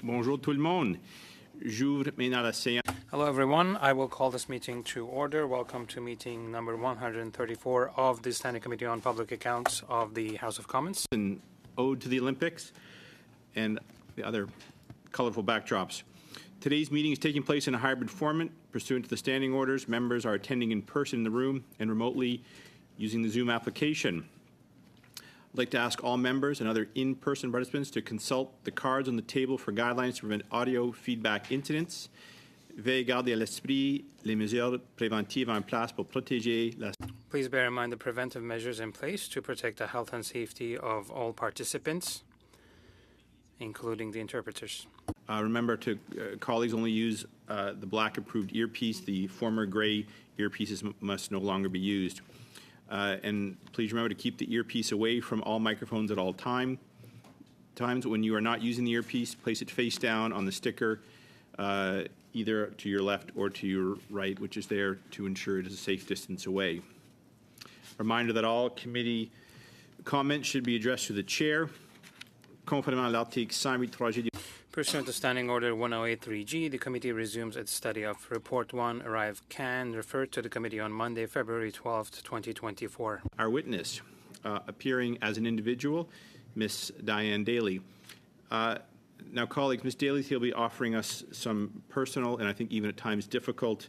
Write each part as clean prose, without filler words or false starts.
Bonjour tout le monde. J'ouvre maintenant la séance. Hello, everyone. I will call this meeting to order. Welcome to meeting number 134 of the Standing Committee on Public Accounts of the House of Commons. An ode to the Olympics and the other colorful backdrops. Today's meeting is taking place in a hybrid format. Pursuant to the standing orders, members are attending in person in the room and remotely using the Zoom application. I'd like to ask all members and other in-person participants to consult the cards on the table for guidelines to prevent audio feedback incidents. Veuillez garder à l'esprit les mesures préventives en place pour protéger la... Please bear in mind the preventive measures in place to protect the health and safety of all participants, including the interpreters. Remember to, colleagues, only use the black approved earpiece. The former gray earpieces must no longer be used. And please remember to keep the earpiece away from all microphones at all times. When you are not using the earpiece, place it face down on the sticker, either to your left or to your right, which is there to ensure it is a safe distance away. Reminder that all committee comments should be addressed to the chair. Conformément à l'article 108.3G. Pursuant to Standing Order 108.3G, the committee resumes its study of Report 1, Arrive Can, referred to the committee on Monday, February 12th, 2024. Our witness, appearing as an individual, Ms. Diane Daly. Now, colleagues, Ms. Daly will be offering us some personal and I think even at times difficult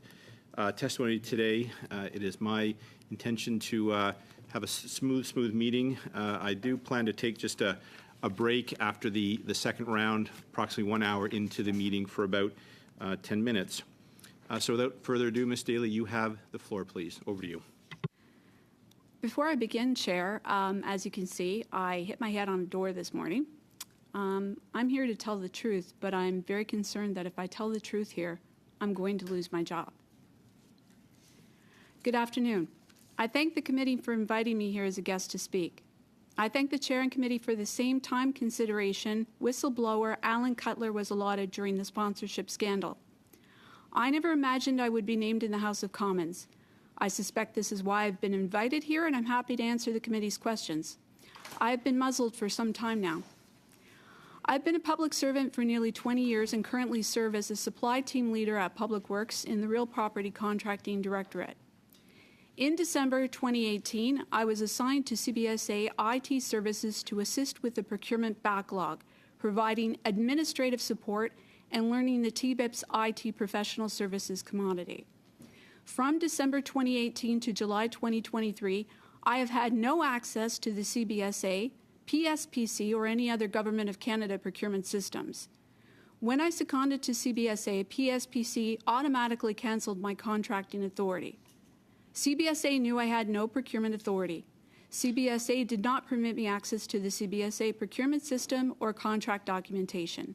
testimony today. It is my intention to have a smooth meeting. I do plan to take just a break after the second round, approximately 1 hour into the meeting for about 10 minutes. So without further ado, Ms. Daly, you have the floor, please. Over to you. Before I begin, Chair, as you can see, I hit my head on a door this morning. I'm here to tell the truth, but I'm very concerned that if I tell the truth here, I'm going to lose my job. Good afternoon. I thank the committee for inviting me here as a guest to speak. I thank the Chair and Committee for the same time consideration whistleblower Alan Cutler was allotted during the sponsorship scandal. I never imagined I would be named in the House of Commons. I suspect this is why I've been invited here, and I'm happy to answer the committee's questions. I have been muzzled for some time now. I've been a public servant for nearly 20 years and currently serve as a supply team leader at Public Works in the Real Property Contracting Directorate. In December 2018, I was assigned to CBSA IT Services to assist with the procurement backlog, providing administrative support and learning the TBIP's IT professional services commodity. From December 2018 to July 2023, I have had no access to the CBSA, PSPC, or any other Government of Canada procurement systems. When I seconded to CBSA, PSPC automatically cancelled my contracting authority. CBSA knew I had no procurement authority. CBSA did not permit me access to the CBSA procurement system or contract documentation.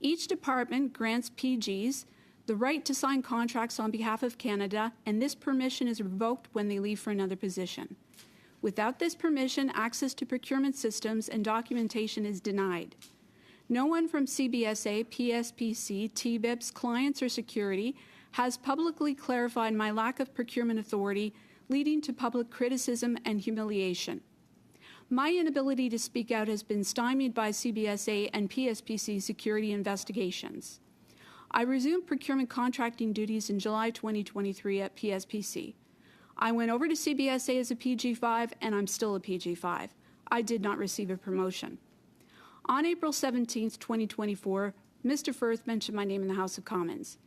Each department grants PGs the right to sign contracts on behalf of Canada, and this permission is revoked when they leave for another position. Without this permission, access to procurement systems and documentation is denied. No one from CBSA, PSPC, TBIPs, clients, or security has publicly clarified my lack of procurement authority, leading to public criticism and humiliation. My inability to speak out has been stymied by CBSA and PSPC security investigations. I resumed procurement contracting duties in July 2023 at PSPC. I went over to CBSA as a PG5, and I'm still a PG5. I did not receive a promotion. On April 17, 2024, Mr. Firth mentioned my name in the House of Commons.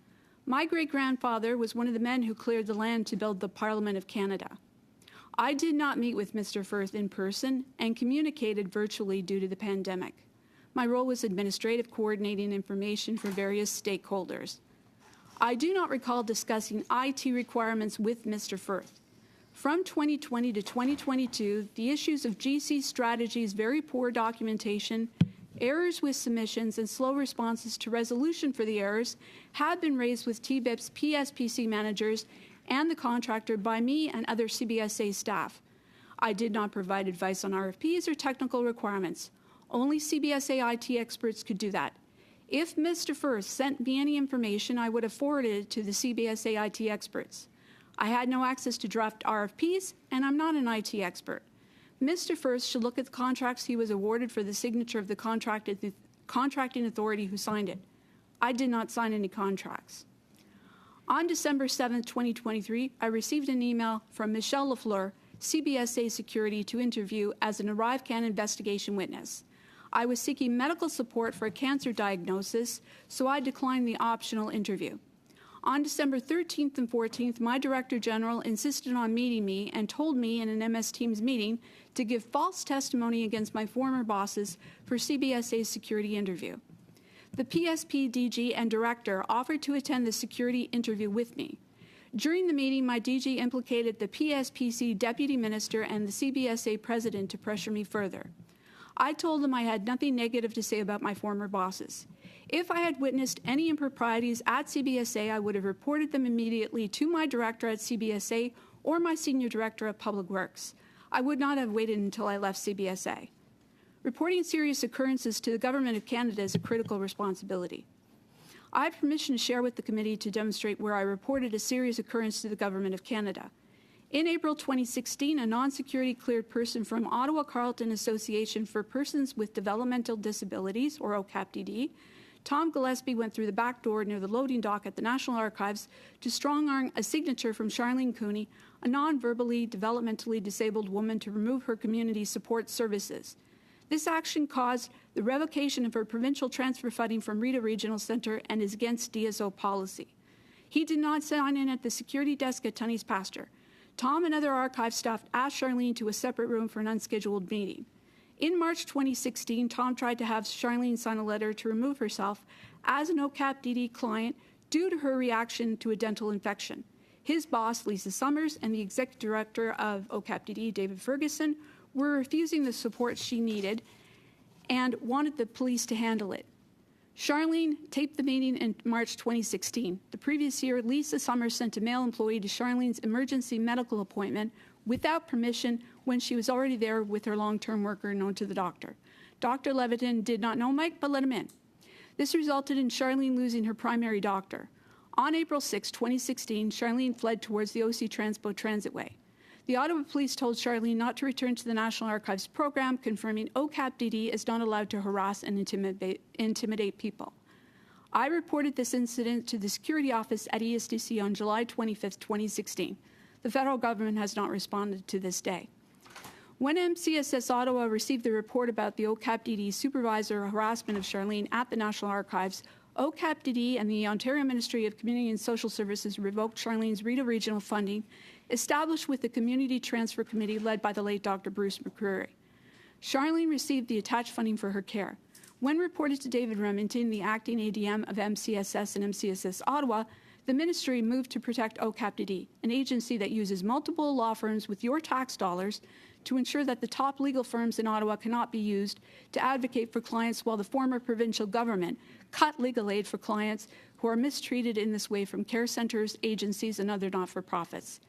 My great-grandfather was one of the men who cleared the land to build the Parliament of Canada. I did not meet with Mr. Firth in person and communicated virtually due to the pandemic. My role was administrative, coordinating information for various stakeholders. I do not recall discussing IT requirements with Mr. Firth. From 2020 to 2022, the issues of GC Strategy's very poor documentation, errors with submissions, and slow responses to resolution for the errors have been raised with TBIP's PSPC managers and the contractor by me and other CBSA staff. I did not provide advice on RFPs or technical requirements. Only CBSA IT experts could do that. If Mr. Firth sent me any information, I would have forwarded it to the CBSA IT experts. I had no access to draft RFPs, and I'm not an IT expert. Mr. Firth should look at the contracts he was awarded for the signature of the contracting authority who signed it. I did not sign any contracts. On December 7, 2023, I received an email from Michelle Lafleur, CBSA Security, to interview as an ArriveCAN investigation witness. I was seeking medical support for a cancer diagnosis, so I declined the optional interview. On December 13th and 14th, my Director General insisted on meeting me and told me in an MS Teams meeting to give false testimony against my former bosses for CBSA's security interview. The PSP DG and Director offered to attend the security interview with me. During the meeting, my DG implicated the PSPC Deputy Minister and the CBSA President to pressure me further. I told them I had nothing negative to say about my former bosses. If I had witnessed any improprieties at CBSA, I would have reported them immediately to my director at CBSA or my senior director of Public Works. I would not have waited until I left CBSA. Reporting serious occurrences to the Government of Canada is a critical responsibility. I have permission to share with the committee to demonstrate where I reported a serious occurrence to the Government of Canada. In April 2016, a non-security cleared person from Ottawa Carleton Association for Persons with Developmental Disabilities, or OCAPDD, Tom Gillespie, went through the back door near the loading dock at the National Archives to strong-arm a signature from Charlene Cooney, a non-verbally developmentally disabled woman, to remove her community support services. This action caused the revocation of her provincial transfer funding from Rita Regional Centre and is against DSO policy. He did not sign in at the security desk at Tunney's Pasture. Tom and other archive staff asked Charlene to a separate room for an unscheduled meeting. In March 2016, Tom tried to have Charlene sign a letter to remove herself as an OCAPDD client due to her reaction to a dental infection. His boss, Lisa Summers, and the executive director of OCAPDD, David Ferguson, were refusing the support she needed and wanted the police to handle it. Charlene taped the meeting in March 2016. The previous year, Lisa Summers sent a male employee to Charlene's emergency medical appointment without permission when she was already there with her long-term worker known to the doctor. Dr. Levitin did not know Mike, but let him in. This resulted in Charlene losing her primary doctor. On April 6, 2016, Charlene fled towards the OC Transpo Transitway. The Ottawa Police told Charlene not to return to the National Archives program, confirming OCAPDD is not allowed to harass and intimidate people. I reported this incident to the security office at ESDC on July 25, 2016. The federal government has not responded to this day. When MCSS Ottawa received the report about the OCAPDD supervisor harassment of Charlene at the National Archives, OCAPDD and the Ontario Ministry of Community and Social Services revoked Charlene's Rita Regional funding, established with the Community Transfer Committee led by the late Dr. Bruce McCreary. Charlene received the attached funding for her care. When reported to David Remington, the acting ADM of MCSS and MCSS Ottawa, the ministry moved to protect OCAPDD, an agency that uses multiple law firms with your tax dollars to ensure that the top legal firms in Ottawa cannot be used to advocate for clients, while the former provincial government cut legal aid for clients who are mistreated in this way from care centres, agencies, and other not-for-profits.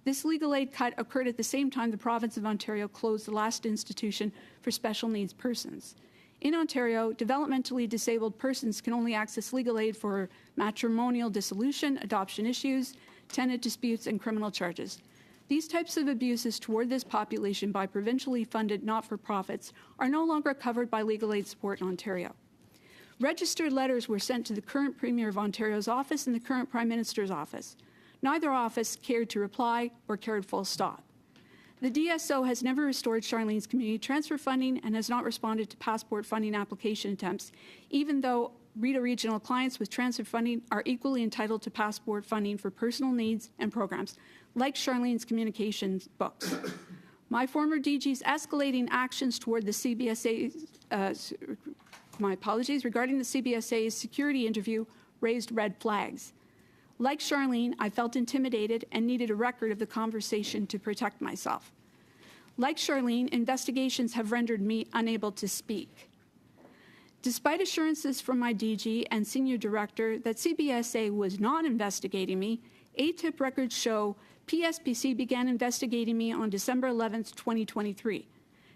This legal aid cut occurred at the same time the province of Ontario closed the last institution for special needs persons. In Ontario, developmentally disabled persons can only access legal aid for matrimonial dissolution, adoption issues, tenant disputes, and criminal charges. These types of abuses toward this population by provincially funded not-for-profits are no longer covered by legal aid support in Ontario. Registered letters were sent to the current Premier of Ontario's office and the current Prime Minister's office. Neither office cared to reply or cared full stop. The DSO has never restored Charlene's community transfer funding and has not responded to passport funding application attempts, even though Rita Regional clients with transfer funding are equally entitled to passport funding for personal needs and programs, like Charlene's communications books. My former DG's escalating actions toward the CBSA, regarding the CBSA's security interview raised red flags. Like Charlene, I felt intimidated and needed a record of the conversation to protect myself. Like Charlene, investigations have rendered me unable to speak. Despite assurances from my DG and senior director that CBSA was not investigating me, ATIP records show PSPC began investigating me on December 11, 2023.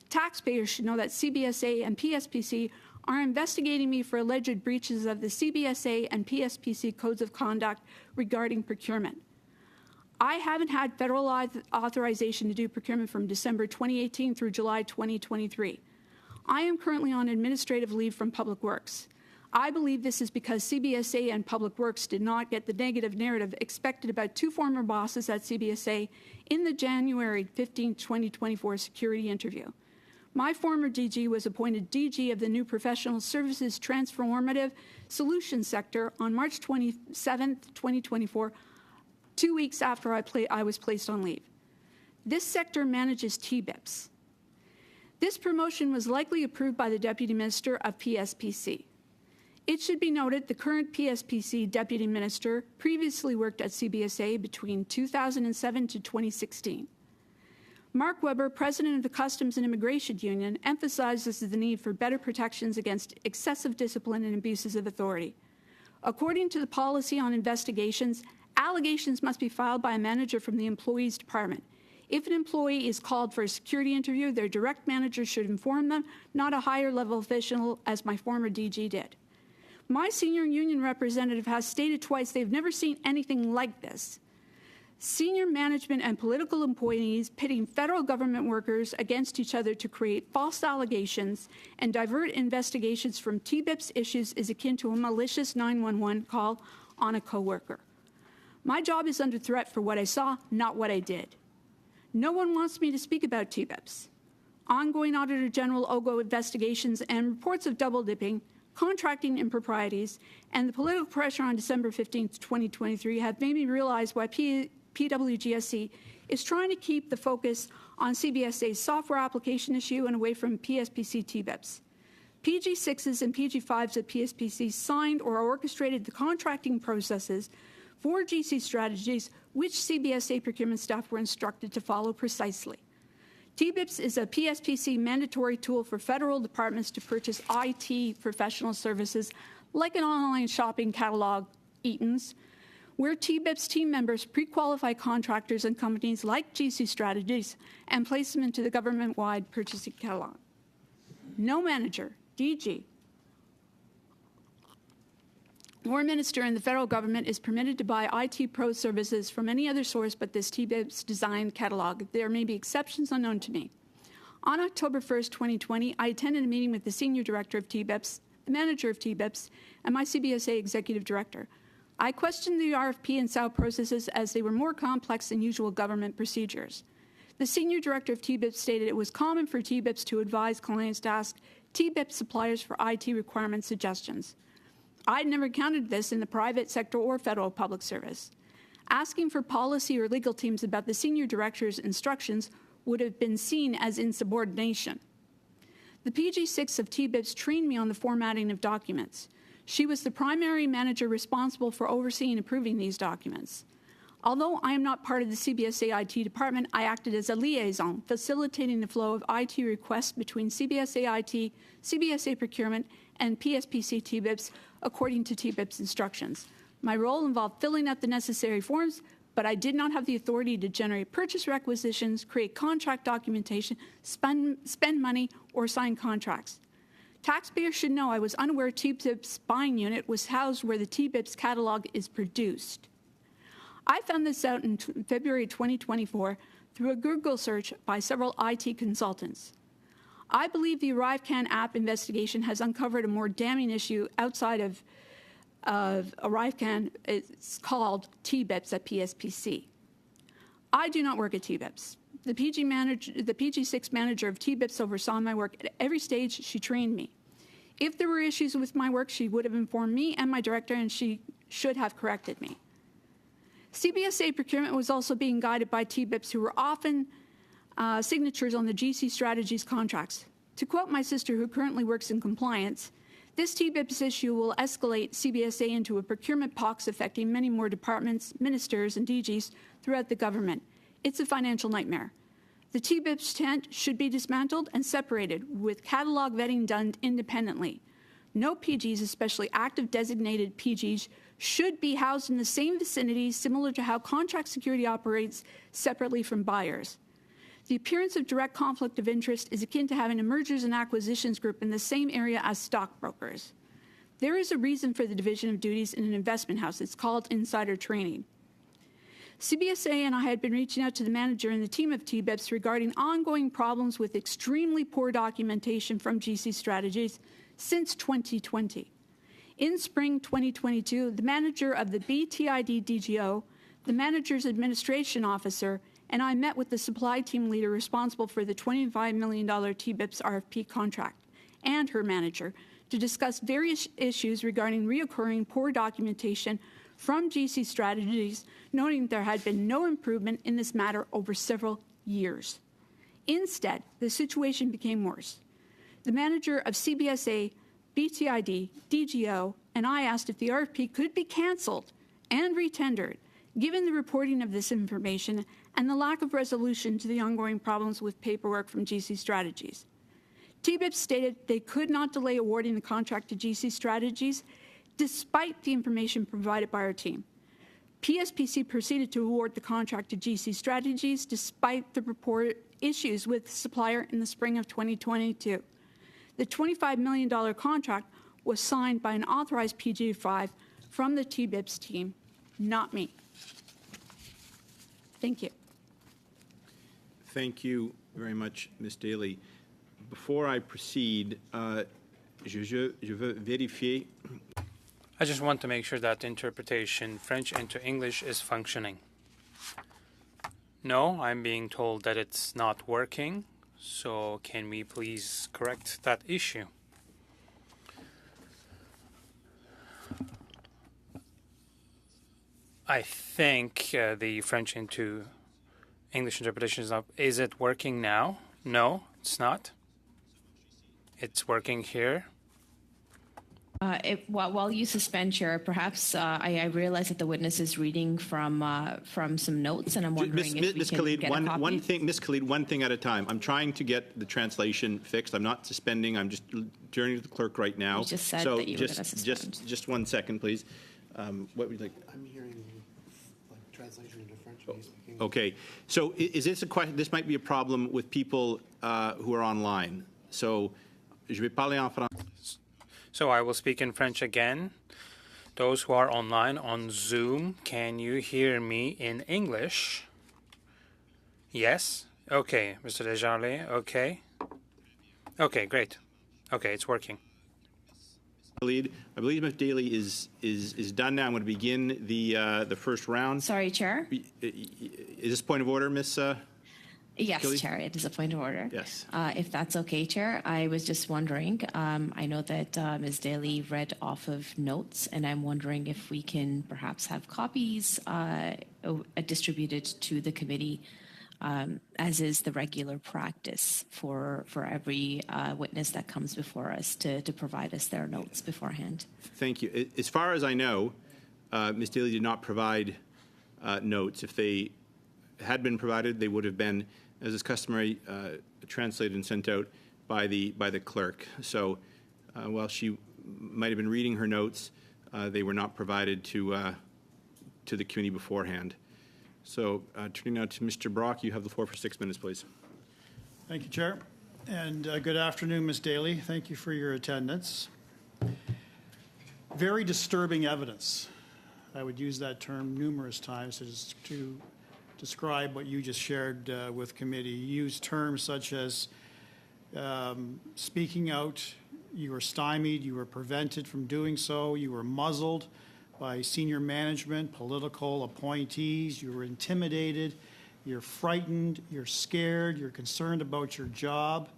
Taxpayers should know that CBSA and PSPC are investigating me for alleged breaches of the CBSA and PSPC codes of conduct regarding procurement. I haven't had federal authorization to do procurement from December 2018 through July 2023. I am currently on administrative leave from Public Works. I believe this is because CBSA and Public Works did not get the negative narrative expected about two former bosses at CBSA in the January 15, 2024 security interview. My former DG was appointed DG of the new Professional Services Transformative Solutions sector on March 27, 2024, 2 weeks after I was placed on leave. This sector manages TBIPs. This promotion was likely approved by the Deputy Minister of PSPC. It should be noted the current PSPC Deputy Minister previously worked at CBSA between 2007 to 2016. Mark Weber, President of the Customs and Immigration Union, emphasizes the need for better protections against excessive discipline and abuses of authority. According to the policy on investigations, allegations must be filed by a manager from the employee's department. If an employee is called for a security interview, their direct manager should inform them, not a higher-level official, as my former DG did. My senior union representative has stated twice they've never seen anything like this. Senior management and political employees pitting federal government workers against each other to create false allegations and divert investigations from TBIPS issues is akin to a malicious 911 call on a coworker. My job is under threat for what I saw, not what I did. No one wants me to speak about TBIPS. Ongoing Auditor General OGO investigations and reports of double dipping, contracting improprieties, and the political pressure on December 15, 2023 have made me realize why PWGSC is trying to keep the focus on CBSA's software application issue and away from PSPC TBIPs. PG6s and PG5s at PSPC signed or orchestrated the contracting processes for GC strategies which CBSA procurement staff were instructed to follow precisely. TBIPS is a PSPC mandatory tool for federal departments to purchase IT professional services like an online shopping catalog, Eaton's, where TBIPS team members pre-qualify contractors and companies like GC Strategies and place them into the government-wide purchasing catalog. No manager, DG, or minister in the federal government is permitted to buy IT pro services from any other source but this TBIPS design catalog. There may be exceptions unknown to me. On October 1st, 2020, I attended a meeting with the Senior Director of TBIPS, the Manager of TBIPS, and my CBSA Executive Director. I questioned the RFP and SAO processes as they were more complex than usual government procedures. The Senior Director of TBIPS stated it was common for TBIPS to advise clients to ask TBIPS suppliers for IT requirement suggestions. I'd never encountered this in the private sector or federal public service. Asking for policy or legal teams about the senior director's instructions would have been seen as insubordination. The PG6 of TBIPS trained me on the formatting of documents. She was the primary manager responsible for overseeing and approving these documents. Although I am not part of the CBSA IT department, I acted as a liaison, facilitating the flow of IT requests between CBSA IT, CBSA procurement, and PSPC TBIPS according to TBIPS instructions. My role involved filling out the necessary forms, but I did not have the authority to generate purchase requisitions, create contract documentation, spend money, or sign contracts. Taxpayers should know I was unaware TBIPS buying unit was housed where the TBIPS catalog is produced. I found this out in February 2024 through a Google search by several IT consultants. I believe the ArriveCAN app investigation has uncovered a more damning issue outside of ArriveCAN. It's called TBIPS at PSPC. I do not work at TBIPS. The PG6 manager of TBIPS oversaw my work at every stage. She trained me. If there were issues with my work, she would have informed me and my director, and she should have corrected me. CBSA procurement was also being guided by TBIPS, who were often signatures on the GC Strategies contracts. To quote my sister, who currently works in compliance, this TBIPS issue will escalate CBSA into a procurement pox affecting many more departments, ministers, and DGs throughout the government. It's a financial nightmare. The TBIPS tent should be dismantled and separated, with catalog vetting done independently. No PGs, especially active designated PGs, should be housed in the same vicinity, similar to how contract security operates separately from buyers. The appearance of direct conflict of interest is akin to having a mergers and acquisitions group in the same area as stockbrokers. There is a reason for the division of duties in an investment house. It's called insider trading. CBSA and I had been reaching out to the manager and the team of TBIPs regarding ongoing problems with extremely poor documentation from GC Strategies since 2020. In spring 2022, the manager of the BTID DGO, the manager's administration officer, and I met with the supply team leader responsible for the $25 million TBIPS RFP contract and her manager to discuss various issues regarding reoccurring poor documentation from GC Strategies, noting there had been no improvement in this matter over several years. Instead, the situation became worse. The manager of CBSA, BTID, DGO, and I asked if the RFP could be canceled and retendered, given the reporting of this information and the lack of resolution to the ongoing problems with paperwork from GC Strategies. TBIP stated they could not delay awarding the contract to GC Strategies despite the information provided by our team. PSPC proceeded to award the contract to GC Strategies despite the reported issues with the supplier in the spring of 2022. The $25 million contract was signed by an authorized PG5 from the TBIPS team, not me. Thank you. Thank you very much, Ms. Daly. Before I proceed, je veux vérifier. I just want to make sure that interpretation French into English is functioning. No, I'm being told that it's not working, so can we please correct that issue? I think the French into English interpretation is up. Is it working now? No, it's not. It's working here. While you suspend, Chair, perhaps I realize that the witness is reading from some notes, and I'm wondering if we can get a copy. Ms. Khalid, one thing at a time. I'm trying to get the translation fixed. I'm not suspending. I'm just turning to the clerk right now. You just said that you were going to suspend. Just 1 second, please. What would you like? I'm hearing translation into French. And he's speaking. Okay. So is this a question? This might be a problem with people who are online. So je vais parler en français. So I will speak in French again. Those who are online on Zoom, can you hear me in English? Yes? Okay, Mr. Desjardins, okay. Okay, great. Okay, it's working. I believe Ms. Daly is done now. I'm going to begin the first round. Sorry, Chair. Is this point of order, Ms. Yes, Kelly? Chair, it is a point of order. Yes. If that's okay, Chair, I was just wondering, I know that Ms. Daly read off of notes, and I'm wondering if we can perhaps have copies distributed to the committee, as is the regular practice for every witness that comes before us to provide us their notes beforehand. Thank you. As far as I know, Ms. Daly did not provide notes. If they had been provided, they would have been, as is customary, translated and sent out by the clerk. So while she might have been reading her notes, they were not provided to the committee beforehand. So turning now to Mr. Brock, you have the floor for 6 minutes, please. Thank you, Chair. And good afternoon, Ms. Daly. Thank you for your attendance. Very disturbing evidence. I would use that term numerous times to describe what you just shared with committee. You used terms such as speaking out, you were stymied, you were prevented from doing so, you were muzzled by senior management, political appointees, you were intimidated, you're frightened, you're scared, you're concerned about your job.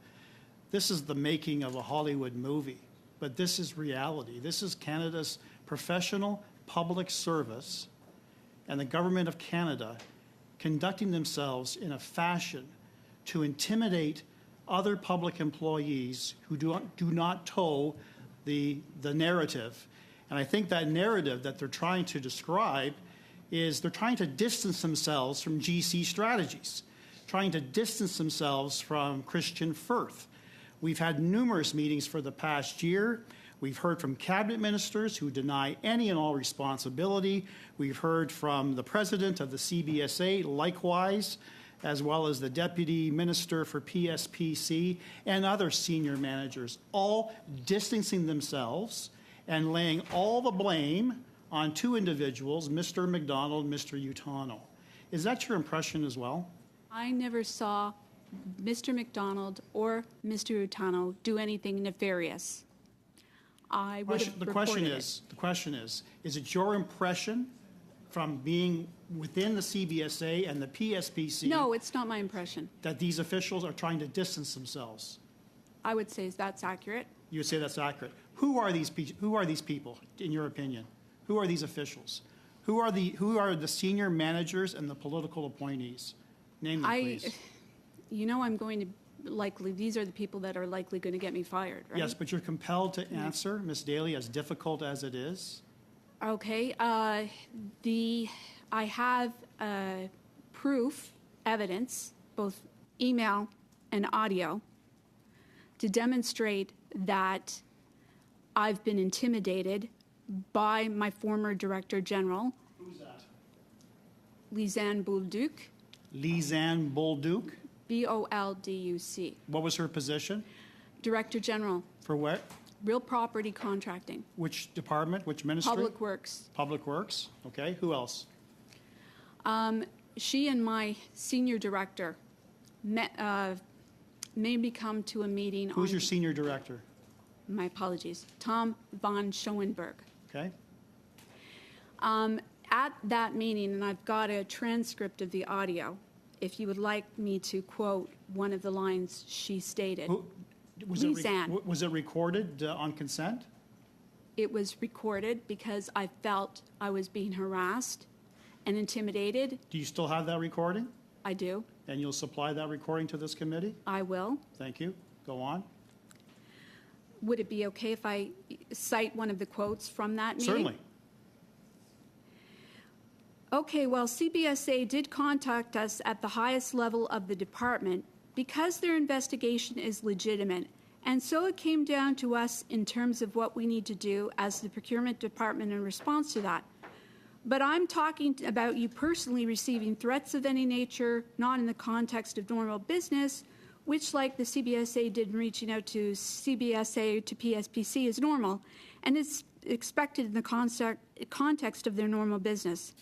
This is the making of a Hollywood movie, but this is reality. This is Canada's professional public service and the Government of Canada conducting themselves in a fashion to intimidate other public employees who do not toe the narrative. And I think that narrative that they're trying to describe is they're trying to distance themselves from GC Strategies, trying to distance themselves from Christian Firth. We've had numerous meetings for the past year. We've heard from cabinet ministers who deny any and all responsibility. We've heard from the president of the CBSA, likewise, as well as the deputy minister for PSPC and other senior managers, all distancing themselves and laying all the blame on two individuals, Mr. McDonald and Mr. Utano. Is that your impression as well? I never saw Mr. McDonald or Mr. Utano do anything nefarious. I would have The reported question is it your impression from being within the CBSA and the PSPC No, it's not my impression. that these officials are trying to distance themselves? I would say that's accurate. You would say that's accurate. Who are these people, in your opinion? Who are these officials? Who are the senior managers and the political appointees? Name them, please. You know, I'm going to likely, these are the people that are likely going to get me fired, right? Yes, but you're compelled to answer, Ms. Daly, as difficult as it is. Okay, I have proof, evidence, both email and audio, to demonstrate that I've been intimidated by my former Director General, Who's that? Lisanne Bolduc, Lisanne Bolduc. Bolduc, What was her position? Director General, For what? Real Property Contracting, Which department? Which ministry? Public Works. Public Works. Okay. Who else? She and my senior director met, made me come to a meeting Who's on, your senior director? my apologies, Tom von Schoenberg. Okay. At that meeting, and I've got a transcript of the audio, if you would like me to quote one of the lines she stated. Was was it recorded on consent? It was recorded because I felt I was being harassed and intimidated. Do you still have that recording? I do. And you'll supply that recording to this committee? I will. Thank you. Go on. Would it be okay if I cite one of the quotes from that meeting? Certainly. Okay, well, CBSA did contact us at the highest level of the department because their investigation is legitimate. And so it came down to us in terms of what we need to do as the procurement department in response to that. But I'm talking about you personally receiving threats of any nature, not in the context of normal business, which, like the CBSA did in reaching out to CBSA to PSPC, is normal, and it's expected in the context of their normal business.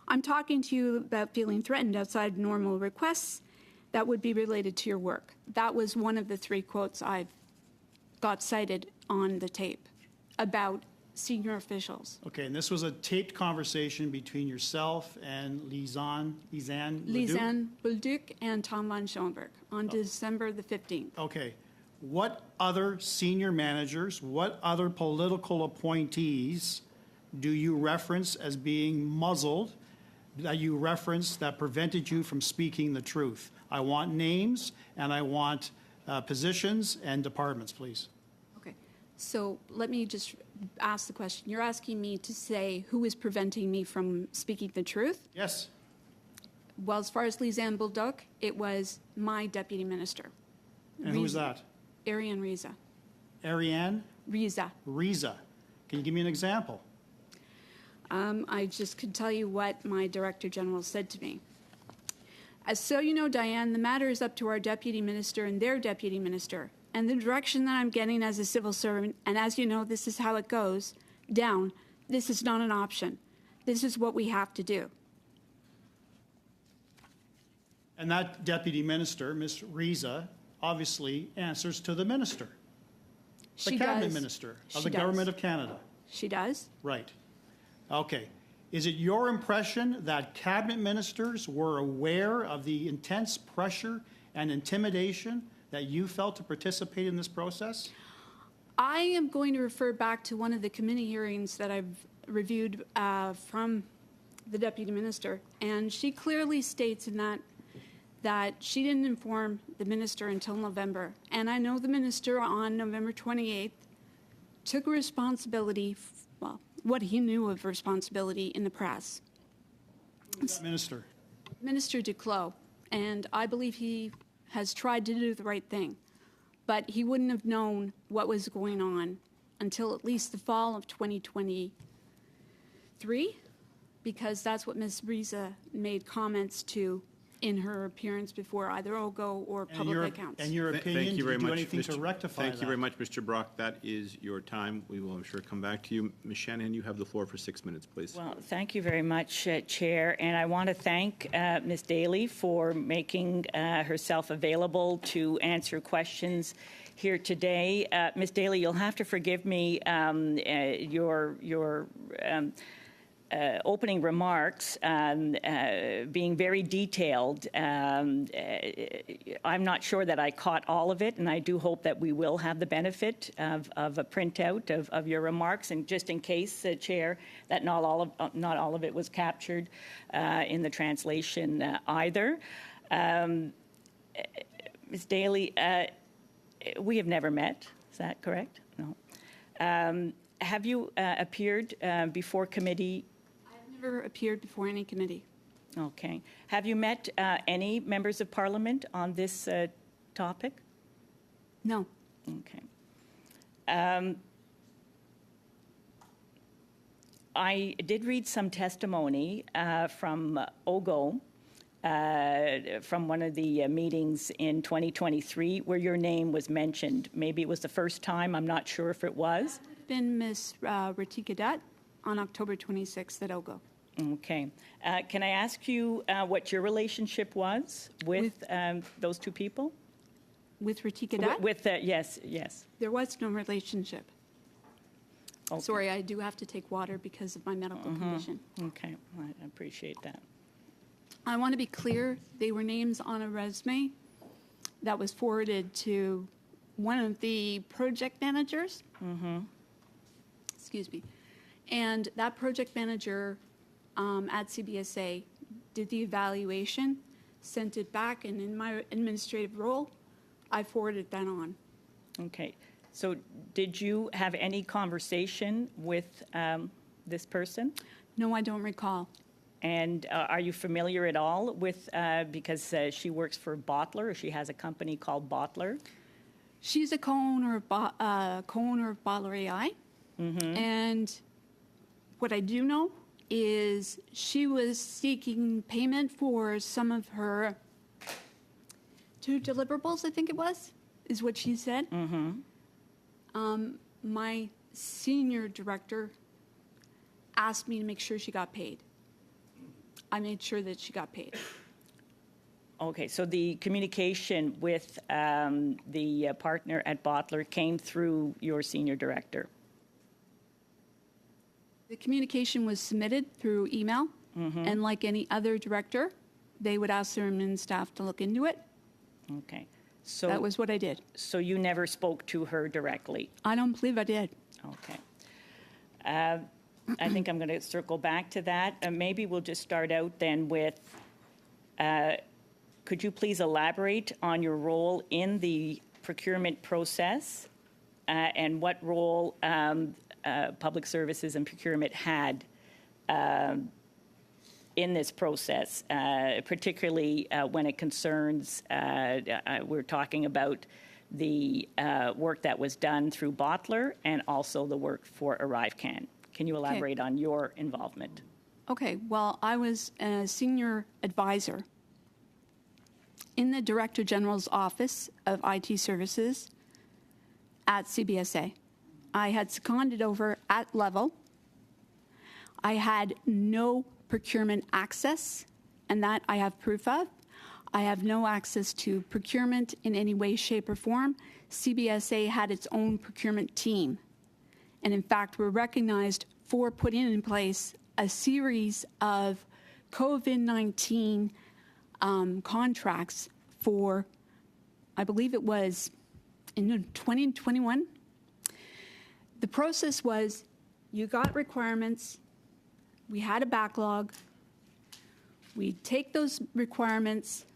I'm talking to you about feeling threatened outside normal requests that would be related to your work. That was one of the 3 quotes I've got cited on the tape about senior officials. Okay, and this was a taped conversation between yourself and Lisanne Bolduc? Lisanne Bolduc and Tom von Schoenberg on December the 15th. Okay. What other senior managers, what other political appointees do you reference as being muzzled, that you reference that prevented you from speaking the truth? I want names and I want positions and departments, please. Okay, so let me just ask the question. You're asking me to say who is preventing me from speaking the truth? Yes. Well, as far as Lisanne Bolduc, it was my deputy minister. And who was that? Ariane Riza. Ariane Riza. Riza. Can you give me an example? I just could tell you what my Director General said to me. So you know, Diane, the matter is up to our deputy minister and their deputy minister. And the direction that I'm getting as a civil servant, and as you know, this is how it goes down, this is not an option. This is what we have to do. And that deputy minister, Ms. Riza, obviously answers to the minister, the cabinet minister of the government of Canada. She does. Right. Okay. Is it your impression that cabinet ministers were aware of the intense pressure and intimidation that you felt to participate in this process? I am going to refer back to one of the committee hearings that I've reviewed from the deputy minister, and she clearly states in that she didn't inform the minister until November. And I know the minister on November 28th took responsibility, what he knew of responsibility in the press. Minister. Minister Duclos, and I believe he has tried to do the right thing, but he wouldn't have known what was going on until at least the fall of 2023, because that's what Ms. Riza made comments to in her appearance before either OGO or And Public your- Accounts. And your Thank opinion, you did very you do much, anything to Mr. rectify that? Thank you very much, Mr. Brock. That is your time. We will, I'm sure, come back to you. Ms. Shanahan, you have the floor for 6 minutes, please. Well, thank you very much, Chair, and I want to thank Ms. Daly for making herself available to answer questions here today. Ms. Daly, you'll have to forgive me your opening remarks being very detailed. I'm not sure that I caught all of it, and I do hope that we will have the benefit of a printout of your remarks. And just in case, Chair, that not all of it was captured in the translation either. Ms. Daly, we have never met. Is that correct? No. Have you appeared before committee? I've never appeared before any committee. Okay. Have you met any members of Parliament on this topic? No. Okay. I did read some testimony from OGO from one of the meetings in 2023 where your name was mentioned. Maybe it was the first time. I'm not sure if it was. Been Ms. Ratika Dutt on October 26th at OGO. Okay. Can I ask you what your relationship was with those two people? With Ratika Dutt? Yes, yes. There was no relationship. Okay. Sorry, I do have to take water because of my medical condition. Okay, I appreciate that. I want to be clear, they were names on a resume that was forwarded to one of the project managers. Excuse me. And that project manager at CBSA did the evaluation, sent it back, and in my administrative role, I forwarded that on. Okay. So did you have any conversation with this person? No, I don't recall. And are you familiar at all with, because she works for Bottler, or she has a company called Bottler? She's a co-owner of Bottler AI. And what I do know is she was seeking payment for some of her 2 deliverables, I think it was, is what she said. My senior director asked me to make sure she got paid. I made sure that she got paid. Okay, so the communication with the partner at Bottler came through your senior director. The communication was submitted through email, and like any other director, they would ask their admin staff to look into it. Okay. So That was what I did. So you never spoke to her directly? I don't believe I did. Okay. I think I'm going to circle back to that. Maybe we'll just start out then with, could you please elaborate on your role in the procurement process and what role Public Services and Procurement had in this process, particularly when it concerns, we're talking about the work that was done through Bottler and also the work for ArriveCan. Can you elaborate on your involvement? Okay, well, I was a senior advisor in the Director General's Office of IT Services at CBSA. I had seconded over at level. I had no procurement access, and that I have proof of. I have no access to procurement in any way, shape, or form. CBSA had its own procurement team. And in fact, were recognized for putting in place a series of COVID-19 contracts for, I believe it was in 2021. The process was you got requirements, we had a backlog, we'd take those requirements,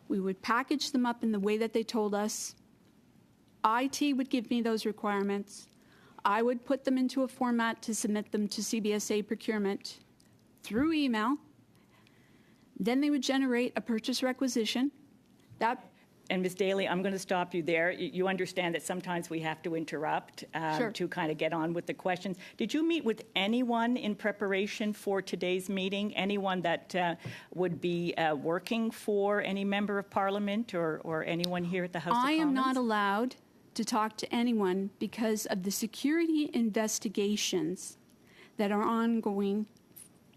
we would package them up in the way that they told us. IT would give me those requirements. I would put them into a format to submit them to CBSA procurement through email. Then they would generate a purchase requisition. That And Ms. Daly, I'm going to stop you there. You understand that sometimes we have to interrupt Sure. to kind of get on with the questions. Did you meet with anyone in preparation for today's meeting? Anyone that would be working for any member of Parliament or anyone here at the House of I Commons? am not allowed to talk to anyone because of the security investigations that are ongoing,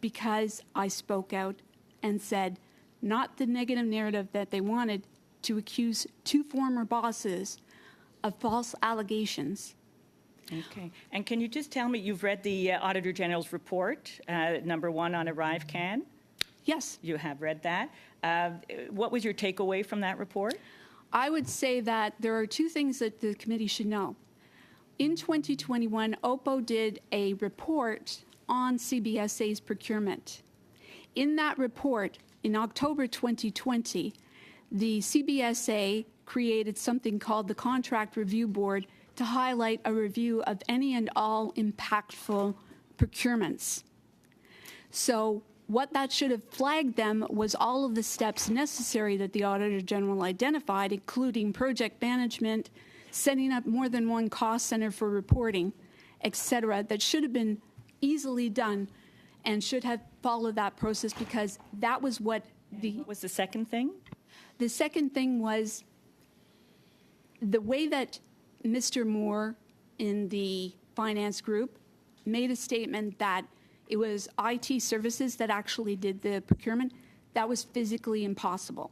because I spoke out and said not the negative narrative that they wanted, to accuse two former bosses of false allegations. Okay. And can you just tell me, you've read the Auditor General's report, number 1 on ArriveCAN? Yes, You have read that. What was your takeaway from that report? I would say that there are two things that the committee should know. In 2021, OPPO did a report on CBSA's procurement. In that report, in October 2020, the CBSA created something called the Contract Review Board to highlight a review of any and all impactful procurements. So what that should have flagged them was all of the steps necessary that the Auditor General identified, including project management, setting up more than one cost center for reporting, et cetera, that should have been easily done and should have followed that process, because that was what What was the second thing? the second thing was the way that Mr. Moore in the finance group made a statement that it was IT services that actually did the procurement. That was physically impossible.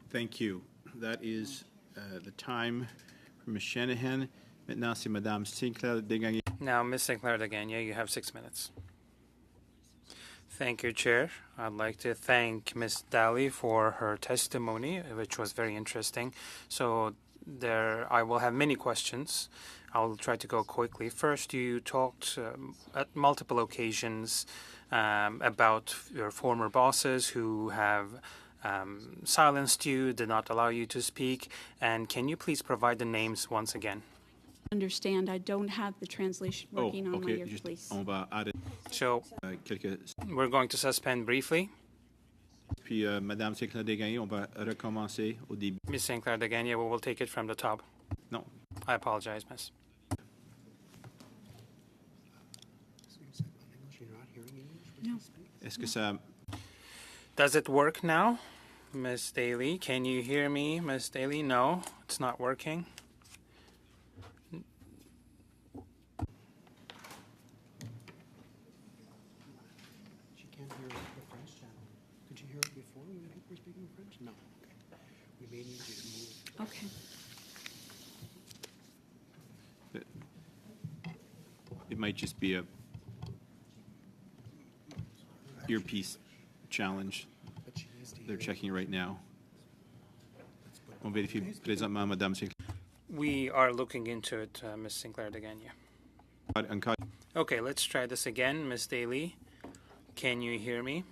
Thank you. That is the time for Ms. Shanahan. Maintenant, c'est Madame Sinclair Desgagnés. Now, Ms. Sinclair Degania, you have 6 minutes. Thank you, Chair. I'd like to thank Ms. Daly for her testimony, which was very interesting. So I will have many questions. I'll try to go quickly. First, you talked at multiple occasions about your former bosses who have silenced you, did not allow you to speak. And can you please provide the names once again? Understand, I don't have the translation working on my ear, please. On va arrêter So quelques... we're going to suspend briefly. Puis, Madame Sinclair Desgagnés, on va recommencer au début. Ms. Sinclair Degania, we will take it from the top. Non. I apologize, Miss. So you said in English, you're not hearing English when No. you speak? Est-ce que ça... Does it work now, Miss Daly? Can you hear me, Miss Daly? No, it's not working. She can't hear the French channel. Could you hear it before when people were speaking French? No. Okay. We may need you to move. Okay. It might just be a earpiece challenge. But she needs to hear They're it. checking right now. On vérifie présentement, Madame Sinclair. We are looking into it, Miss Sinclair Degania. Encore. Okay, let's try this again, Miss Daly. Can you hear me?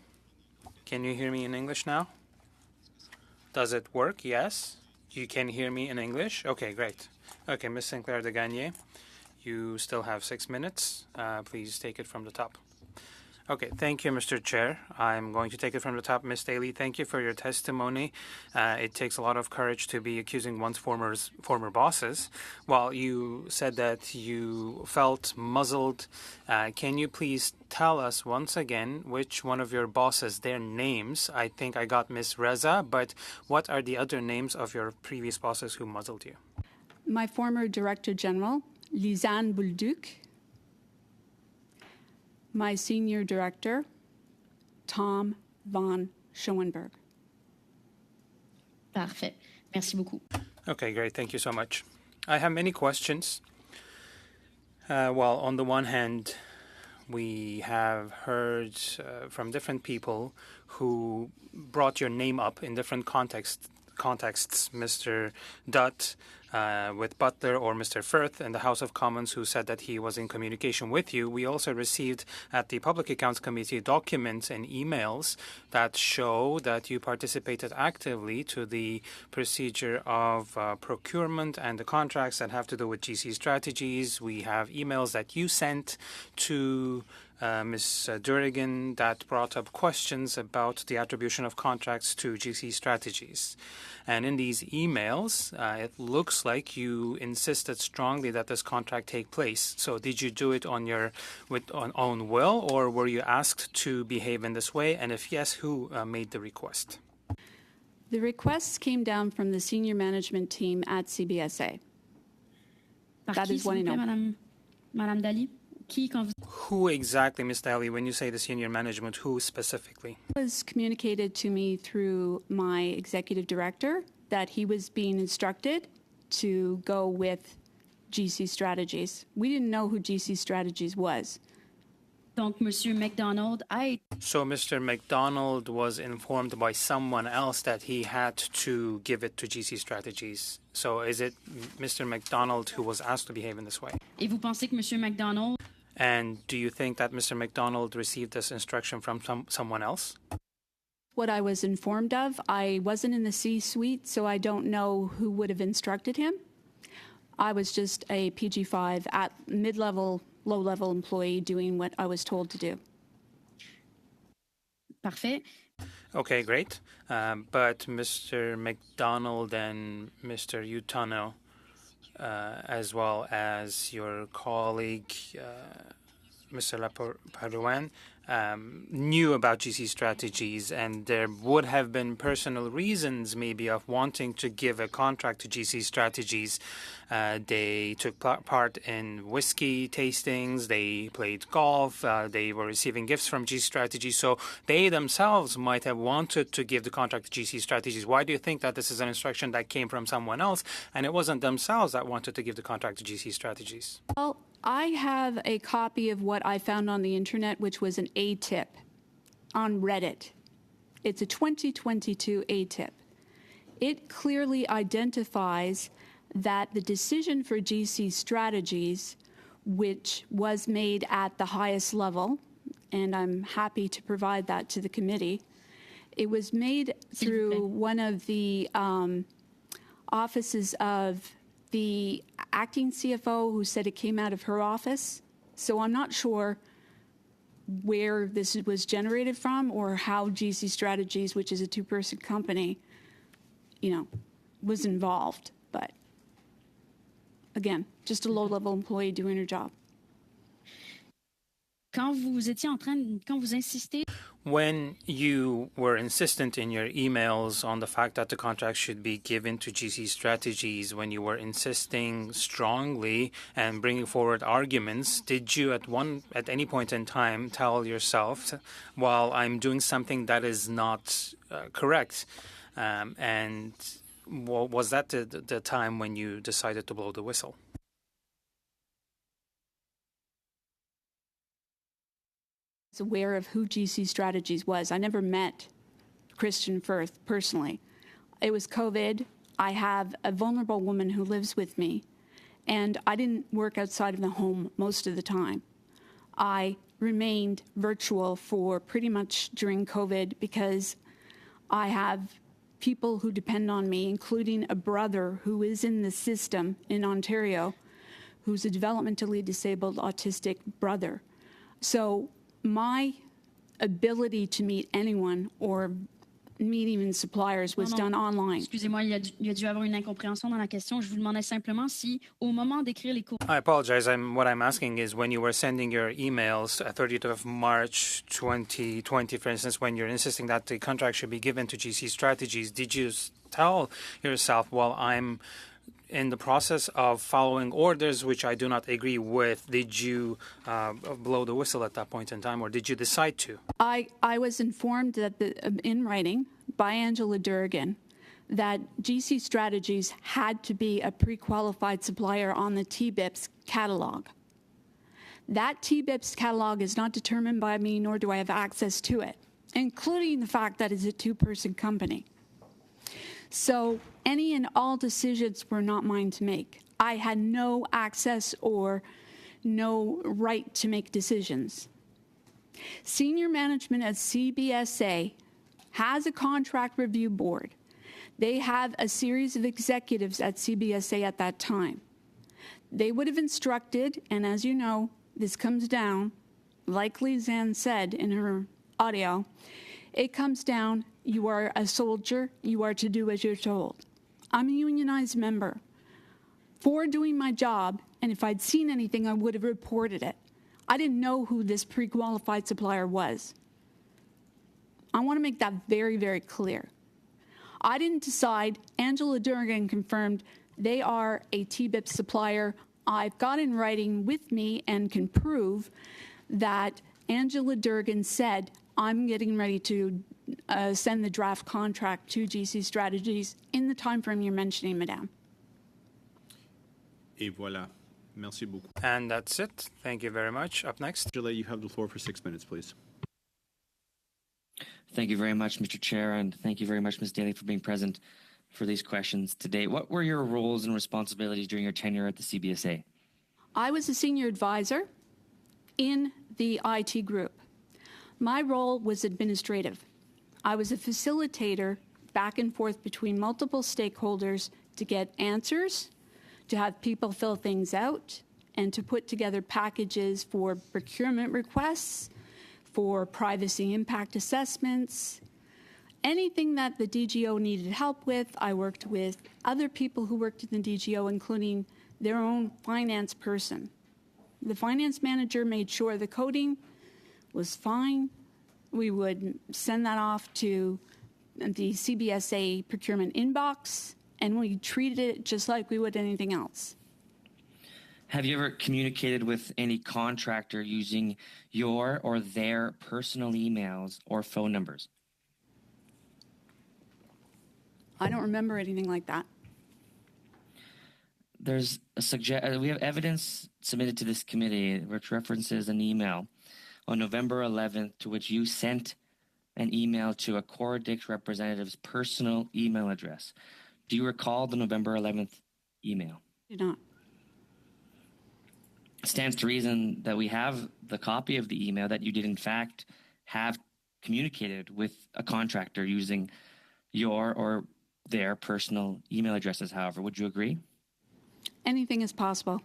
Can you hear me in English now? Does it work? Yes. You can hear me in English? Okay, great. Okay, Miss Sinclair Degania, you still have 6 minutes. Please take it from the top. Okay, thank you, Mr. Chair. I'm going to take it from the top. Ms. Daly, thank you for your testimony. It takes a lot of courage to be accusing one's former bosses. While you said that you felt muzzled, can you please tell us once again which one of your bosses, their names? I think I got Ms. Reza, but what are the other names of your previous bosses who muzzled you? My former Director General, Lisanne Bolduc. My Senior Director, Tom von Schoenberg. Parfait. Merci beaucoup. Okay, great. Thank you so much. I have many questions. Well, on the one hand, we have heard from different people who brought your name up in different contexts. Mr. Dutt with Butler or Mr. Firth in the House of Commons, who said that he was in communication with you. We also received at the Public Accounts Committee documents and emails that show that you participated actively to the procedure of procurement and the contracts that have to do with GC strategies. We have emails that you sent to Ms. Durrigan that brought up questions about the attribution of contracts to GC strategies. And in these emails, it looks like you insisted strongly that this contract take place. So did you do it on your own will, or were you asked to behave in this way? And if yes, who made the request? The requests came down from the senior management team at CBSA. Par That qui, is s'il what I vous plaît, know. Madame Daly? Qui, quand vous... Who exactly, Ms. Daly, when you say the senior management, who specifically? It was communicated to me through my executive director that he was being instructed to go with GC Strategies. We didn't know who GC Strategies was. Donc, Monsieur McDonald a So Mr. McDonald was informed by someone else that he had to give it to GC Strategies. So is it Mr. McDonald who was asked to behave in this way? et vous pensez que Monsieur McDonald And do you think that Mr. McDonald received this instruction from someone else? What I was informed of, I wasn't in the C-suite, so I don't know who would have instructed him. I was just a PG5 at mid-level, low-level employee doing what I was told to do. Parfait. Okay, great. But Mr. McDonald and Mr. Utano, as well as your colleague, Mr. Laparouin, knew about GC Strategies, and there would have been personal reasons maybe of wanting to give a contract to GC Strategies. They took part in whiskey tastings, they played golf, they were receiving gifts from GC Strategies, so they themselves might have wanted to give the contract to GC Strategies. Why do you think that this is an instruction that came from someone else, and it wasn't themselves that wanted to give the contract to GC Strategies? Well, I have a copy of what I found on the internet, which was an A-tip on Reddit. It's a 2022 A-tip. It clearly identifies that the decision for GC Strategies, which was made at the highest level, and I'm happy to provide that to the committee, it was made through one of the offices of the acting CFO, who said it came out of her office. So I'm not sure where this was generated from or how GC Strategies, which is a two-person company, was involved. But again, just a low-level employee doing her job. Quand vous insistez, When you were insistent in your emails on the fact that the contract should be given to GC Strategies, when you were insisting strongly and bringing forward arguments, did you at any point in time tell yourself, well, I'm doing something that is not correct? And was that the time when you decided to blow the whistle? Aware of who GC Strategies was. I never met Christian Firth personally. It was COVID. I have a vulnerable woman who lives with me, and I didn't work outside of the home most of the time. I remained virtual for pretty much during COVID because I have people who depend on me, including a brother who is in the system in Ontario, who's a developmentally disabled autistic brother. So my ability to meet anyone or meet even suppliers was done online. Excusez-moi, il y a dû avoir une incompréhension dans la question. Je vous demandais simplement si, au moment d'écrire les cours... I apologize. What I'm asking is when you were sending your emails 30th of March 2020, for instance, when you're insisting that the contract should be given to GC Strategies, did you tell yourself, well, I'm in the process of following orders which I do not agree with? Did you blow the whistle at that point in time, or did you decide to? I was informed that in writing by Angela Durrigan that GC Strategies had to be a pre-qualified supplier on the TBIPS catalog. That TBIPS catalog is not determined by me, nor do I have access to it, including the fact that it's a two-person company. So any and all decisions were not mine to make. I had no access or no right to make decisions. Senior management at CBSA has a contract review board. They have a series of executives at CBSA at that time. They would have instructed, and as you know, this comes down, like Lisanne said in her audio, it comes down, you are a soldier, you are to do as you're told. I'm a unionized member. For doing my job, and if I'd seen anything, I would have reported it. I didn't know who this pre-qualified supplier was. I want to make that very, very clear. I didn't decide. Angela Durgan confirmed they are a TBIP supplier. I've got in writing with me and can prove that Angela Durgan said, I'm getting ready to send the draft contract to GC Strategies in the time frame you're mentioning, Madame. Et voilà. Merci beaucoup. And that's it. Thank you very much. Up next. Angela, you have the floor for 6 minutes, please. Thank you very much, Mr. Chair, and thank you very much, Ms. Daly, for being present for these questions today. What were your roles and responsibilities during your tenure at the CBSA? I was a senior advisor in the IT group. My role was administrative. I was a facilitator back and forth between multiple stakeholders to get answers, to have people fill things out, and to put together packages for procurement requests, for privacy impact assessments. Anything that the DGO needed help with, I worked with other people who worked in the DGO, including their own finance person. The finance manager made sure the coding was fine. We would send that off to the CBSA procurement inbox, and we treated it just like we would anything else. Have you ever communicated with any contractor using your or their personal emails or phone numbers? I don't remember anything like that. There's we have evidence submitted to this committee which references an email on November 11th to which you sent an email to a Coradix representative's personal email address. Do you recall the November 11th email? I do not. It stands to reason that we have the copy of the email that you did in fact have communicated with a contractor using your or their personal email addresses, however. Would you agree? Anything is possible.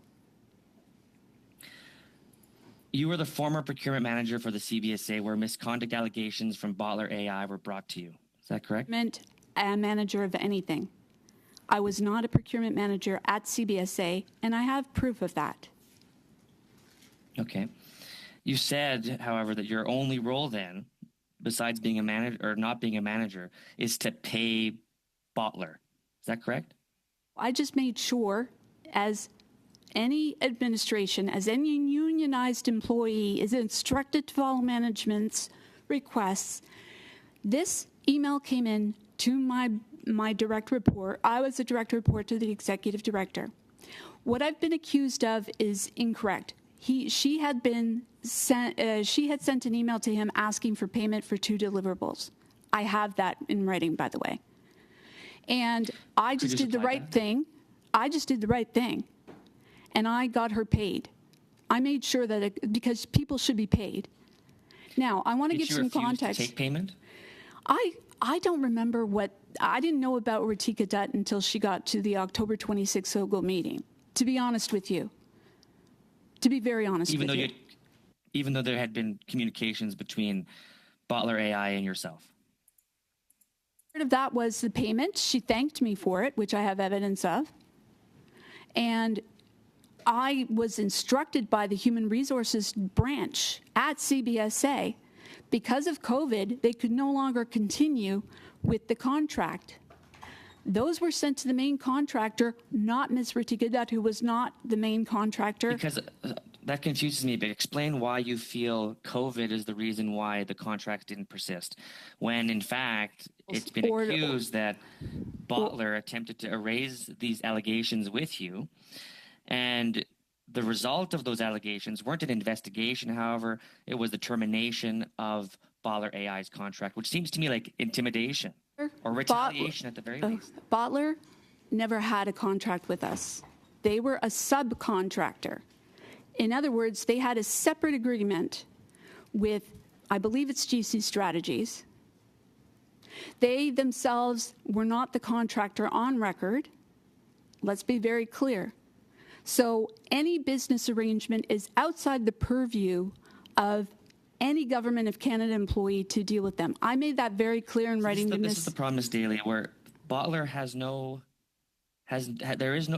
You were the former procurement manager for the CBSA where misconduct allegations from Bottler AI were brought to you. Is that correct? Meant a manager of anything. I was not a procurement manager at CBSA, and I have proof of that. Okay. You said, however, that your only role then, besides being a manager or not being a manager, is to pay Bottler. Is that correct? I just made sure, as any administration, as any unionized employee is instructed to follow management's requests, this email came in to my direct report. I was a direct report to the executive director. What I've been accused of is incorrect. She had sent an email to him asking for payment for 2 deliverables. I have that in writing, by the way. And I just did the right thing. I just did the right thing. And I got her paid. I made sure that because people should be paid. Now, I want to give some context. To take payment? I don't remember I didn't know about Ratika Dutt until she got to the October 26th SOGO meeting, to be honest with you. To be very honest with you. Even though there had been communications between Bottler AI and yourself? Part of that was the payment. She thanked me for it, which I have evidence of. And I was instructed by the Human Resources branch at CBSA, because of COVID, they could no longer continue with the contract. Those were sent to the main contractor, not Ms. Ratika Dutt, who was not the main contractor. Because that confuses me, but explain why you feel COVID is the reason why the contract didn't persist, when in fact it's been accused that Bottler attempted to erase these allegations with you, and the result of those allegations weren't an investigation. However, it was the termination of Bottler AI's contract, which seems to me like intimidation. or retaliation at the very least. Bottler never had a contract with us. They were a subcontractor. In other words, they had a separate agreement with, I believe it's GC Strategies. They themselves were not the contractor on record. Let's be very clear. So any business arrangement is outside the purview of any Government of Canada employee to deal with them. I made that very clear in writing to Ms. This is the problem, Ms. Daly, where Bottler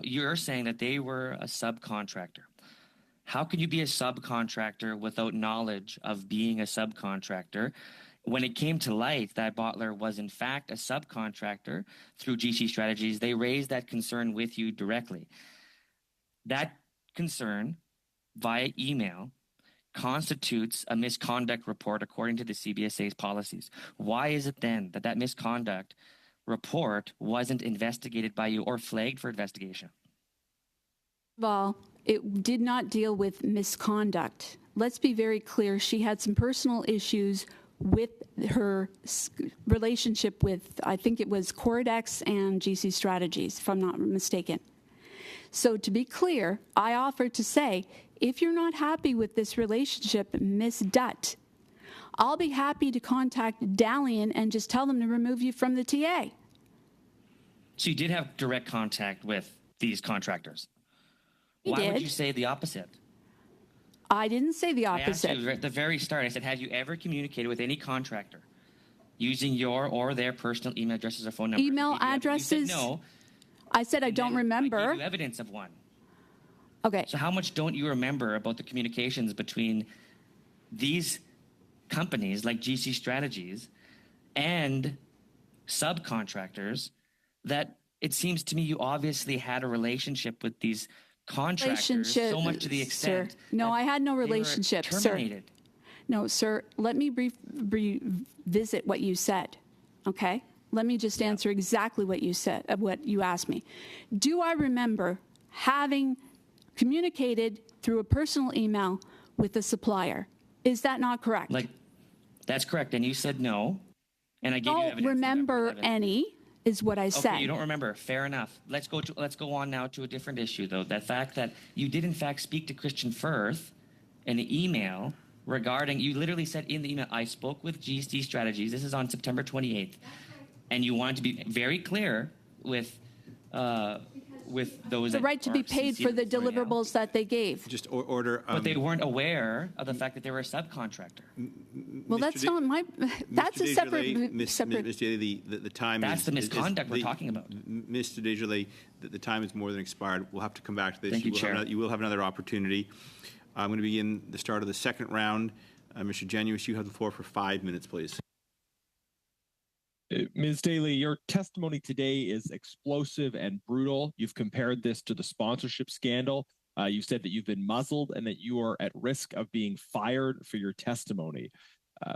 you're saying that they were a subcontractor. How can you be a subcontractor without knowledge of being a subcontractor? When it came to light that Bottler was in fact a subcontractor through GC Strategies, they raised that concern with you directly. That concern via email constitutes a misconduct report according to the CBSA's policies. Why is it then that misconduct report wasn't investigated by you or flagged for investigation? First of all, it did not deal with misconduct. Let's be very clear. She had some personal issues with her relationship with, I think it was Coredex and GC Strategies, if I'm not mistaken. So to be clear, I offered to say, if you're not happy with this relationship, Miss Dutt, I'll be happy to contact Dalian and just tell them to remove you from the TA. So you did have direct contact with these contractors. He Why did. would you say the opposite? I didn't say the opposite. I asked you at the very start, I said, have you ever communicated with any contractor using your or their personal email addresses or phone numbers? Email You said addresses? no. I said I And don't then remember. I gave you evidence of one. Okay. So how much don't you remember about the communications between these companies like GC Strategies and subcontractors that it seems to me you obviously had a relationship with these contractors so much to the extent sir. No, that I had no they were relationship, sir. terminated. No, sir, let me revisit what you said, okay? Let me just answer exactly what you said, what you asked me. Do I remember having communicated through a personal email with the supplier? Is that not correct? That's correct. And you said no. And I gave you evidence. Don't remember any is what I said. Okay, you don't remember. Fair enough. Let's go on now to a different issue, though. The fact that you did, in fact, speak to Christian Firth in an email regarding, you literally said in the email, I spoke with GC Strategies. This is on September 28th. And you wanted to be very clear with those. The right to be paid for the deliverables that they gave. Just order. But they weren't aware of the fact that they were a subcontractor. Well, that's not my, that's a separate. Ms. Daly, the time That's the misconduct we're talking about. Mr. Desjardins, the time is more than expired. We'll have to come back to this. Thank you, Chair. You will have another opportunity. I'm going to begin the start of the second round. Mr. Genuis, you have the floor for 5 minutes, please. Ms. Daly, your testimony today is explosive and brutal. You've compared this to the sponsorship scandal. You said that you've been muzzled and that you are at risk of being fired for your testimony.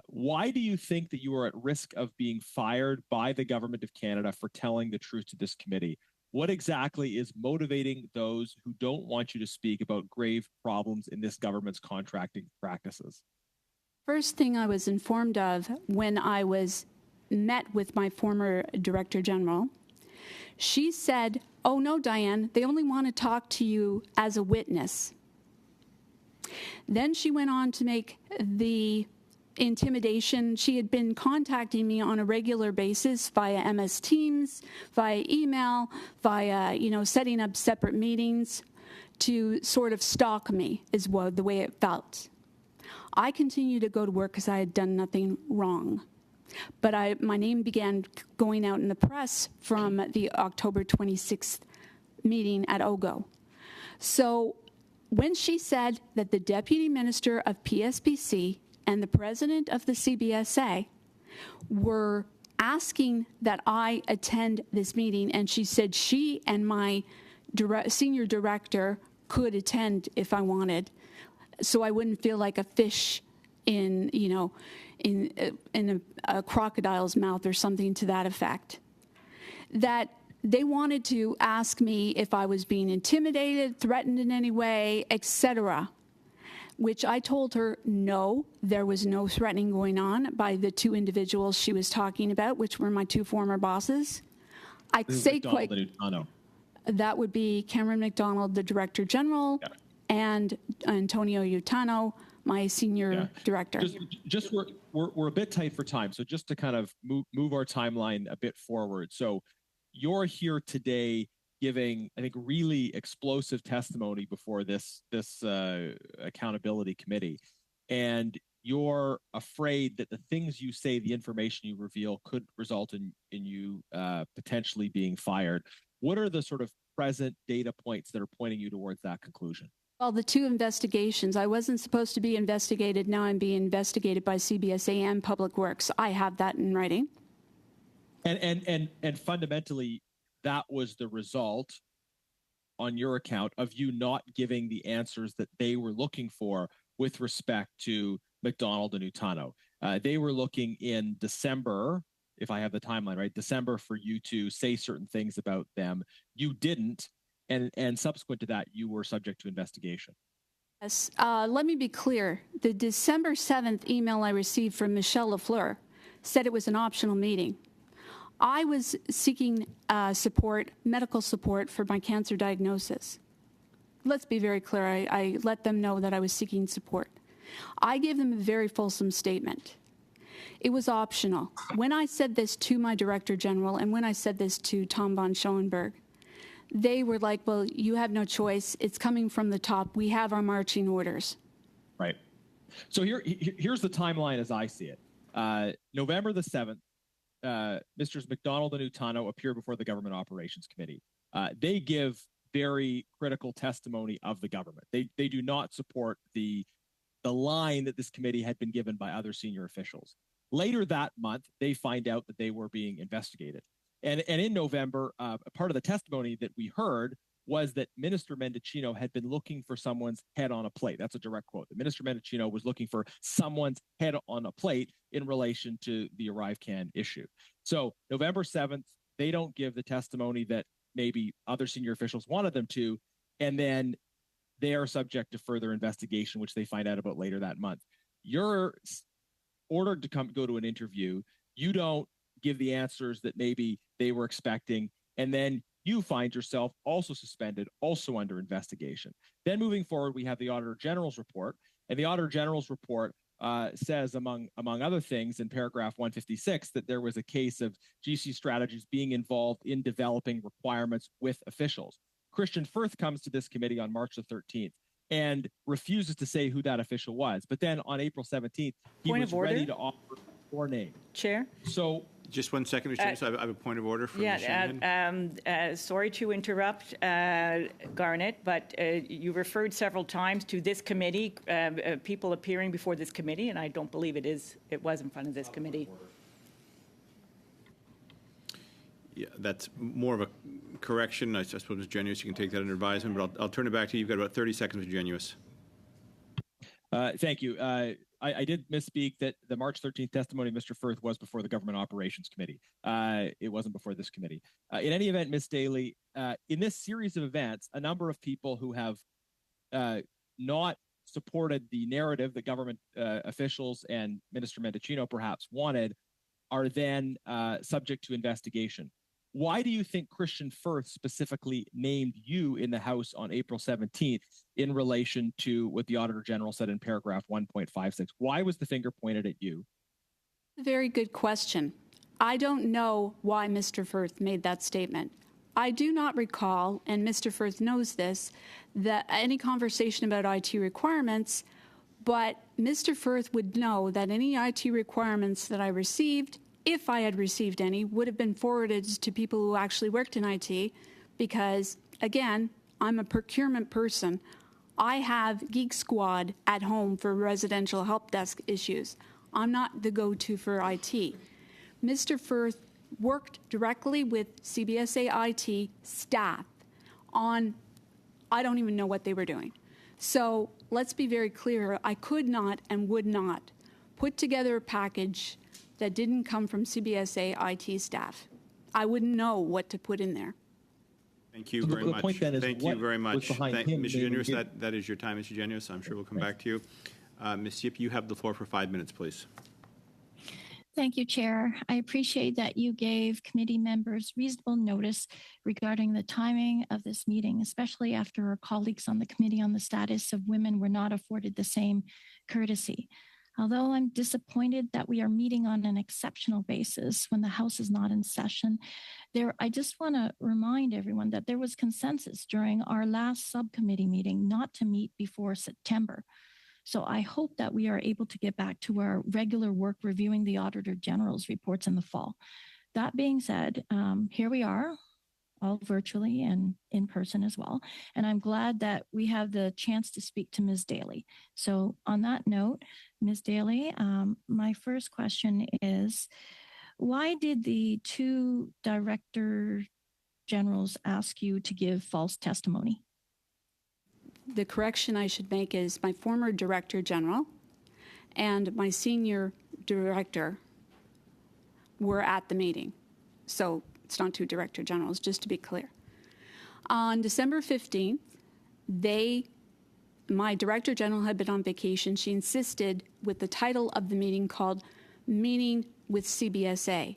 Why do you think that you are at risk of being fired by the Government of Canada for telling the truth to this committee? What exactly is motivating those who don't want you to speak about grave problems in this government's contracting practices? First thing I was informed of when I was met with my former Director General, she said, oh no, Diane, they only want to talk to you as a witness. Then she went on to make the intimidation. She had been contacting me on a regular basis via MS Teams, via email, via, setting up separate meetings to sort of stalk me is the way it felt. I continued to go to work because I had done nothing wrong. But my name began going out in the press from the October 26th meeting at OGO. So when she said that the Deputy Minister of PSPC and the President of the CBSA were asking that I attend this meeting, and she said she and my senior director could attend if I wanted, so I wouldn't feel like a fish in a crocodile's mouth or something to that effect. That they wanted to ask me if I was being intimidated, threatened in any way, etc. which I told her, no, there was no threatening going on by the two individuals she was talking about, which were my two former bosses. I'd say quite, that would be Cameron McDonald, the Director General, and Antonio Utano, my Senior Director. Just we're a bit tight for time, so just to kind of move our timeline a bit forward. So you're here today giving, I think, really explosive testimony before this accountability committee, and you're afraid that the things you say, the information you reveal, could result in you potentially being fired. What are the sort of present data points that are pointing you towards that conclusion? Well, the two investigations. I wasn't supposed to be investigated. Now I'm being investigated by CBSA and Public Works. I have that in writing. And fundamentally, that was the result on your account of you not giving the answers that they were looking for with respect to McDonald and Utano. They were looking in December, if I have the timeline right, December, for you to say certain things about them. You didn't, and subsequent to that, you were subject to investigation. Yes. Let me be clear. The December 7th email I received from Michelle Lafleur said it was an optional meeting. I was seeking support, medical support for my cancer diagnosis. Let's be very clear. I let them know that I was seeking support. I gave them a very fulsome statement. It was optional. When I said this to my Director General and when I said this to Tom von Schoenberg, they were like, well, you have no choice. It's coming from the top. We have our marching orders. Right. So here's the timeline as I see it. November the 7th, Mr. McDonald and Utano appear before the Government Operations Committee. They give very critical testimony of the government. They do not support the line that this committee had been given by other senior officials. Later that month, they find out that they were being investigated. And in November, part of the testimony that we heard was that Minister Mendicino had been looking for someone's head on a plate. That's a direct quote. That Minister Mendicino was looking for someone's head on a plate in relation to the ArriveCan issue. So November 7th, they don't give the testimony that maybe other senior officials wanted them to, and then they are subject to further investigation, which they find out about later that month. You're ordered to go to an interview. You don't give the answers that maybe they were expecting, and then you find yourself also suspended, also under investigation. Then moving forward, we have the Auditor General's report, and the Auditor General's report says, among other things, in paragraph 156, that there was a case of GC Strategies being involved in developing requirements with officials. Christian Firth comes to this committee on March the 13th and refuses to say who that official was. But then on April 17th, he was ready to offer your name. Chair? So just 1 second, Mr. Chair. So I have a point of order from Ms. Shanahan. Sorry to interrupt, Garnet, but you referred several times to this committee, people appearing before this committee, and I don't believe it was in front of this committee. Yeah, that's more of a correction. I suppose, Ms. Genuis, you can take that under advisement, but I'll turn it back to you. You've got about 30 seconds, Ms. Genuis. Thank you. I did misspeak that the March 13th testimony of Mr. Firth was before the Government Operations Committee. It wasn't before this committee. In any event, Ms. Daly, in this series of events, a number of people who have not supported the narrative that government officials and Minister Mendicino perhaps wanted are then subject to investigation. Why do you think Christian Firth specifically named you in the House on April 17th in relation to what the Auditor General said in paragraph 1.56? Why was the finger pointed at you? Very good question. I don't know why Mr. Firth made that statement. I do not recall, and Mr. Firth knows this, that any conversation about IT requirements, but Mr. Firth would know that any IT requirements that I received, if I had received any, would have been forwarded to people who actually worked in IT because, again, I'm a procurement person. I have Geek Squad at home for residential help desk issues. I'm not the go-to for IT. Mr. Firth worked directly with CBSA IT staff on, I don't even know what they were doing. So let's be very clear. I could not and would not put together a package that didn't come from CBSA IT staff. I wouldn't know what to put in there. Thank you So very the much. point then is Thank what you very was much. behind him Mr. naming Generous, you? that is your time, Mr. Generous. I'm sure we'll come back to you. Ms. Yip, you have the floor for 5 minutes, please. Thank you, Chair. I appreciate that you gave committee members reasonable notice regarding the timing of this meeting, especially after our colleagues on the Committee on the Status of Women were not afforded the same courtesy. Although I'm disappointed that we are meeting on an exceptional basis when the House is not in session, I just want to remind everyone that there was consensus during our last subcommittee meeting not to meet before September. So I hope that we are able to get back to our regular work reviewing the Auditor General's reports in the fall. That being said, here we are, all virtually and in person as well. And I'm glad that we have the chance to speak to Ms. Daly. So on that note, Ms. Daly, my first question is, why did the two Director Generals ask you to give false testimony? The correction I should make is my former Director General and my senior director were at the meeting. So it's not two Director Generals, just to be clear. On December 15th, my Director General had been on vacation. She insisted with the title of the meeting called Meeting with CBSA.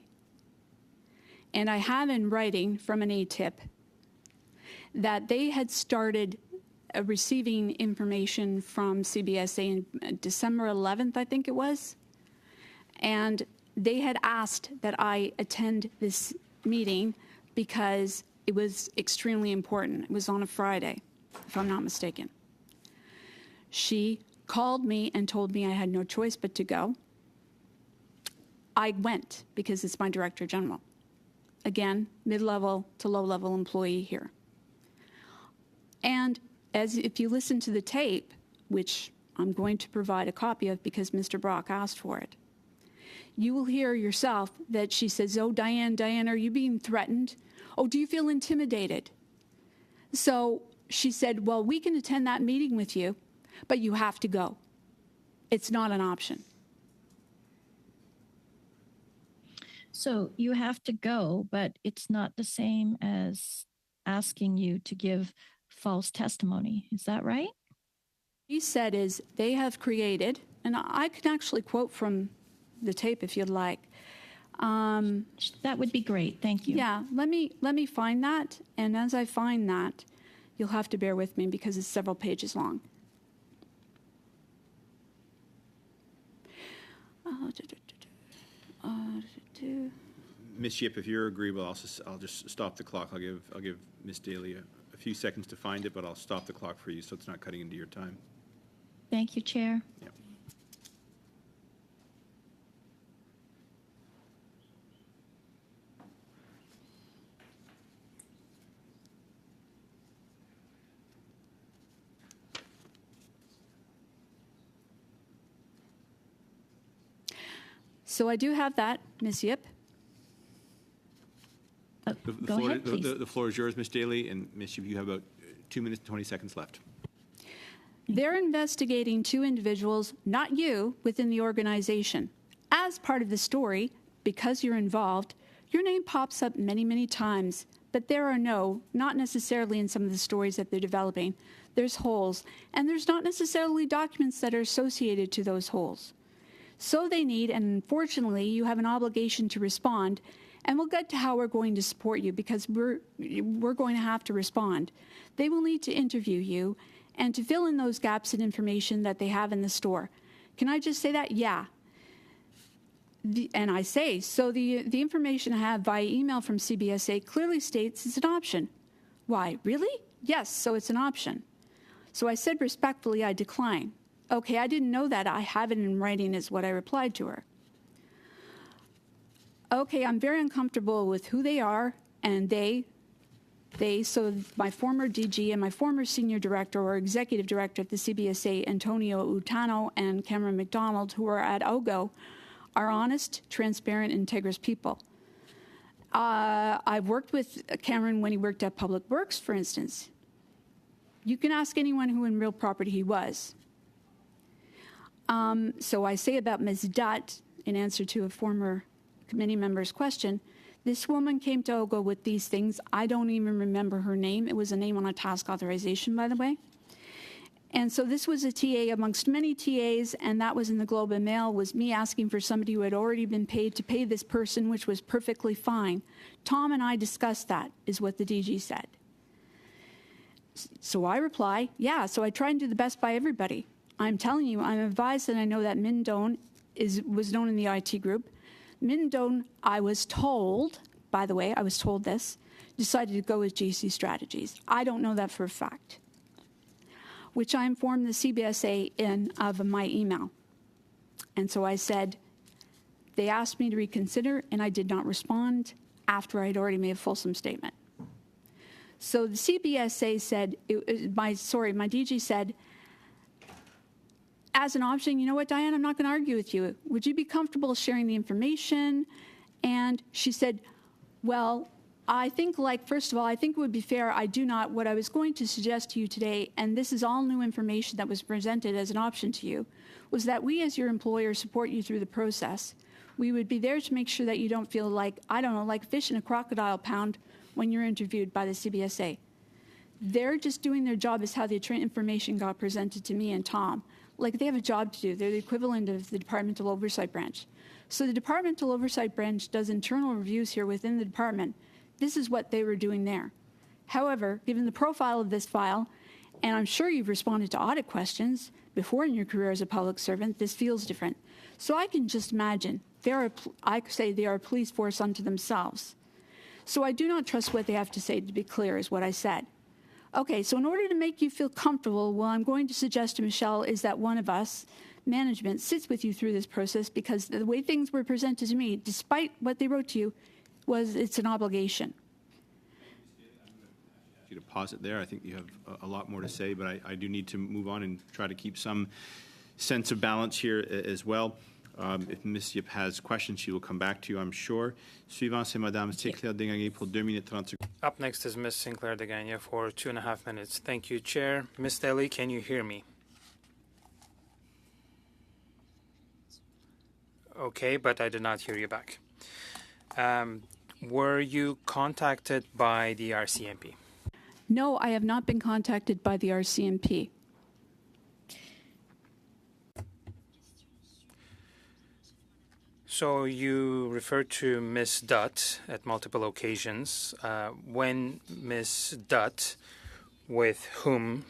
And I have in writing from an ATIP that they had started receiving information from CBSA in December 11th, I think it was. And they had asked that I attend this meeting because it was extremely important. It was on a Friday, if I'm not mistaken. She called me and told me I had no choice but to go. I went because it's my Director General. Again, mid-level to low-level employee here. And if you listen to the tape, which I'm going to provide a copy of because Mr. Brock asked for it, you will hear yourself that she says, "Oh, Diane, are you being threatened? Oh, do you feel intimidated?" So she said, "Well, we can attend that meeting with you, but you have to go. It's not an option." So you have to go, but it's not the same as asking you to give false testimony. Is that right? He said is they have created, and I can actually quote from the tape if you'd like. That would be great. Thank you. Yeah, let me find that, and as I find that, you'll have to bear with me because it's several pages long. Ms. Yip, if you're agreeable, I'll just stop the clock. I'll give Ms. Daly a few seconds to find it, but I'll stop the clock for you so it's not cutting into your time. Thank you, Chair. Yeah. So I do have that, Ms. Yip. Go ahead, please. The floor is yours, Ms. Daly, and Ms. Yip, you have about 2 minutes and 20 seconds left. They're investigating two individuals, not you, within the organization. As part of the story, because you're involved, your name pops up many, many times, but there are not necessarily in some of the stories that they're developing. There's holes, and there's not necessarily documents that are associated to those holes. So they need, and unfortunately, you have an obligation to respond, and we'll get to how we're going to support you because we're going to have to respond. They will need to interview you and to fill in those gaps in information that they have in the store. Can I just say that? Yeah. And I say, so the information I have via email from CBSA clearly states it's an option. Why, really? Yes, so it's an option. So I said respectfully, I decline. Okay, I didn't know that. I have it in writing is what I replied to her. Okay, I'm very uncomfortable with who they are, and so my former DG and my former senior director or executive director at the CBSA, Antonio Utano and Cameron McDonald, who are at OGO, are honest, transparent, integrous people. I've worked with Cameron when he worked at Public Works, for instance. You can ask anyone who in real property he was. So I say about Ms. Dutt, in answer to a former committee member's question, This woman came to OGO with these things. I don't even remember her name. It was a name on a task authorization, by the way. And so this was a TA amongst many TAs, and that was in the Globe and Mail, was me asking for somebody who had already been paid to pay this person, which was perfectly fine. Tom and I discussed that, is what the DG said. So I reply, yeah, so I try and do the best by everybody. I'm telling you, I'm advised, and I know that Mindone was known in the IT group. Mindone, I was told, by the way, I was told this, decided to go with GC Strategies. I don't know that for a fact, which I informed the CBSA of my email. And so I said, they asked me to reconsider, and I did not respond after I had already made a fulsome statement. So the CBSA said, my DG said, as an option, you know what, Diane, I'm not going to argue with you. Would you be comfortable sharing the information? And she said, well, I think, first of all, I think it would be fair. What I was going to suggest to you today, and this is all new information that was presented as an option to you, was that we as your employer support you through the process. We would be there to make sure that you don't feel like, I don't know, like fish in a crocodile pound when you're interviewed by the CBSA. They're just doing their job as how the information got presented to me and Tom. Like, they have a job to do. They're the equivalent of the Departmental Oversight Branch. So the Departmental Oversight Branch does internal reviews here within the department. This is what they were doing there. However, given the profile of this file, and I'm sure you've responded to audit questions before in your career as a public servant, this feels different. So I can just imagine, I say they are a police force unto themselves. So I do not trust what they have to say, to be clear, is what I said. Okay, so in order to make you feel comfortable, what I'm going to suggest to Michelle is that one of us, management, sits with you through this process, because the way things were presented to me, despite what they wrote to you, it's an obligation. You to pause it there. I think you have a lot more to say, but I do need to move on and try to keep some sense of balance here as well. If Ms. Yip has questions, she will come back to you, I'm sure. Suivant, c'est Madame Sinclair Degagné pour 2 minutes 30 secondes. Up next is Ms. Sinclair Degagné for 2.5 minutes. Thank you, Chair. Ms. Daly, can you hear me? Okay, but I did not hear you back. Were you contacted by the RCMP? No, I have not been contacted by the RCMP. So you referred to Ms. Dutt at multiple occasions. When Ms. Dutt, with whom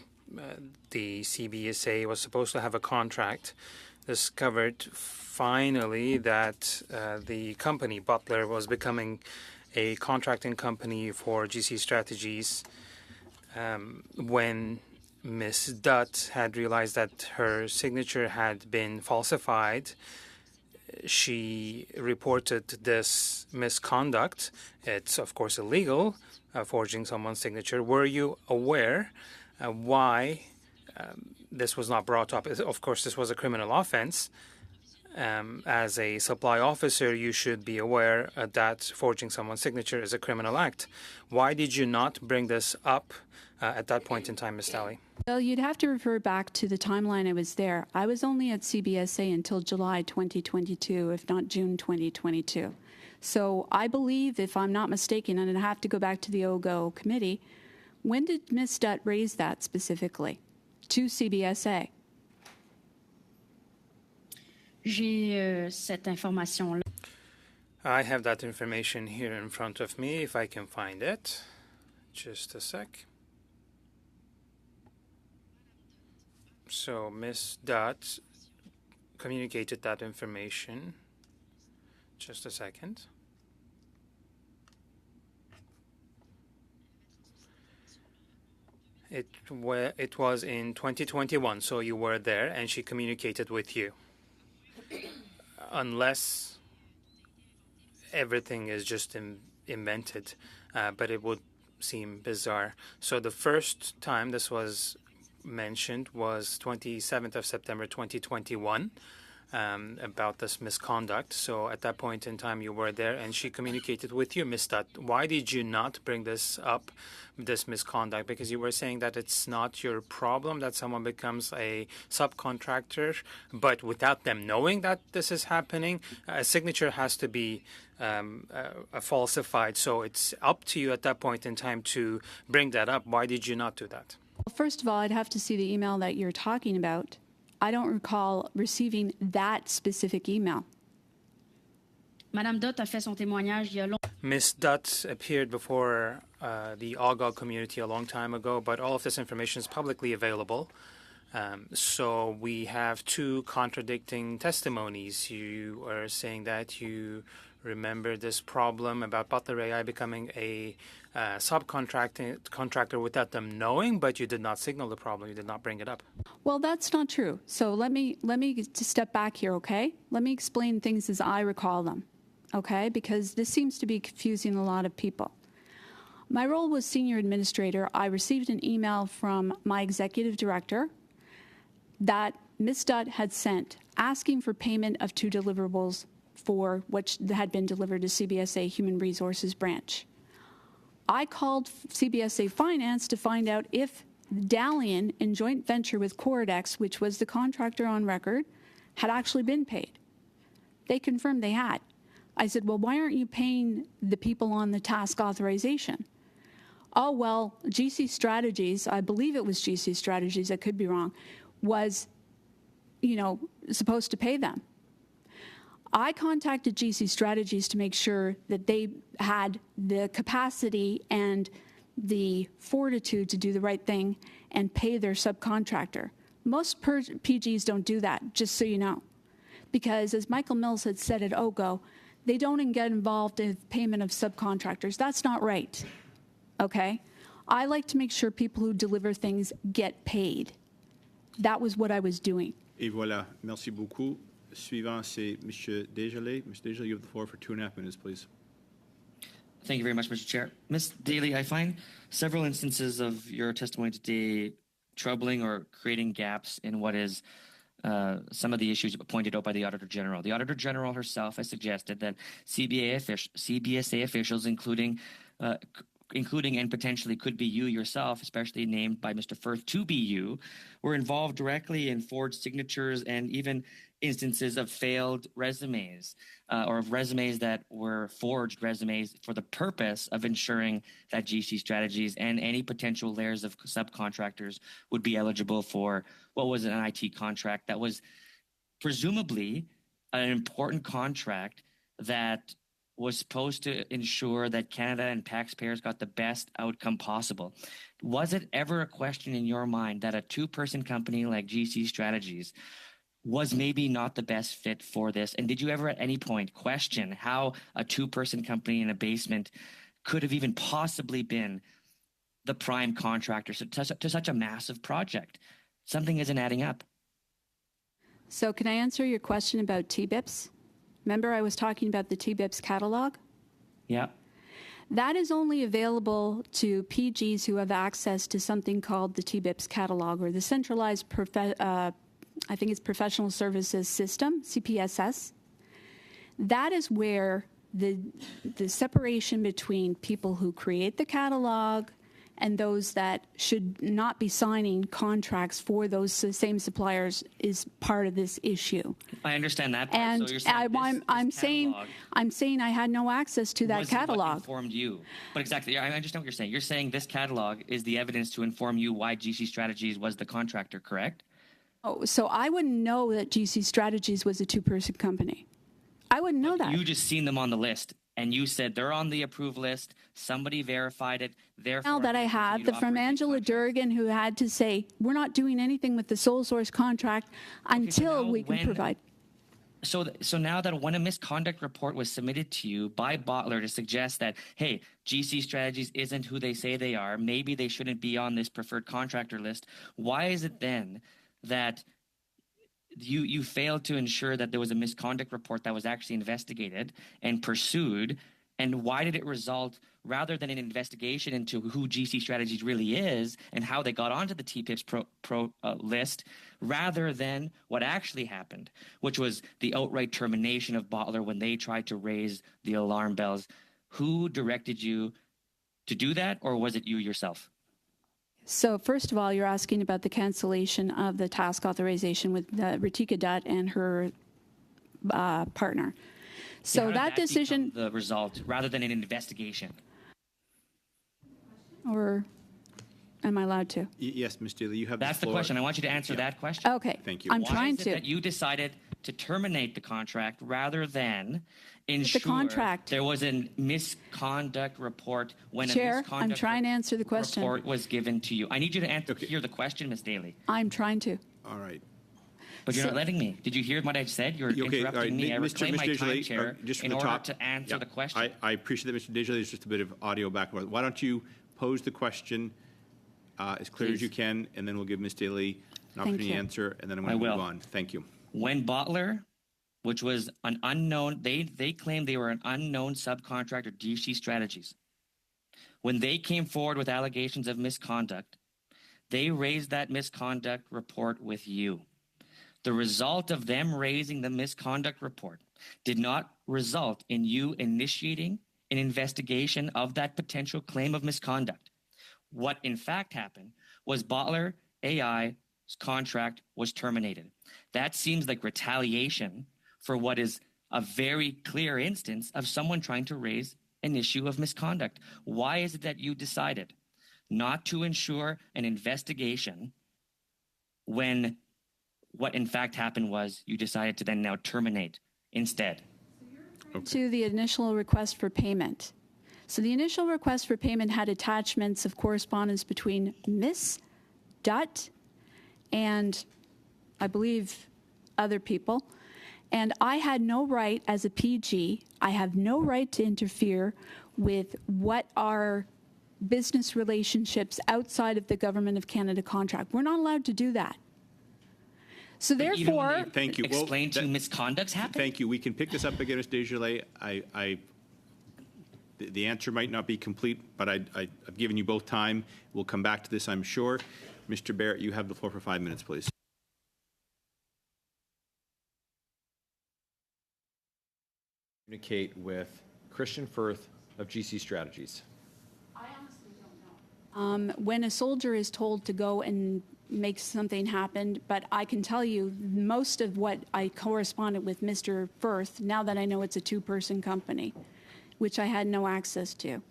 the CBSA was supposed to have a contract, discovered finally that the company, Butler, was becoming a contracting company for GC Strategies, when Ms. Dutt had realized that her signature had been falsified, she reported this misconduct. It's, of course, illegal, forging someone's signature. Were you aware why this was not brought up? Of course, this was a criminal offense. As a supply officer, you should be aware that forging someone's signature is a criminal act. Why did you not bring this up at that point in time, Ms. Daly? Well, you'd have to refer back to the timeline I was there. I was only at CBSA until July 2022, if not June 2022. So I believe, if I'm not mistaken, and I have to go back to the OGO committee, when did Ms. Dutt raise that specifically to CBSA? J'ai cette information-là. I have that information here in front of me, if I can find it. Just a sec. So Ms. Dutt communicated that information. Just a second. It was in 2021, so you were there, and she communicated with you. Unless everything is just invented, but it would seem bizarre. So the first time this was mentioned was 27th of September 2021. about this misconduct. So at that point in time, you were there, and she communicated with you, Ms. Dutt. Why did you not bring this up, this misconduct? Because you were saying that it's not your problem that someone becomes a subcontractor, but without them knowing that this is happening, a signature has to be falsified. So it's up to you at that point in time to bring that up. Why did you not do that? Well, first of all, I'd have to see the email that you're talking about. I don't recall receiving that specific email. Madame Dutt a fait son témoignage il y a longtemps. Ms. Dutt appeared before the Algol community a long time ago, but all of this information is publicly available. So we have two contradicting testimonies. You are saying that you remember this problem about Butler AI becoming a subcontractor without them knowing, but you did not signal the problem. You did not bring it up. Well, that's not true. So let me just step back here, okay? Let me explain things as I recall them, okay? Because this seems to be confusing a lot of people. My role was senior administrator. I received an email from my executive director that Ms. Dutt had sent asking for payment of 2 deliverables for which had been delivered to CBSA Human Resources Branch. I called CBSA Finance to find out if Dalian, in joint venture with Coridex, which was the contractor on record, had actually been paid. They confirmed they had. I said, well, why aren't you paying the people on the task authorization? Oh, well, GC Strategies, I believe it was GC Strategies, I could be wrong, was, supposed to pay them. I contacted GC Strategies to make sure that they had the capacity and the fortitude to do the right thing and pay their subcontractor. Most PGs don't do that, just so you know. Because as Michael Mills had said at OGO, they don't get involved in payment of subcontractors. That's not right, okay? I like to make sure people who deliver things get paid. That was what I was doing. Et voilà. Merci beaucoup. Suivant, c'est M. Desjardins. Mr. Desjardins, you have the floor for 2.5 minutes, please. Thank you very much, Mr. Chair. Ms. Daly, I find several instances of your testimony today troubling or creating gaps in what is some of the issues pointed out by the Auditor General. The Auditor General herself has suggested that CBSA officials, including and potentially could be you yourself, especially named by Mr. Firth to be you, were involved directly in forged signatures and even instances of failed resumes or of resumes that were forged resumes for the purpose of ensuring that GC Strategies and any potential layers of subcontractors would be eligible for what was an IT contract that was presumably an important contract that was supposed to ensure that Canada and taxpayers got the best outcome possible. Was it ever a question in your mind that a two-person company like GC Strategies was maybe not the best fit for this? And did you ever at any point question how a two-person company in a basement could have even possibly been the prime contractor to such a massive project? Something isn't adding up. So can I answer your question about TBIPs? Remember I was talking about the TBIPs catalog? Yeah. That is only available to PGs who have access to something called the TBIPs catalog, or the Centralized I think it's Professional Services System, CPSS. That is where the separation between people who create the catalog and those that should not be signing contracts for those same suppliers is part of this issue. I understand that part. And so you're saying I'm saying I had no access to that catalog. What informed you? But exactly, I understand what you're saying. You're saying this catalog is the evidence to inform you why GC Strategies was the contractor, correct? Oh, so I wouldn't know that GC Strategies was a two-person company. I wouldn't know that. You just seen them on the list, and you said they're on the approved list. Somebody verified it. Therefore, now that I have from Angela Durgan, who had to say, we're not doing anything with the sole source contract until we can provide. So now that when a misconduct report was submitted to you by Bottler to suggest that, hey, GC Strategies isn't who they say they are, maybe they shouldn't be on this preferred contractor list, why is it then that you failed to ensure that there was a misconduct report that was actually investigated and pursued And why did it result, rather than an investigation into who GC Strategies really is and how they got onto the TPIP's list, rather than what actually happened, which was the outright termination of Bottler when they tried to raise the alarm bells? Who directed you to do that, or was it you yourself? So first of all, you're asking about the cancellation of the task authorization with Ritika Dutt and her partner. So How did that decision, become the result, rather than an investigation. or am I allowed to? Yes, Ms. Daly, you have That's the the floor. question. I want you to answer that question. Okay. Thank you. I'm Why trying is it to. that you decided to terminate the contract rather than ensure contract. there was a misconduct report when Chair, a I'm misconduct trying to answer the question. report was given to you? I need you to hear the question, Ms. Daly. I'm trying to. All right. But you're So- not letting me. Did you hear what I said? You're Okay, all interrupting right. me. I reclaim my time, Desjardins, Chair, just from in the order top. to answer Yeah. the question. I appreciate that, Mr. Desjardins. There's just a bit of audio back and forth. Why don't you pose the question as clear as Please. you can, and then we'll give Ms. Daly an Thank opportunity to you. answer, and then I'm I going to move will. on. Thank you. When Bottler, which was an unknown, they claimed they were an unknown subcontractor, GC Strategies. When they came forward with allegations of misconduct, they raised that misconduct report with you. The result of them raising the misconduct report did not result in you initiating an investigation of that potential claim of misconduct. What in fact happened was Bottler AI's contract was terminated. That seems like retaliation for what is a very clear instance of someone trying to raise an issue of misconduct. Why is it that you decided not to ensure an investigation when what in fact happened was you decided to then now terminate instead? To the initial request for payment. So the initial request for payment had attachments of correspondence between Miss Dutt and I believe other people. And I had no right as a PG, I have no right to interfere with what are business relationships outside of the Government of Canada contract. We're not allowed to do that. So Even when therefore, they Thank you. Well, Explain to misconducts happened. Thank you. We can pick this up again, Ms. Desjardins. The answer might not be complete, but I've given you both time. We'll come back to this, I'm sure. Mr. Barrett, you have the floor for 5 minutes, please. Communicate with Christian Firth of GC Strategies. when a soldier is told to go and make something happen, but I can tell you most of what I corresponded with Mr. Firth, now that I know it's a two-person company, which I had no access to.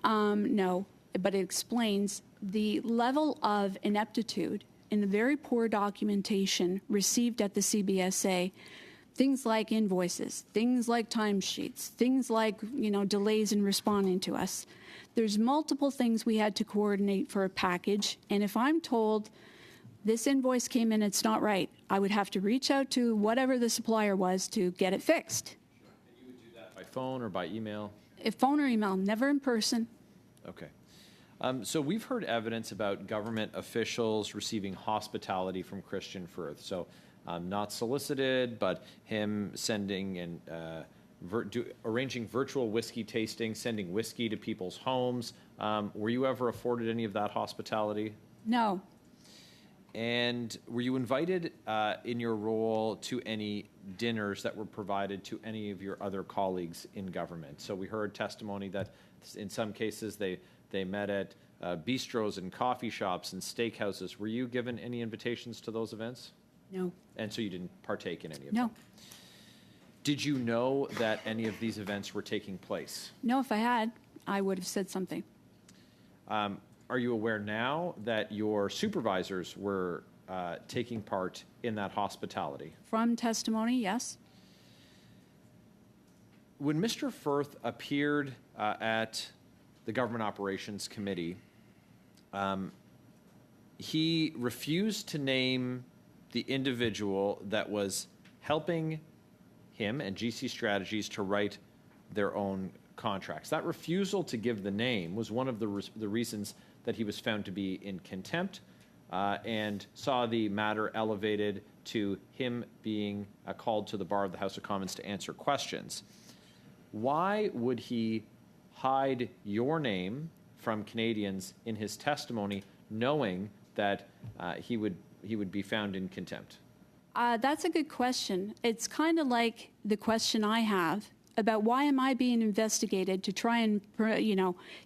No, but it explains the level of ineptitude in the very poor documentation received at the CBSA, things like invoices, things like timesheets, things like, delays in responding to us. There's multiple things we had to coordinate for a package, and if I'm told this invoice came in, it's not right, I would have to reach out to whatever the supplier was to get it fixed. And you would do that by phone or by email? If phone or email, never in person. Okay. So we've heard evidence about government officials receiving hospitality from Christian Firth. So not solicited, but him sending and arranging virtual whiskey tasting, sending whiskey to people's homes. Were you ever afforded any of that hospitality? No. And were you invited in your role to any dinners that were provided to any of your other colleagues in government? So we heard testimony that in some cases they met at bistros and coffee shops and steakhouses. Were you given any invitations to those events? No. And so you didn't partake in any of No. them? Did you know that any of these events were taking place? No, if I had, I would have said something. Are you aware now that your supervisors were taking part in that hospitality? From testimony, yes. When Mr. Firth appeared at the Government Operations Committee, he refused to name the individual that was helping him and GC Strategies to write their own contracts. That refusal to give the name was one of the reasons that he was found to be in contempt and saw the matter elevated to him being called to the bar of the House of Commons to answer questions. why would he hide your name from Canadians in his testimony, knowing that he would be found in contempt? That's a good question. It's kind of like the question I have about why am I being investigated to try and,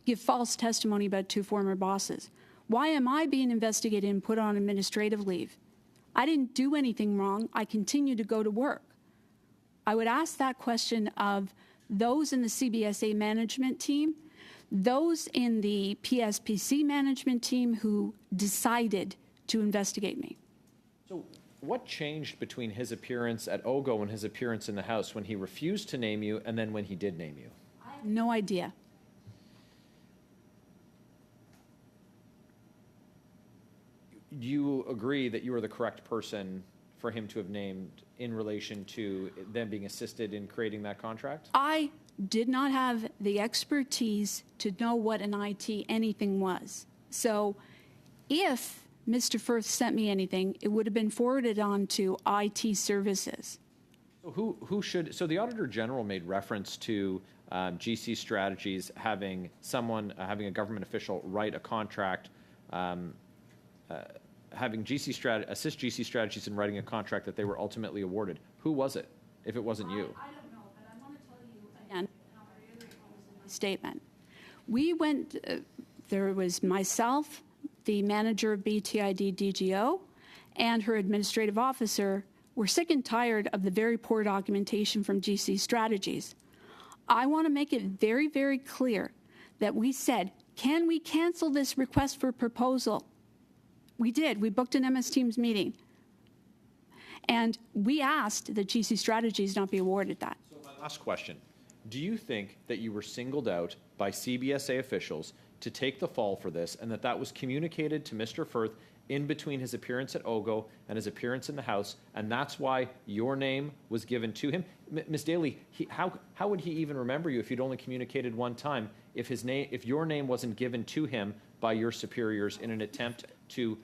give false testimony about two former bosses? Why am I being investigated and put on administrative leave? I didn't do anything wrong. I continue to go to work. I would ask that question of those in the CBSA management team, those in the PSPC management team who decided to investigate me. So what changed between his appearance at OGO and his appearance in the House when he refused to name you and then when he did name you? I have no idea. Do you agree that you are the correct person for him to have named in relation to them being assisted in creating that contract? I did not have the expertise to know what an IT anything was. So if Mr. Firth sent me anything, it would have been forwarded on to IT services. So who should? So the Auditor General made reference to GC Strategies having a government official write a contract, having assist GC Strategies in writing a contract that they were ultimately awarded. Who was it, if it wasn't you? I don't know, but I want to tell you again how I reiterate what was in my statement. We went, there was myself, the manager of BTID DGO, and her administrative officer were sick and tired of the very poor documentation from GC Strategies. I want to make it very, very clear that we said, can we cancel this request for proposal? We did. We booked an MS Teams meeting. And we asked that GC Strategies not be awarded that. So my last question. Do you think that you were singled out by CBSA officials to take the fall for this, and that was communicated to Mr. Firth in between his appearance at OGO and his appearance in the House, and that's why your name was given to him? Ms. Daly, how would he even remember you if you'd only communicated one time, if your name wasn't given to him by your superiors in an attempt to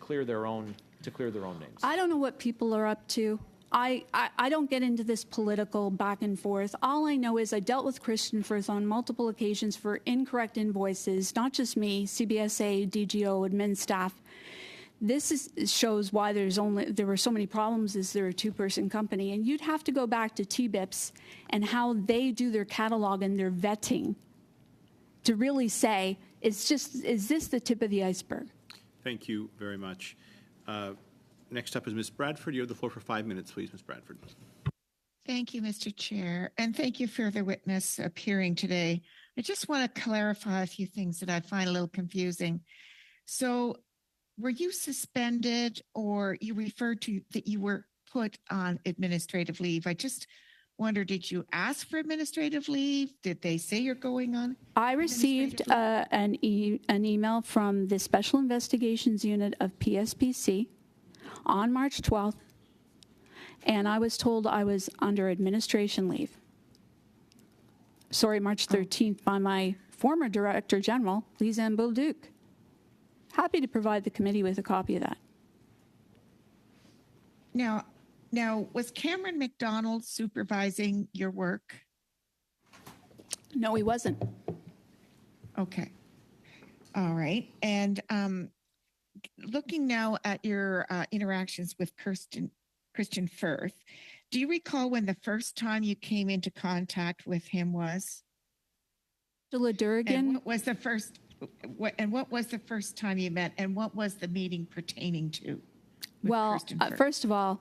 clear their own names? I don't know what people are up to. I don't get into this political back and forth. All I know is I dealt with Christian Firth on multiple occasions for incorrect invoices, not just me, CBSA, DGO, admin staff. This shows why there were so many problems as they're a two-person company. And you'd have to go back to TBIPS and how they do their catalog and their vetting to really say, is this the tip of the iceberg? Thank you very much. Next up is Ms. Bradford. You have the floor for 5 minutes, please, Ms. Bradford. Thank you, Mr. Chair, and thank you for the witness appearing today. I just want to clarify a few things that I find a little confusing. So, were you suspended, or you referred to that you were put on administrative leave? I just wonder, did you ask for administrative leave? Did they say you're going on? I received an email from the Special Investigations Unit of PSPC on March 12th, and I was told I was under administration leave. March 13th by my former Director General, Lisanne Bolduc. Happy to provide the committee with a copy of that. Now, was Cameron McDonald supervising your work? No, he wasn't. Okay. All right. And looking now at your interactions with Christian Firth, do you recall when the first time you came into contact with him was? Angela Durgan. And what was the first time you met, and what was the meeting pertaining to? Well, first of all,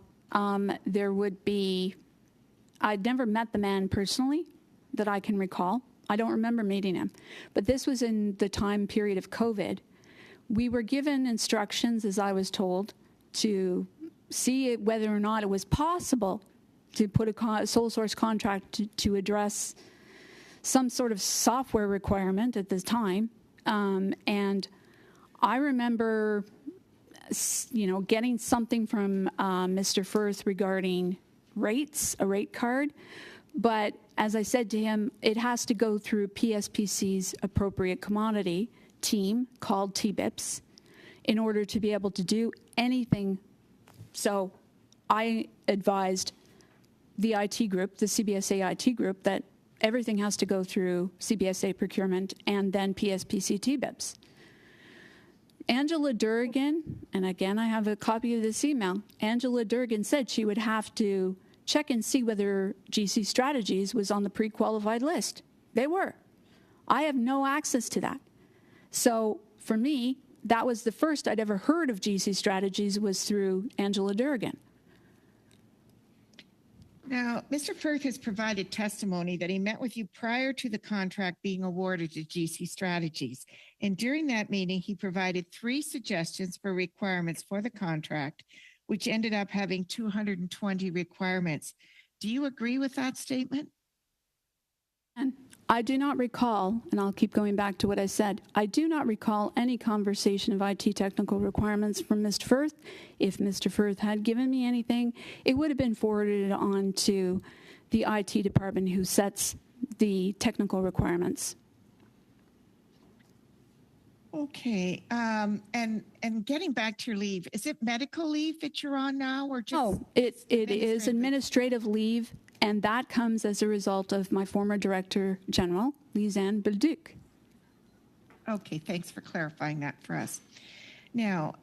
there would be, I'd never met the man personally that I can recall. I don't remember meeting him. But this was in the time period of COVID. We were given instructions, as I was told, to see whether or not it was possible to put a sole source contract to address some sort of software requirement at the time. And I remember, getting something from Mr. Firth regarding rates, a rate card. But as I said to him, it has to go through PSPC's appropriate commodity team called TBIPS in order to be able to do anything. So I advised the IT group, the CBSA IT group, that everything has to go through CBSA procurement and then PSPCT BIPs. Angela Durgan, and again, I have a copy of this email, Angela Durgan said she would have to check and see whether GC Strategies was on the pre-qualified list. They were. I have no access to that. So for me, that was the first I'd ever heard of GC Strategies was through Angela Durgan. Now, Mr. Firth has provided testimony that he met with you prior to the contract being awarded to GC Strategies. And during that meeting, he provided 3 suggestions for requirements for the contract, which ended up having 220 requirements. Do you agree with that statement? And I do not recall, and I'll keep going back to what I said, I do not recall any conversation of IT technical requirements from Mr. Firth. If Mr. Firth had given me anything, it would have been forwarded on to the IT department who sets the technical requirements. Okay, and getting back to your leave, is it medical leave that you're on now, or just? No, it is administrative leave, and that comes as a result of my former Director General, Lisanne Belleduc. Okay, thanks for clarifying that for us. Now,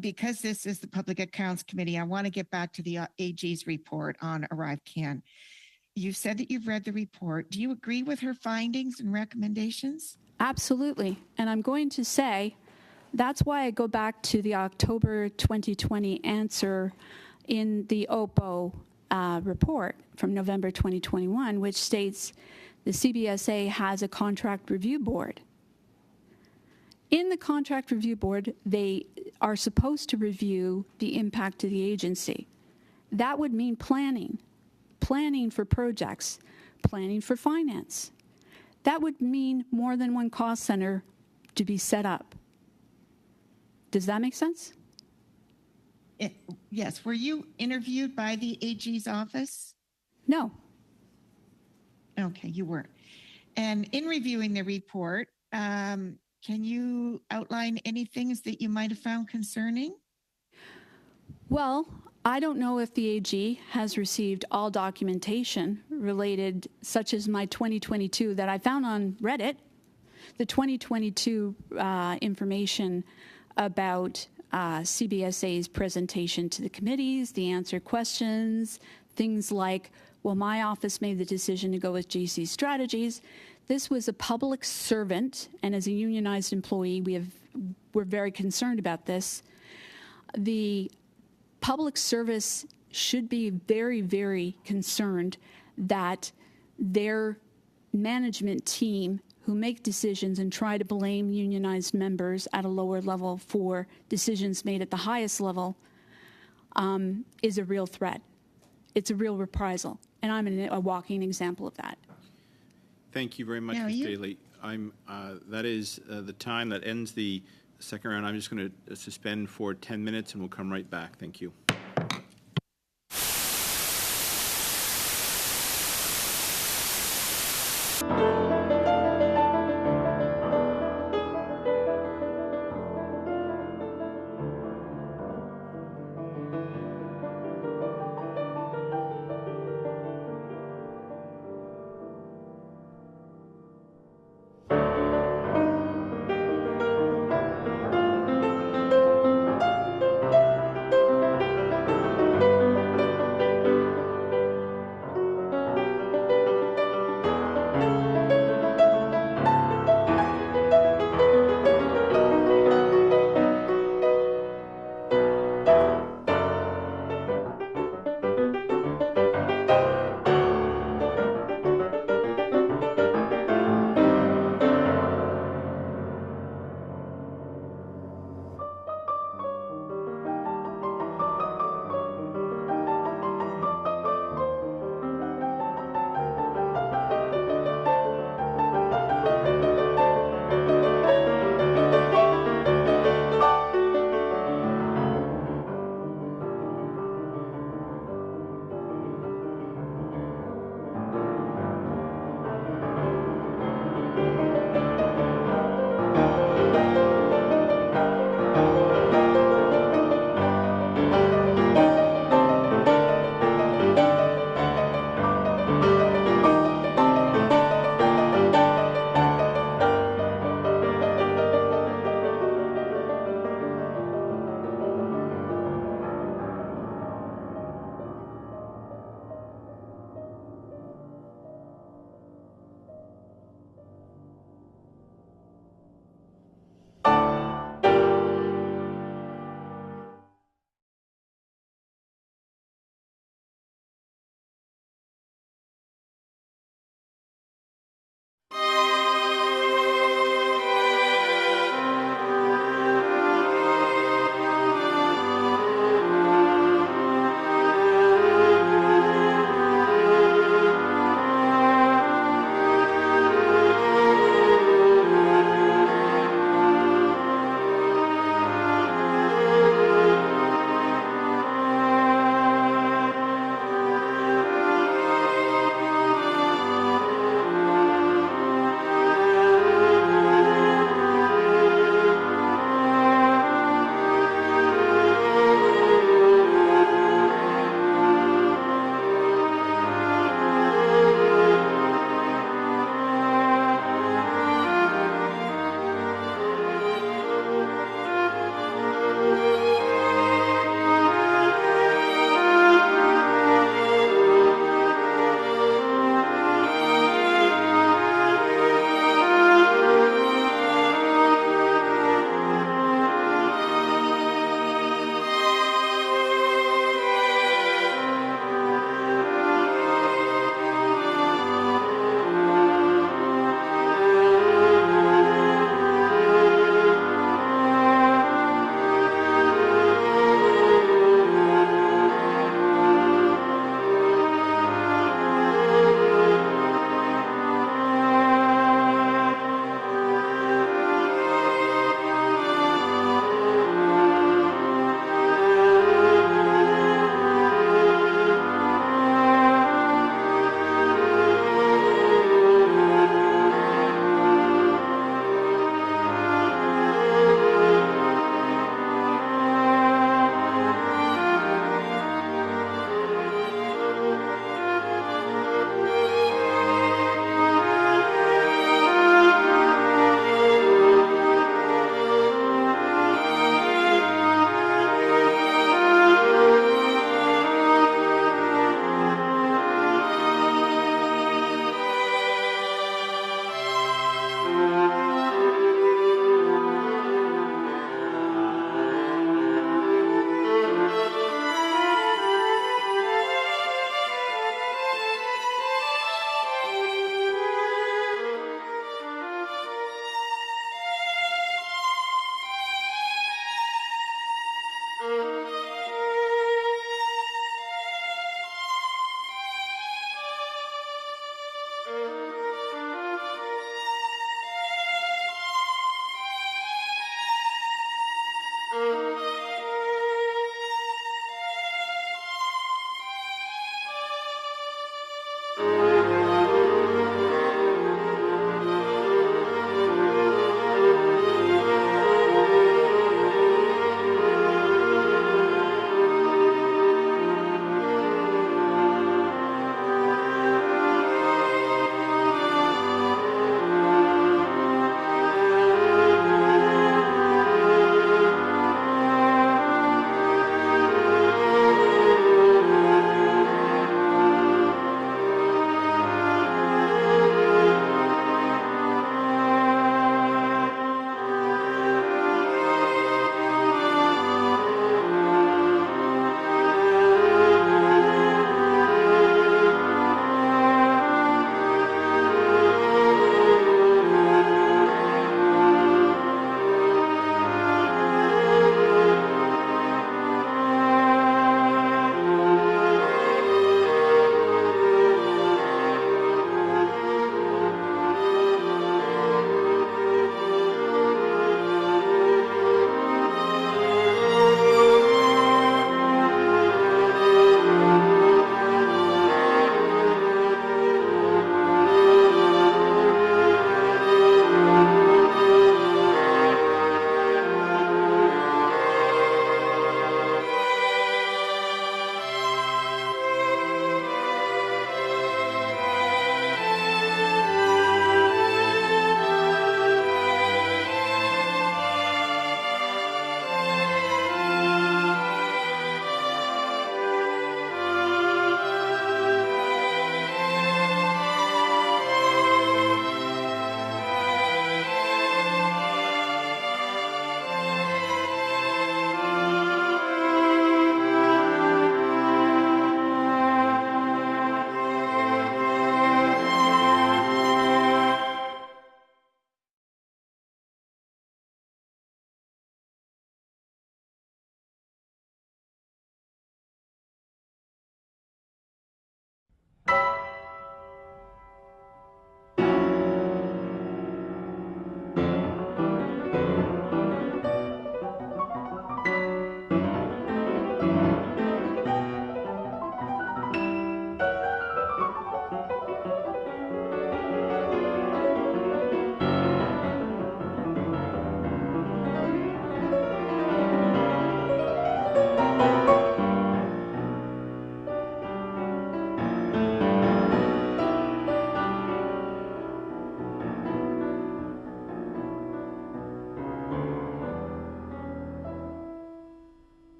because this is the Public Accounts Committee, I want to get back to the AG's report on ArriveCAN. You said that you've read the report. Do you agree with her findings and recommendations? Absolutely. And I'm going to say that's why I go back to the October 2020 answer in the OPO report from November 2021, which states the CBSA has a contract review board. In the contract review board, they are supposed to review the impact to the agency. That would mean planning for projects, planning for finance. That would mean more than one cost center to be set up. Does that make sense? Yes. Were you interviewed by the AG's office? No. Okay, you weren't. And in reviewing the report, can you outline any things that you might have found concerning? Well, I don't know if the AG has received all documentation related, such as my 2022 that I found on Reddit, the 2022 information about CBSA's presentation to the committees, the answer questions, things like, well, my office made the decision to go with GC Strategies. This was a public servant, and as a unionized employee, we're very concerned about this. The public service should be very, very concerned that their management team who make decisions and try to blame unionized members at a lower level for decisions made at the highest level is a real threat. It's a real reprisal, and I'm a walking example of that. Thank you very much, Ms. Daly. That is the time that ends the second round. I'm just going to suspend for 10 minutes, and we'll come right back. Thank you.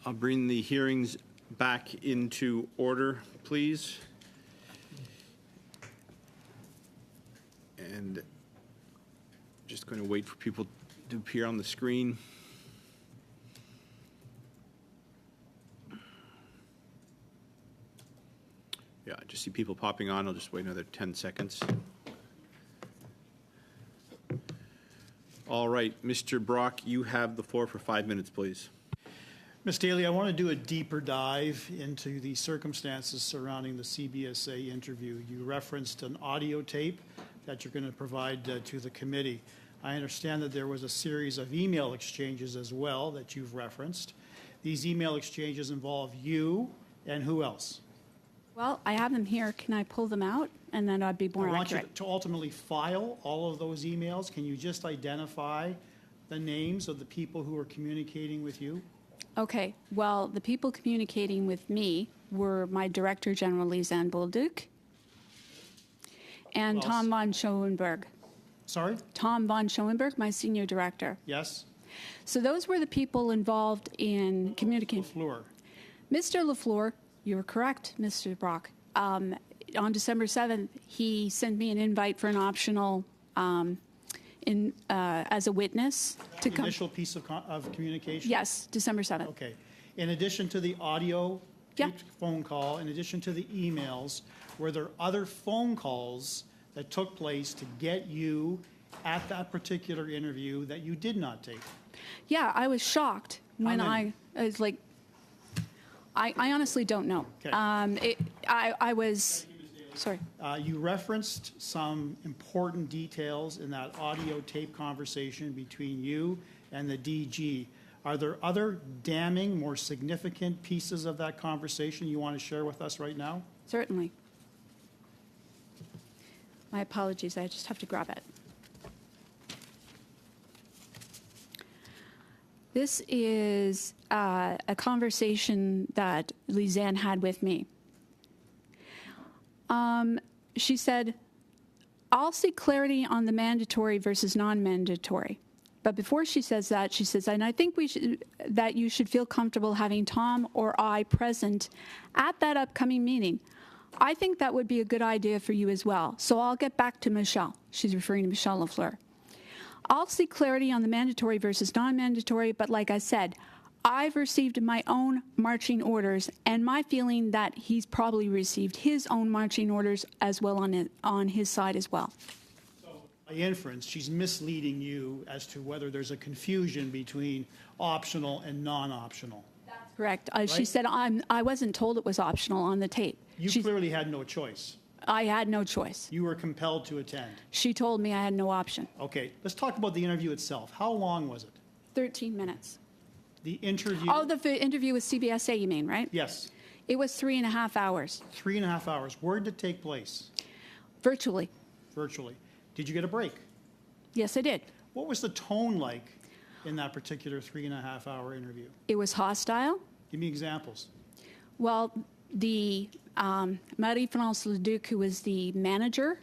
I'll bring the hearings back into order, please. And just going to wait for people to appear on the screen. Yeah, I just see people popping on. I'll just wait another 10 seconds. All right, Mr. Brock, you have the floor for 5 minutes, please. Ms. Daly, I want to do a deeper dive into the circumstances surrounding the CBSA interview. You referenced an audio tape that you're going to provide to the committee. I understand that there was a series of email exchanges as well that you've referenced. These email exchanges involve you and who else? Well, I have them here. Can I pull them out? And then I'd be more I want accurate. you to ultimately file all of those emails. Can you just identify the names of the people who are communicating with you? Okay. Well, the people communicating with me were my Director General, Lisanne Bolduc, and Who else? Tom von Schoenberg. Sorry? Tom von Schoenberg, my Senior Director. Yes? So those were the people involved in communicating. LaFleur. Mr. LaFleur, you were correct, Mr. Brock. On December 7th, he sent me an invite for an optional as a witness to come. Initial piece of communication? Yes, December 7th. Okay. In addition to the audio Yeah. taped phone call, in addition to the emails, were there other phone calls that took place to get you at that particular interview that you did not take? Yeah, I was shocked when many? I was like, I honestly don't know. Okay. I was, sorry. You referenced some important details in that audio tape conversation between you and the DG. Are there other damning, more significant pieces of that conversation you want to share with us right now? Certainly. My apologies, I just have to grab it. This is a conversation that Lisanne had with me. She said, I'll seek clarity on the mandatory versus non-mandatory. But before she says that, she says, and I think that you should feel comfortable having Tom or I present at that upcoming meeting. I think that would be a good idea for you as well. So I'll get back to Michelle. She's referring to Michelle LaFleur. I'll seek clarity on the mandatory versus non-mandatory, but like I said, I've received my own marching orders, and my feeling that he's probably received his own marching orders as well on his side as well. By inference, she's misleading you as to whether there's a confusion between optional and non-optional. Correct. She Right? said I wasn't told it was optional on the tape. You clearly had no choice. I had no choice. You were compelled to attend. She told me I had no option. Okay, let's talk about the interview itself. How long was it? 13 minutes. The interview? Oh, the interview with CBSA, you mean, right? Yes. It was 3.5 hours. 3.5 hours. Where did it take place? Virtually. Virtually. Did you get a break? Yes, I did. What was the tone like in that particular 3.5 hour interview? It was hostile. Give me examples. Well, the Marie-France Leduc, who was the manager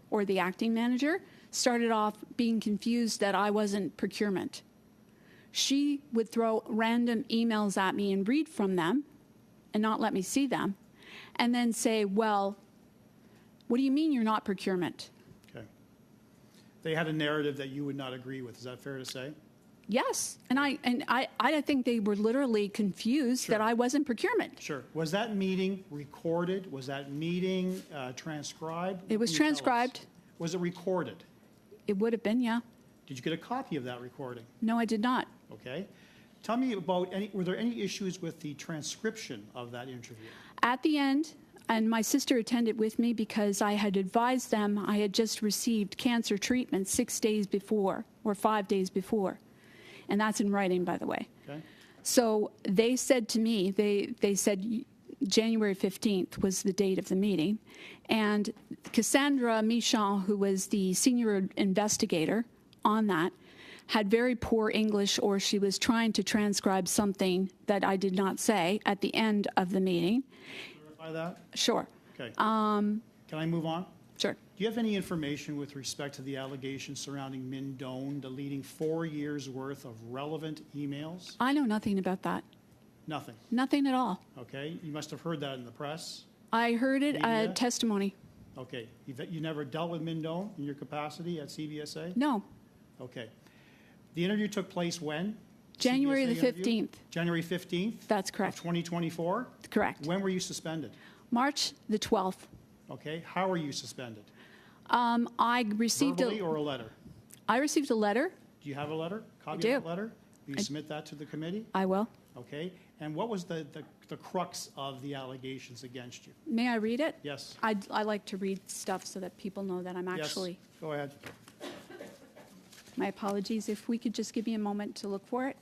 or the acting manager, started off being confused that I wasn't procurement. She would throw random emails at me and read from them and not let me see them, and then say, well, what do you mean you're not procurement? Okay. They had a narrative that you would not agree with. Is that fair to say? Yes, and I think they were literally confused that I wasn't procurement. Sure. Was that meeting recorded? Was that meeting transcribed? It was Can you tell us? transcribed. Was it recorded? It would have been, yeah. Did you get a copy of that recording? No, I did not. Okay. Tell me about were there any issues with the transcription of that interview? At the end, and my sister attended with me because I had advised them I had just received cancer treatment 6 days before or 5 days before. And that's in writing, by the way. Okay. So they said to me, they said January 15th was the date of the meeting. And Cassandra Michon, who was the senior investigator on that, had very poor English, or she was trying to transcribe something that I did not say at the end of the meeting. Clarify that? Sure. Okay. Can I move on? Sure. Do you have any information with respect to the allegations surrounding Min Doan deleting 4 years' worth of relevant emails? I know nothing about that. Nothing. Nothing at all. Okay. You must have heard that in the press. I heard it Media? at testimony. Okay. You never dealt with Mindone in your capacity at CBSA? No. Okay. The interview took place when? January the CBSA interview? 15th. January 15th? That's Of correct. 2024? Correct. When were you suspended? March the 12th. Okay. How were you suspended? I received Verbally or a letter? I received a letter. Do you have a letter? Copy do. of that letter? Will you submit that to the committee? I will. Okay. And what was the crux of the allegations against you? May I read it? Yes. I like to read stuff so that people know that I'm actually. Yes. Go ahead. My apologies. If we could just give me a moment to look for it.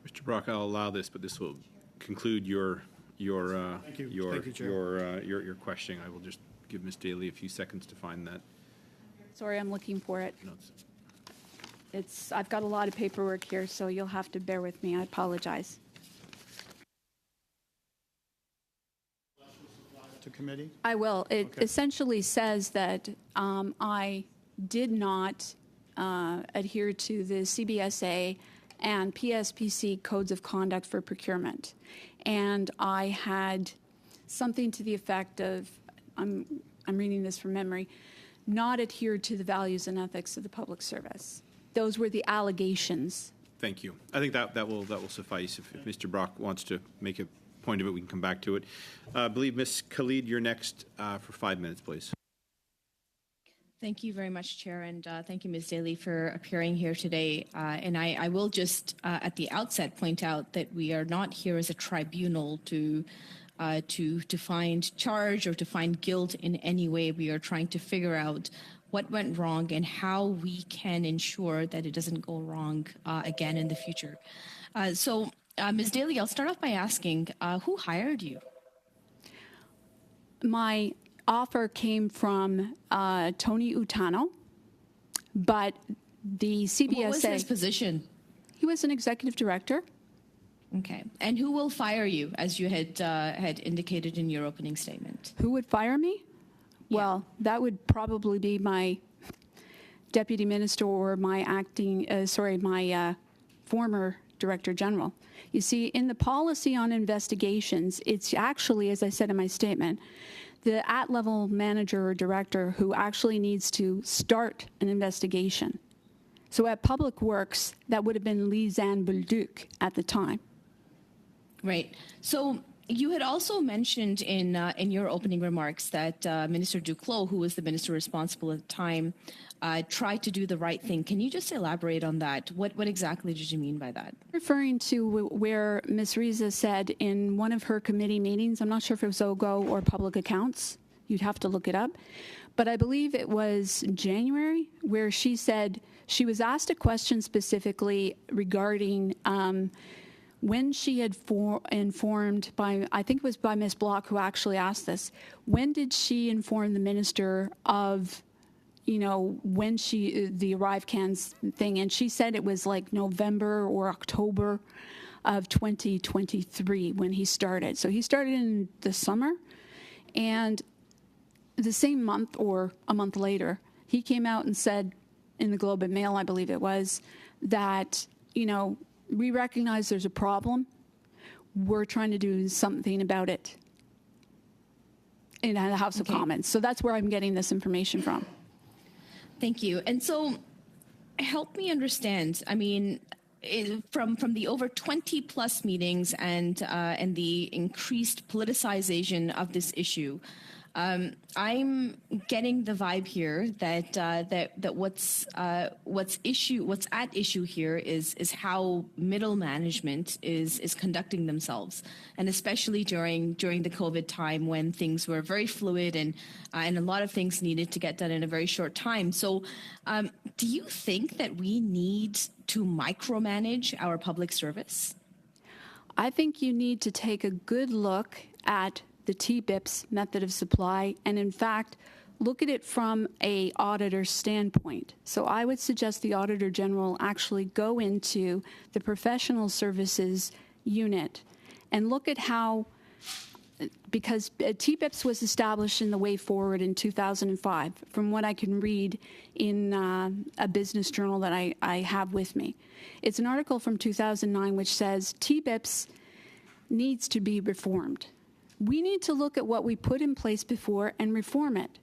Mr. Brock, I'll allow this, but this will conclude your Thank you. Thank you, Chair. your questioning. I will just give Ms. Daly a few seconds to find that. Sorry, I'm looking for it. No, I've got a lot of paperwork here, so you'll have to bear with me. I apologize. To committee? I will. It Okay. essentially says that I did not adhere to the CBSA and PSPC codes of conduct for procurement. And I had something to the effect of, I'm reading this from memory, not adhered to the values and ethics of the public service. Those were the allegations. Thank you. I think that will suffice. If Mr. Brock wants to make a point of it, we can come back to it. I believe Ms. Khalid, you're next for 5 minutes, please. Thank you very much, Chair, and thank you, Ms. Daly, for appearing here today. And I will just, at the outset, point out that we are not here as a tribunal to find charge or to find guilt in any way. We are trying to figure out what went wrong and how we can ensure that it doesn't go wrong again in the future. So, Ms. Daly, I'll start off by asking, who hired you? My offer came from Tony Utano, but the CBSA... What was his position? He was an executive director. Okay. And who will fire you, as you had indicated in your opening statement? Who would fire me? Yeah. Well, that would probably be my deputy minister or my my former director general. You see, in the policy on investigations, it's actually, as I said in my statement, the at-level manager or director who actually needs to start an investigation. So at Public Works, that would have been Lisanne Bolduc at the time. Right. So you had also mentioned in your opening remarks that Minister Duclos, who was the minister responsible at the time, tried to do the right thing. Can you just elaborate on that? What exactly did you mean by that? Referring to where Ms. Riza said in one of her committee meetings, I'm not sure if it was OGO or Public Accounts, you'd have to look it up, but I believe it was January, where she said she was asked a question specifically regarding when she had informed by, I think it was by Ms. Block who actually asked this, when did she inform the minister of, when the ArriveCANs thing? And she said it was like November or October of 2023 when he started. So he started in the summer, and the same month or a month later, he came out and said in the Globe and Mail, I believe it was, that, we recognize there's a problem. We're trying to do something about it in the House of Commons. So that's where I'm getting this information from. Thank you. And so help me understand, I mean, from the over 20 plus meetings and the increased politicization of this issue, I'm getting the vibe here that what's at issue here is how middle management is conducting themselves, and especially during the COVID time when things were very fluid and a lot of things needed to get done in a very short time. So, do you think that we need to micromanage our public service? I think you need to take a good look at the TBIPS method of supply, and in fact, look at it from an auditor standpoint. So I would suggest the Auditor General actually go into the professional services unit and look at how because TBIPS was established in the Way Forward in 2005, from what I can read in a business journal that I have with me. It's an article from 2009 which says TBIPS needs to be reformed. We need to look at what we put in place before and reform it.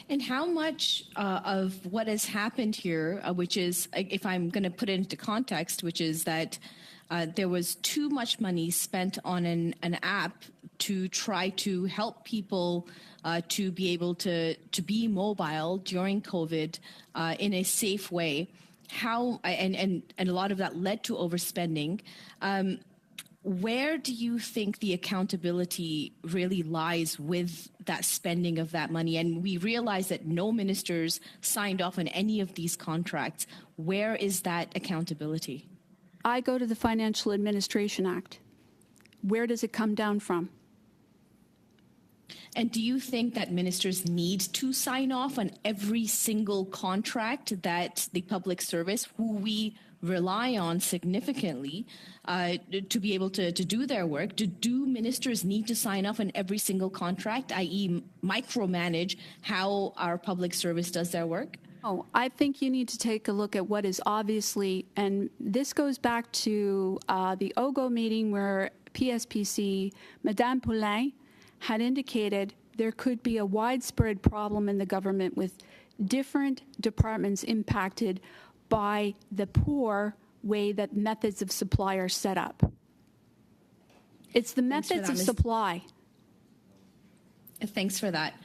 And how much of what has happened here, which is, if I'm going to put it into context, which is that there was too much money spent on an app to try to help people to be able to be mobile during COVID in a safe way. How and a lot of that led to overspending. Where do you think the accountability really lies with that spending of that money? And we realize that no ministers signed off on any of these contracts. Where is that accountability? I go to the Financial Administration Act. Where does it come down from? And do you think that ministers need to sign off on every single contract that the public service, who we rely on significantly to be able to do their work? Do ministers need to sign off on every single contract, i.e. micromanage how our public service does their work? Oh, I think you need to take a look at what is obviously, and this goes back to the OGO meeting where PSPC, Madame Poulain, had indicated there could be a widespread problem in the government with different departments impacted by the poor way that methods of supply are set up. It's the methods of supply. Thanks for that.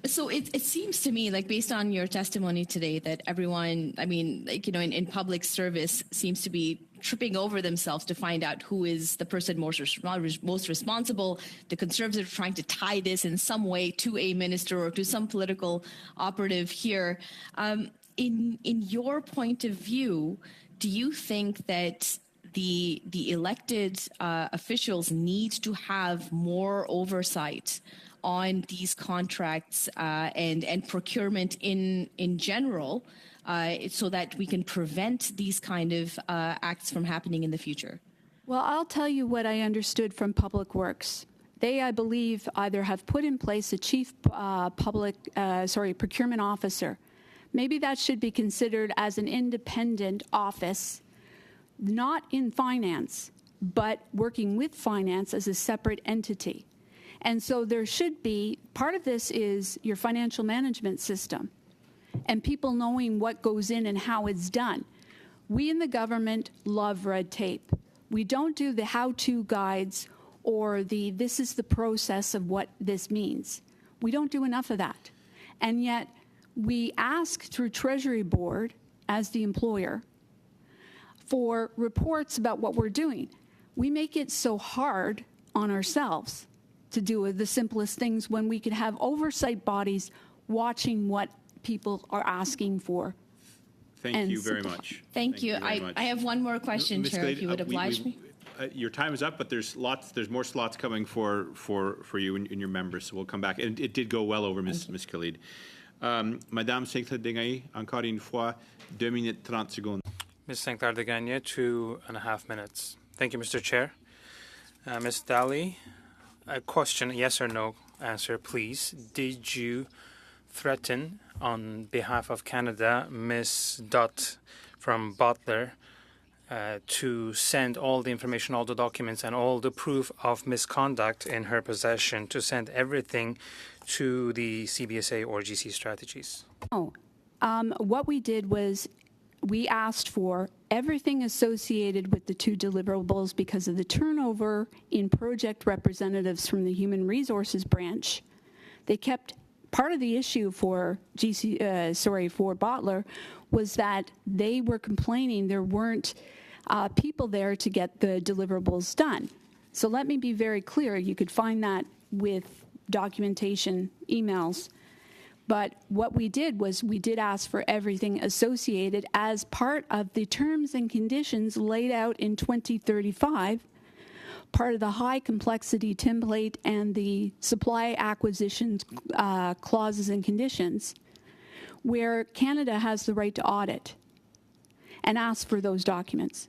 So it seems to me, like based on your testimony today, that everyone, I mean, like, you know, in public service seems to be tripping over themselves to find out who is the person most responsible. The Conservatives are trying to tie this in some way to a minister or to some political operative here. In your point of view, do you think that the elected officials need to have more oversight on these contracts and procurement in general, so that we can prevent these kind of acts from happening in the future? Well, I'll tell you what I understood from Public Works. They, I believe, either have put in place a chief procurement officer. Maybe that should be considered as an independent office, not in finance, but working with finance as a separate entity. And so there should be, part of this is your financial management system and people knowing what goes in and how it's done. We in the government love red tape. We don't do the how-to guides or this is the process of what this means. We don't do enough of that. And yet we ask through Treasury Board as the employer for reports about what we're doing. We make it so hard on ourselves to do the simplest things when we could have oversight bodies watching what people are asking for. Thank you very much. Thank you. I have one more question, Chair, if you would oblige me. Your time is up, but there's more slots coming for you and your members, so we'll come back. And it did go well over, Ms. Khalid. Madame Sinclair-Degagné, encore une fois, 2 minutes 30 secondes. Ms. Sinclair-Degagné, 2.5 minutes. Thank you, Mr. Chair. Ms. Daly, a question, yes or no answer, please. Did you threaten, on behalf of Canada, Ms. Dutt from Bottler, to send all the information, all the documents, and all the proof of misconduct in her possession, to send everything to the CBSA or GC Strategies? Oh, what we did was we asked for everything associated with the 2 deliverables because of the turnover in project representatives from the Human Resources branch. They kept part of the issue for for Bottler was that they were complaining there weren't people there to get the deliverables done. So let me be very clear. You could find that with documentation, emails. But what we did was we did ask for everything associated as part of the terms and conditions laid out in 2035, part of the high complexity template and the supply acquisition clauses and conditions, where Canada has the right to audit and ask for those documents.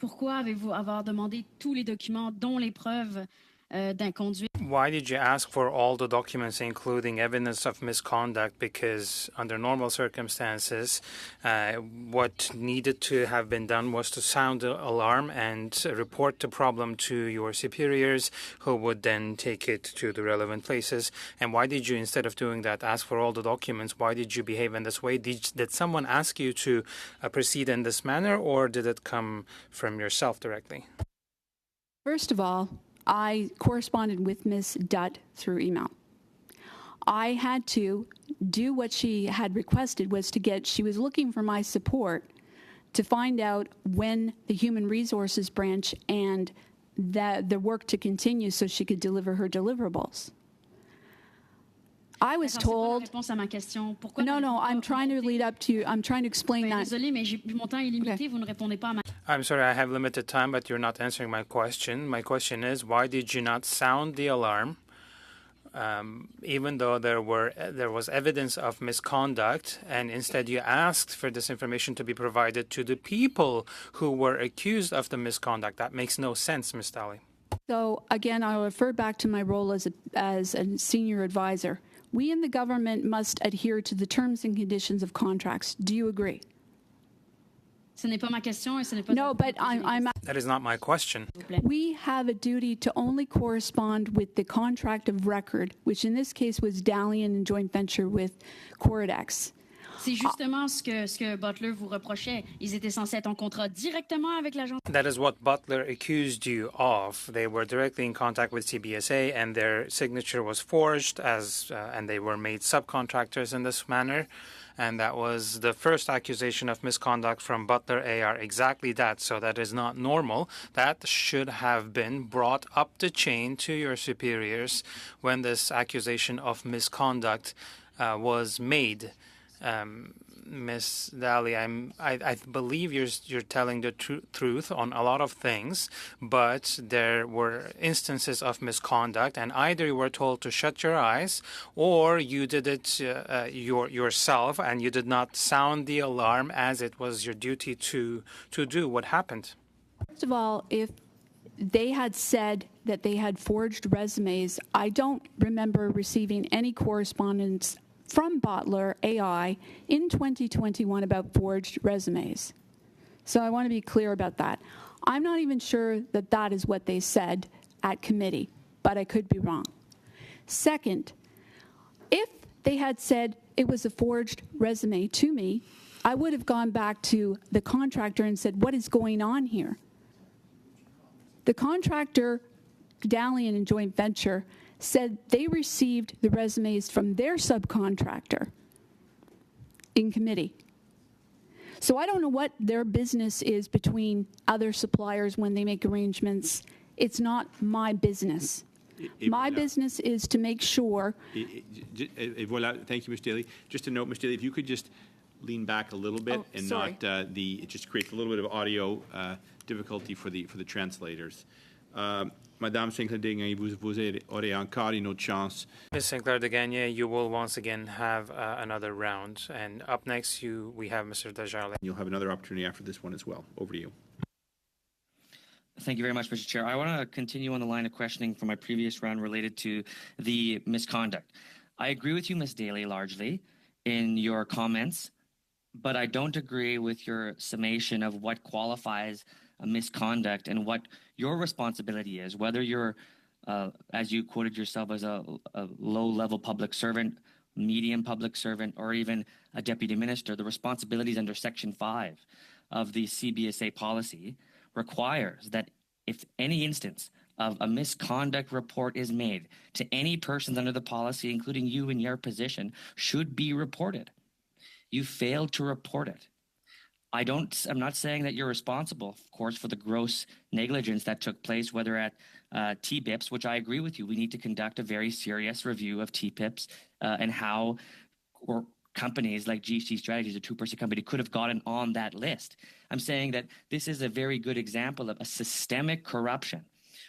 Pourquoi avez-vous avoir demandé tous les documents, dont les preuves d'inconduite? Why did you ask for all the documents, including evidence of misconduct? Because under normal circumstances, what needed to have been done was to sound the alarm and report the problem to your superiors, who would then take it to the relevant places. And why did you, instead of doing that, ask for all the documents? Why did you behave in this way? Did someone ask you to proceed in this manner, or did it come from yourself directly? First of all, I corresponded with Ms. Dutt through email. I had to do what she had requested, she was looking for my support to find out when the Human Resources branch and the work to continue so she could deliver her deliverables. I was told. No, I'm trying to lead up to. I'm trying to explain that. Désolée, mais mon temps est limité. Vous ne répondez pas à ma. I'm sorry, I have limited time, but you're not answering my question. My question is, why did you not sound the alarm, even though there was evidence of misconduct, and instead you asked for this information to be provided to the people who were accused of the misconduct? That makes no sense, Ms. Daly. So again, I'll refer back to my role as a senior advisor. We in the government must adhere to the terms and conditions of contracts. Do you agree? Ce n'est pas ma question et ce n'est pas. No, but I'm. That is not my question. We have a duty to only correspond with the contract of record, which in this case was Dalian in joint venture with Coridex. C'est justement ce que Butler vous reprochait. Ils étaient censés être en contrat directement avec l'agence. That is what Butler accused you of. They were directly in contact with CBSA, and their signature was forged, and they were made subcontractors in this manner. And that was the first accusation of misconduct from Butler AR. Exactly that. So that is not normal. That should have been brought up the chain to your superiors when this accusation of misconduct was made. Ms. Daly, I believe you're telling the truth on a lot of things, but there were instances of misconduct, and either you were told to shut your eyes, or you did it yourself, and you did not sound the alarm as it was your duty to do. What happened? First of all, if they had said that they had forged resumes, I don't remember receiving any correspondence from Butler AI in 2021 about forged resumes. So I want to be clear about that. I'm not even sure that that is what they said at committee, but I could be wrong. Second, if they had said it was a forged resume to me, I would have gone back to the contractor and said, what is going on here? The contractor, Dalian and joint venture, said they received the resumes from their subcontractor in committee. So I don't know what their business is between other suppliers when they make arrangements. It's not my business. My business is to make sure. Voilà. Thank you, Ms. Daly. Just a note, Ms. Daly, if you could just lean back a little bit and sorry. not it just creates a little bit of audio difficulty for the translators. Madame Sinclair-Degagné, vous aurez encore une autre chance. Ms. Sinclair-Degagné, you will once again have another round. And up next, we have Mr. Desjardins. You'll have another opportunity after this one as well. Over to you. Thank you very much, Mr. Chair. I want to continue on the line of questioning from my previous round related to the misconduct. I agree with you, Ms. Daly, largely in your comments, but I don't agree with your summation of what qualifies a misconduct and what your responsibility is, whether you're, as you quoted yourself, as a low-level public servant, medium public servant, or even a deputy minister. The responsibilities under Section 5 of the CBSA policy requires that if any instance of a misconduct report is made to any persons under the policy, including you in your position, should be reported. You failed to report it. I'm not saying that you're responsible, of course, for the gross negligence that took place, whether at TPIPs, which I agree with you. We need to conduct a very serious review of TPIPs and how companies like GC Strategies, a two-person company, could have gotten on that list. I'm saying that this is a very good example of a systemic corruption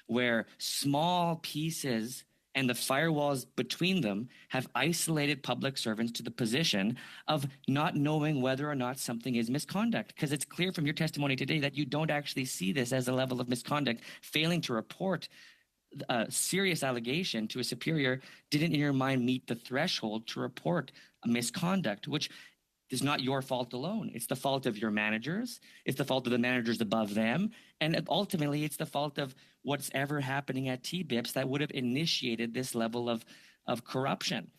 where small pieces and the firewalls between them have isolated public servants to the position of not knowing whether or not something is misconduct. Because it's clear from your testimony today that you don't actually see this as a level of misconduct. Failing to report a serious allegation to a superior didn't in your mind meet the threshold to report a misconduct, which is not your fault alone. It's the fault of your managers. It's the fault of the managers above them. And ultimately, it's the fault of what's ever happening at TBIPS that would have initiated this level of corruption.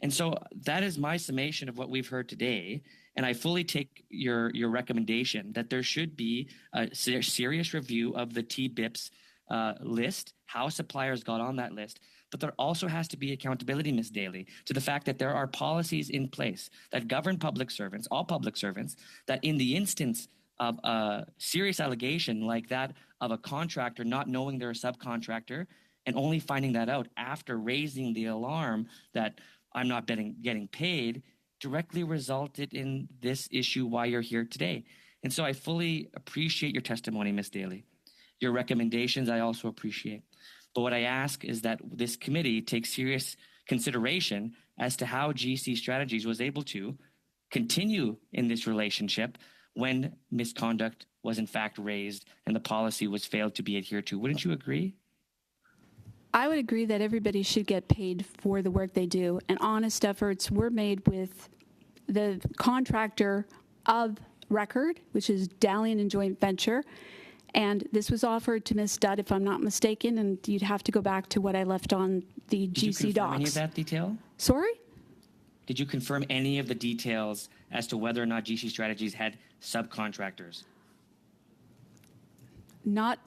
And so that is my summation of what we've heard today. And I fully take your recommendation that there should be a serious review of the TBIPS list, how suppliers got on that list. But there also has to be accountability, Ms. Daly, to the fact that there are policies in place that govern public servants, all public servants, that in the instance of a serious allegation like that of a contractor not knowing they're a subcontractor and only finding that out after raising the alarm that I'm not getting paid, directly resulted in this issue why you're here today. And so I fully appreciate your testimony, Ms. Daly. Your recommendations I also appreciate. But what I ask is that this committee take serious consideration as to how GC Strategies was able to continue in this relationship when misconduct was in fact raised and the policy was failed to be adhered to. Wouldn't you agree? I would agree that everybody should get paid for the work they do, and honest efforts were made with the contractor of record, which is Dalian and Joint Venture. And this was offered to Ms. Studd, if I'm not mistaken, and you'd have to go back to what I left on the Did you GC confirm docs. any of that detail? Sorry? Did you confirm any of the details as to whether or not GC Strategies had subcontractors? Not,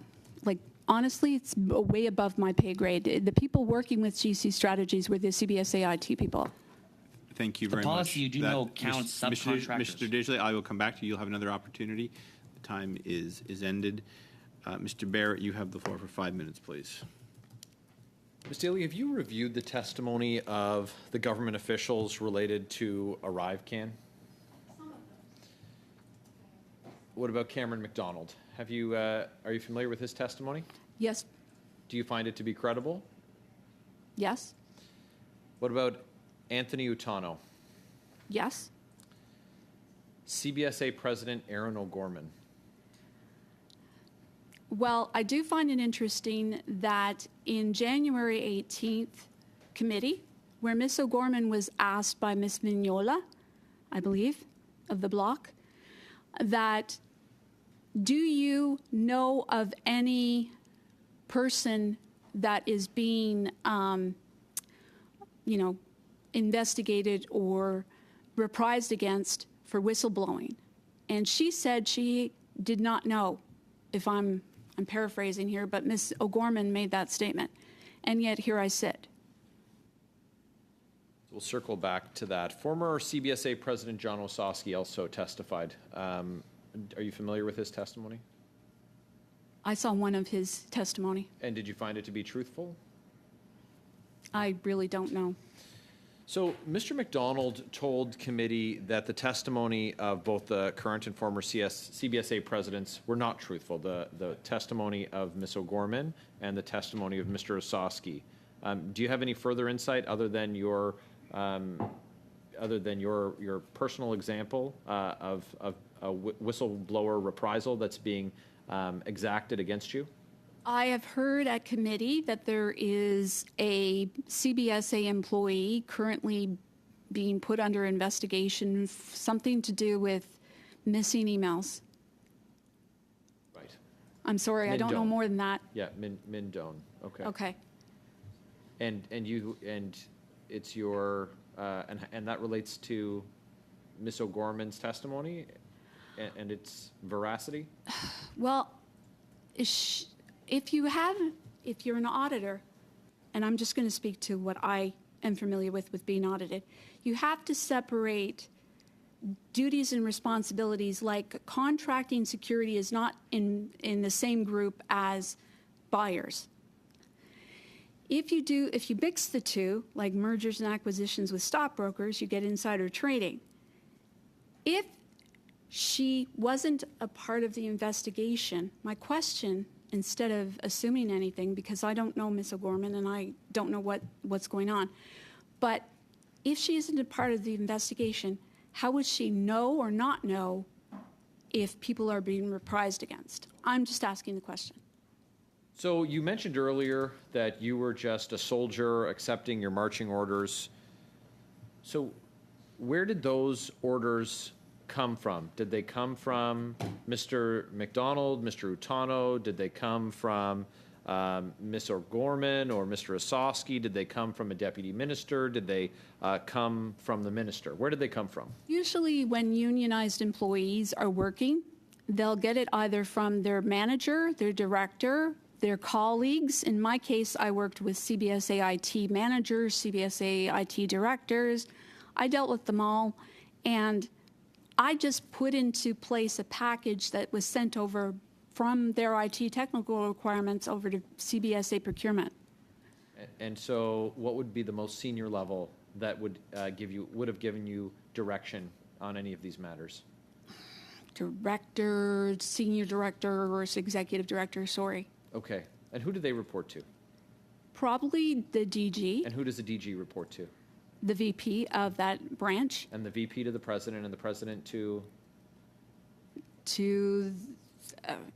like, honestly, it's way above my pay grade. The people working with GC Strategies were the CBSA IT people. Thank you The very much. policy you do know counts subcontractors. Mr. Digley, I will come back to you. You'll have another opportunity. The time is ended. Mr. Barrett, you have the floor for 5 minutes, please. Ms. Daly, have you reviewed the testimony of the government officials related to ArriveCan? What about Cameron McDonald? Are you familiar with his testimony? Yes. Do you find it to be credible? Yes. What about Anthony Utano? Yes. CBSA President Aaron O'Gorman? Well, I do find it interesting that in January 18th committee, where Ms. O'Gorman was asked by Ms. Vignola, I believe, of the bloc, that do you know of any person that is being, investigated or reprised against for whistleblowing? And she said she did not know, if I'm paraphrasing here, but Ms. O'Gorman made that statement. And yet here I sit. We'll circle back to that. Former CBSA President John Osowski also testified. Are you familiar with his testimony? I saw one of his testimony. And did you find it to be truthful? I really don't know. So Mr. McDonald told committee that the testimony of both the current and former CBSA presidents were not truthful. The testimony of Ms. O'Gorman and the testimony of Mr. Osowski. Do you have any further insight other than your personal example of a whistleblower reprisal that's being exacted against you? I have heard at committee that there is a CBSA employee currently being put under investigation, something to do with missing emails. Right. I'm sorry, I don't know more than that. Yeah, Min Doan. Okay. Okay. And it's your and that relates to Ms. O'Gorman's testimony and its veracity? Well, if you're an auditor, and I'm just going to speak to what I am familiar with being audited, you have to separate duties and responsibilities. Like contracting security is not in the same group as buyers. If you mix the two, like mergers and acquisitions with stockbrokers, you get insider trading. If she wasn't a part of the investigation, my question instead of assuming anything, because I don't know Ms. O'Gorman and I don't know what's going on. But if she isn't a part of the investigation, how would she know or not know if people are being reprised against? I'm just asking the question. So you mentioned earlier that you were just a soldier accepting your marching orders. So where did those orders come from? Did they come from Mr. McDonald, Mr. Utano? Did they come from Ms. O'Gorman or Mr. Osowski? Did they come from a deputy minister? Did they come from the minister? Where did they come from? Usually when unionized employees are working, they'll get it either from their manager, their director, their colleagues. In my case, I worked with CBSA IT managers, CBSA IT directors. I dealt with them all, and I just put into place a package that was sent over from their IT technical requirements over to CBSA procurement. And so what would be the most senior level that would have given you direction on any of these matters? Director, senior director, or executive director, sorry. Okay. And who do they report to? Probably the DG. And who does the DG report to? The VP of that branch. And the VP to the president, and the president to? To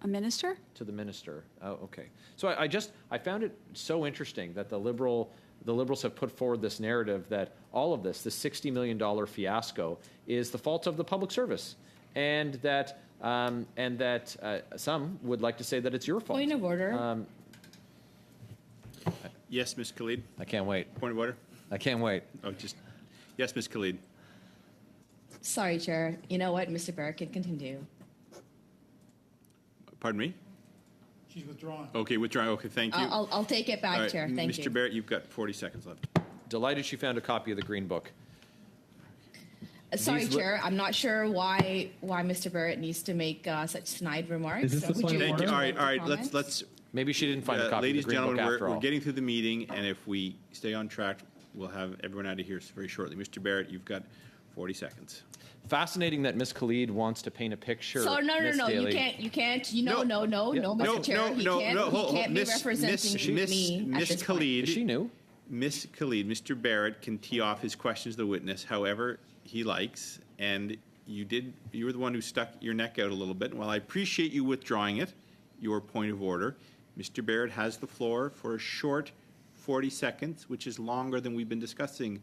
a minister. To the minister. Oh, okay. So I found it so interesting that the Liberals have put forward this narrative that all of this $60 million fiasco, is the fault of the public service, and that some would like to say that it's your fault. Point of order. Yes, Ms. Khalid. I can't wait. Point of order. I can't wait. Yes, Ms. Khalid. Sorry, Chair. You know what? Mr. Barrett can continue. Pardon me? She's withdrawn. Okay, withdrawn. Okay, thank you. I'll take it back, All right, Chair. Thank you. Mr. Barrett, you've got 40 seconds left. Delighted she found a copy of the Green Book. Sorry, Chair. I'm not sure why Mr. Barrett needs to make such snide remarks. Is this the point of Thank you. order? All right. Let's. Maybe she didn't find a copy Ladies of the and Green Book gentlemen, after all. we're getting through the meeting, and if we stay on track, we'll have everyone out of here very shortly. Mr. Barrett, you've got 40 seconds. Fascinating that Ms. Khalid wants to paint a picture. So no, Ms. Daly. you can't. No, Mr. Chair, he can't be representing me at this point. Khalid, Is she new? Ms. Khalid, Mr. Barrett can tee off his questions to the witness however he likes, and you were the one who stuck your neck out a little bit. And while I appreciate you withdrawing it, your point of order, Mr. Barrett has the floor for a short 40 seconds, which is longer than we've been discussing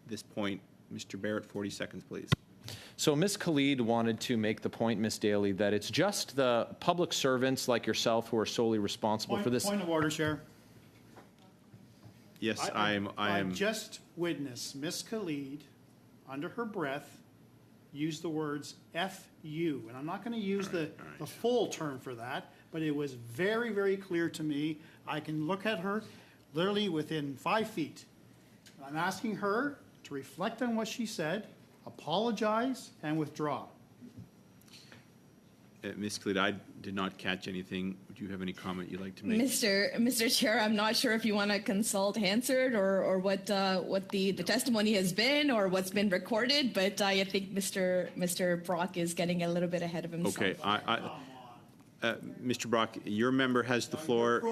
this point. Mr. Barrett, 40 seconds, please. So Ms. Khalid wanted to make the point, Ms. Daly, that it's just the public servants like yourself who are solely responsible for this. Point of order, Chair. Yes, I just witnessed Ms. Khalid, under her breath, use the words F-U. And I'm not going to use the full term for that, but it was very, very clear to me. I can look at her literally within 5 feet. I'm asking her to reflect on what she said, apologize, and withdraw. Ms. Khalid, I did not catch anything. Would you have any comment you'd like to make? Mr. Chair, I'm not sure if you want to consult Hansard or what the testimony has been or what's been recorded, but I think Mr. Brock is getting a little bit ahead of himself. Okay, Mr. Brock, your member has the floor.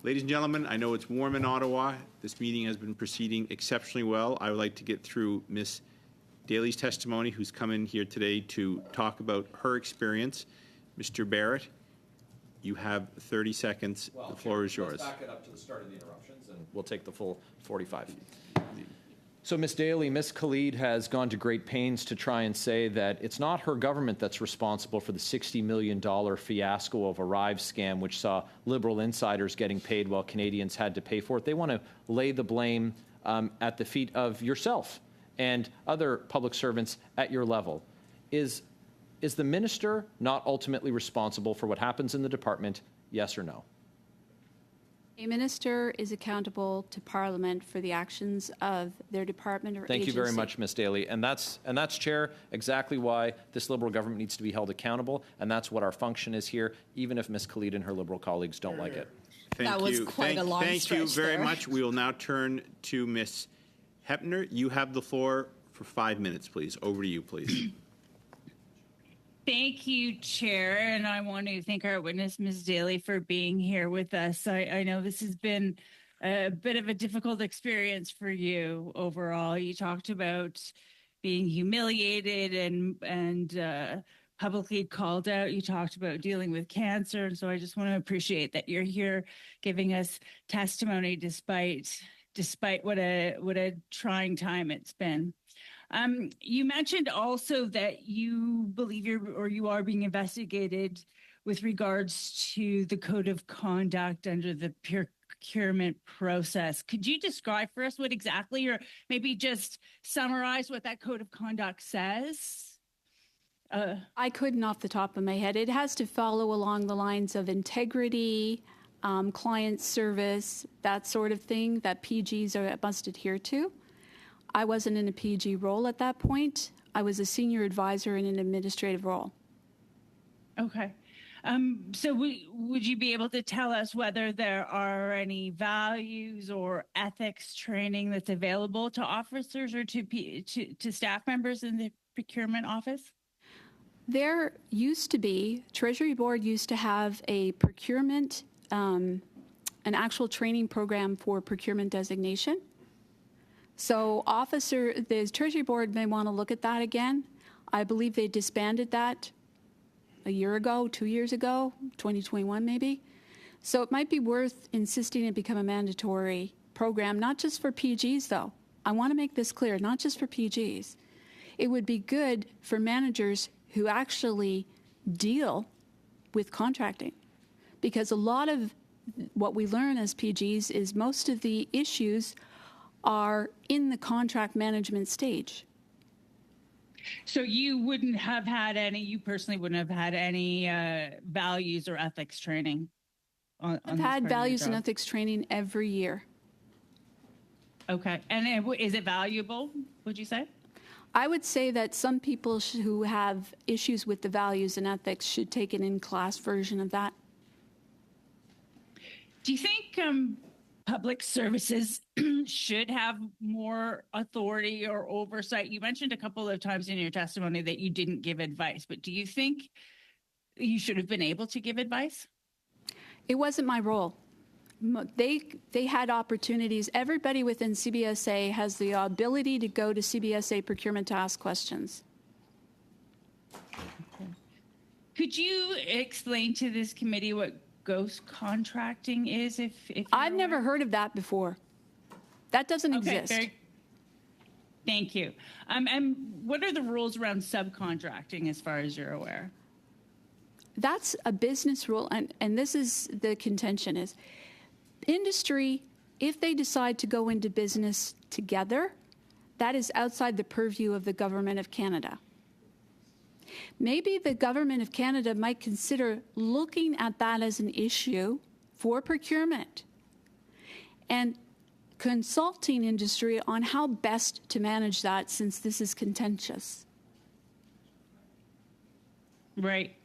Ladies and gentlemen, I know it's warm in Ottawa. This meeting has been proceeding exceptionally well. I would like to get through Ms. Daly's testimony, who's come in here today to talk about her experience. Mr. Barrett, you have 30 seconds. The floor is yours. Let's back it up to the start of the interruptions, and we'll take the full 45. So, Ms. Daly, Ms. Khalid has gone to great pains to try and say that it's not her government that's responsible for the $60 million fiasco of Arrive scam, which saw Liberal insiders getting paid while Canadians had to pay for it. They want to lay the blame at the feet of yourself and other public servants at your level. Is the minister not ultimately responsible for what happens in the department, yes or no? A minister is accountable to Parliament for the actions of their department or agency. Thank you very much, Ms. Daly. And that's, Chair, exactly why this Liberal government needs to be held accountable, and that's what our function is here, even if Ms. Khalid and her Liberal colleagues don't like it. That was quite a long Thank you stretch very there. much. We will now turn to Ms. Hepner. You have the floor for 5 minutes, please. Over to you, please. Thank you, Chair, and I want to thank our witness, Ms. Daly, for being here with us. I know this has been a bit of a difficult experience for you overall. You talked about being humiliated and publicly called out. You talked about dealing with cancer, and so I just want to appreciate that you're here giving us testimony despite what a trying time it's been. You mentioned also that you believe you are being investigated with regards to the code of conduct under the procurement process. Could you describe for us what exactly, or maybe just summarize what that code of conduct says? I couldn't off the top of my head. It has to follow along the lines of integrity, client service, that sort of thing that PGs must adhere to. I wasn't in a PG role at that point. I was a senior advisor in an administrative role. Okay. So would you be able to tell us whether there are any values or ethics training that's available to officers or to staff members in the procurement office? There used to be, Treasury Board used to have a procurement, an actual training program for procurement designation. So the Treasury Board may want to look at that again. I believe they disbanded that a year ago, 2 years ago, 2021 maybe. So it might be worth insisting it become a mandatory program, not just for PGs though. I want to make this clear, not just for PGs. It would be good for managers who actually deal with contracting, because a lot of what we learn as PGs is most of the issues are in the contract management stage. So you personally wouldn't have had any values or ethics training? I've had values and ethics training every year. Okay. And is it valuable, would you say? I would say that some people who have issues with the values and ethics should take an in-class version of that. Do you think public services should have more authority or oversight? You mentioned a couple of times in your testimony that you didn't give advice, but do you think you should have been able to give advice? It wasn't my role. They had opportunities. Everybody within CBSA has the ability to go to CBSA procurement to ask questions. Could you explain to this committee what ghost contracting is? If I've never heard of that before. That doesn't exist. Thank you. And what are the rules around subcontracting as far as you're aware? That's a business rule, and this is the contention is industry, if they decide to go into business together, that is outside the purview of the Government of Canada. Maybe the Government of Canada might consider looking at that as an issue for procurement and consulting industry on how best to manage that, since this is contentious. Right.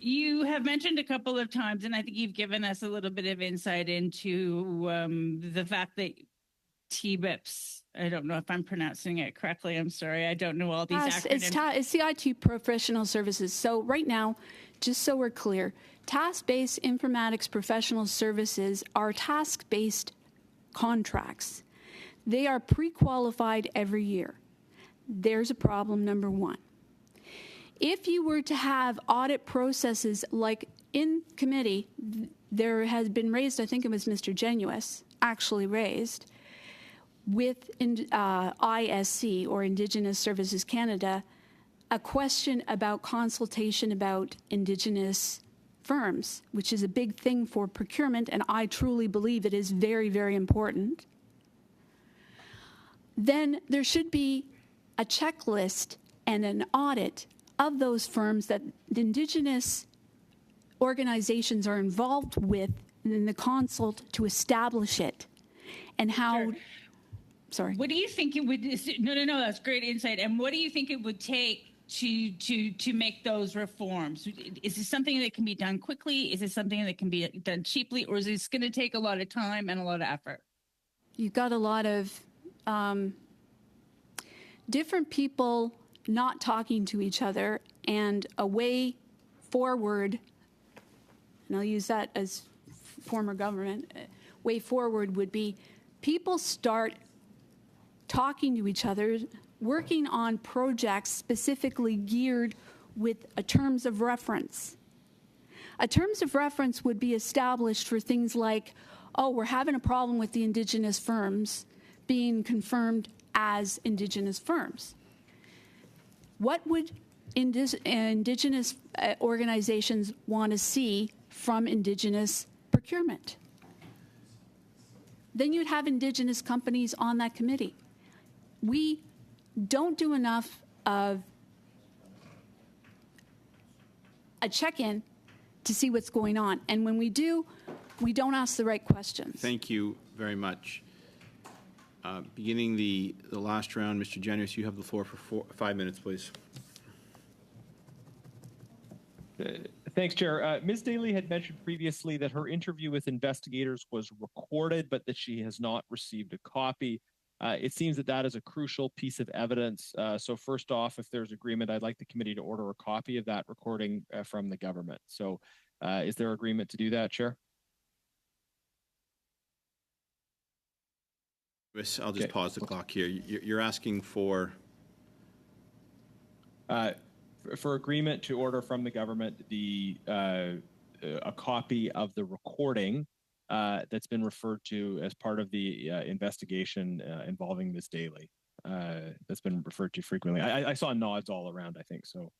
You have mentioned a couple of times, and I think you've given us a little bit of insight into the fact that TBIPs, I don't know if I'm pronouncing it correctly. I'm sorry. I don't know all these acronyms. It's the IT professional services. So right now, just so we're clear, task-based informatics professional services are task-based contracts. They are pre-qualified every year. There's a problem, number one. If you were to have audit processes like in committee, there has been raised, I think it was Mr. Genuis actually raised, with ISC, or Indigenous Services Canada, a question about consultation about Indigenous firms, which is a big thing for procurement, and I truly believe it is very, very important. Then there should be a checklist and an audit of those firms that the Indigenous organizations are involved with in the consult to establish it, and how. Sure. Sorry. What do you think it would? No. That's great insight. And what do you think it would take to make those reforms? Is this something that can be done quickly? Is this something that can be done cheaply, or is this going to take a lot of time and a lot of effort? You've got a lot of different people not talking to each other And a way forward, and I'll use that as former government, way forward would be people start talking to each other, working on projects specifically geared with a terms of reference. A terms of reference would be established for things like, oh, we're having a problem with the Indigenous firms being confirmed as Indigenous firms. What would Indigenous organizations want to see from Indigenous procurement? Then you'd have Indigenous companies on that committee. We don't do enough of a check-in to see what's going on. And when we do, we don't ask the right questions. Thank you very much. Beginning the last round, Mr. Genuis, you have the floor for 5 minutes, please. Thanks, Chair. Ms. Daly had mentioned previously that her interview with investigators was recorded, but that she has not received a copy. It seems that that is a crucial piece of evidence. So first off, if there's agreement, I'd like the committee to order a copy of that recording from the government. So is there agreement to do that, Chair? I'll just pause the clock here. You're asking for? For agreement to order from the government a copy of the recording that's been referred to as part of the investigation involving Ms. Daly. That's been referred to frequently. I saw nods all around, I think, so.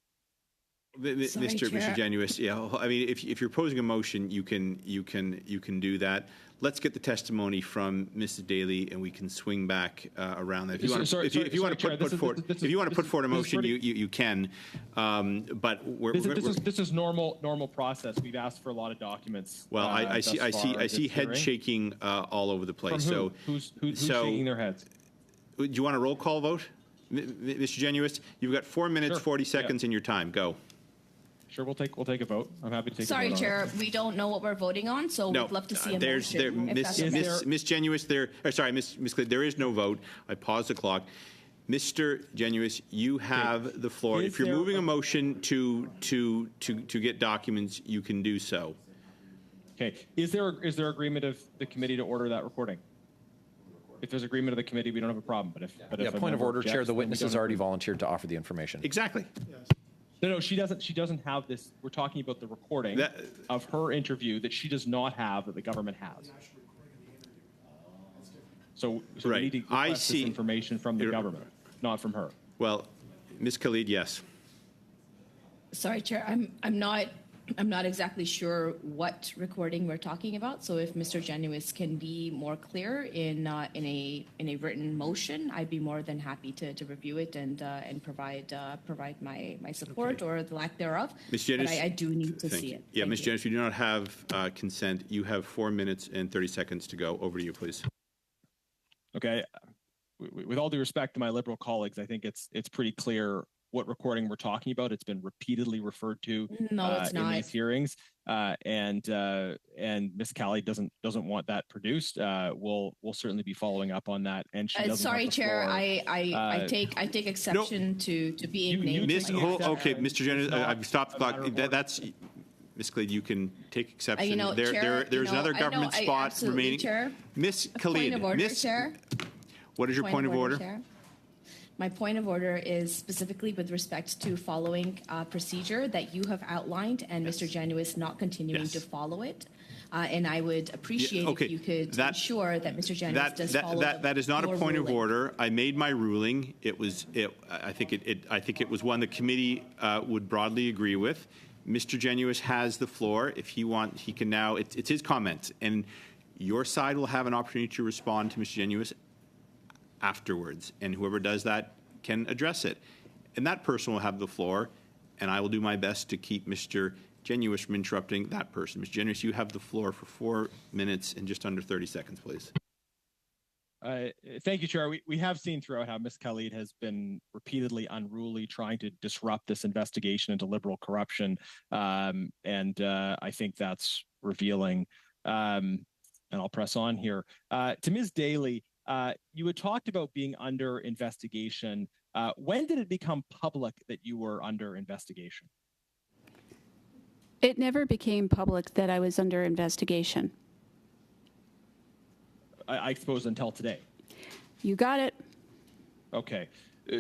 Mr. Genuis, yeah. I mean, if you're posing a motion, you can do that. Let's get the testimony from Mrs. Daly, and we can swing back around that. If you want to put forward a motion, you can. But this is normal process. We've asked for a lot of documents. Well, I see head shaking all over the place. From who? Who's shaking their heads? Do you want a roll call vote, Mr. Genuis? You've got 4 minutes, 40 seconds in your time. Go. Sure, we'll take a vote. I'm happy to take a vote. Sorry, Chair, we don't know what we're voting on, so we'd love to see a motion. Ms. Genuis, sorry, Ms. Clede, there is no vote. I paused the clock. Mr. Genuis, you have the floor. If you're moving a motion to get documents, you can do so. Okay. Is there agreement of the committee to order that recording? If there's agreement of the committee, we don't have a problem. But if point of order, Chair, the witness has already volunteered to offer the information. Exactly. Yes. No, she doesn't have this. We're talking about the recording of her interview that she does not have that the government has. So we need to request this information from the government, not from her. Well, Ms. Khalid, yes. Sorry, Chair, I'm not exactly sure what recording we're talking about. So if Mr. Genuis can be more clear in a written motion, I'd be more than happy to review it and provide my support or the lack thereof. Ms. Genuis, but I do need to see it. Yeah, Ms. Genuis, you do not have consent. You have 4 minutes and 30 seconds to go. Over to you, please. Okay. With all due respect to my Liberal colleagues, I think it's pretty clear what recording we're talking about. It's been repeatedly referred to in these hearings, and Ms. Callie doesn't want that produced. We'll certainly be following up on that. And she sorry, Chair, I take exception to being named. Okay, Mr. Genuis, I've stopped the clock. That's Ms. Clede, you can take exception. There's another government spot remaining. Chair. Ms. Khalid, what is your point of order? Chair? My point of order is specifically with respect to following procedure that you have outlined and Mr. Genuis not continuing to follow it. And I would appreciate if you could ensure that Mr. Genuis does follow that is not a point of order. I made my ruling. I think it was one the committee would broadly agree with. Mr. Genuis has the floor. If he wants, he can now. It's his comments, and your side will have an opportunity to respond to Mr. Genuis afterwards, and whoever does that can address it. And that person will have the floor, and I will do my best to keep Mr. Genuis from interrupting that person. Mr. Genuis, you have the floor for 4 minutes and just under 30 seconds, please. Thank you, Chair. We have seen throughout how Ms. Khalid has been repeatedly unruly, trying to disrupt this investigation into Liberal corruption, and I think that's revealing. And I'll press on here. To Ms. Daly, you had talked about being under investigation. When did it become public that you were under investigation? It never became public that I was under investigation. I suppose until today. You got it. Okay.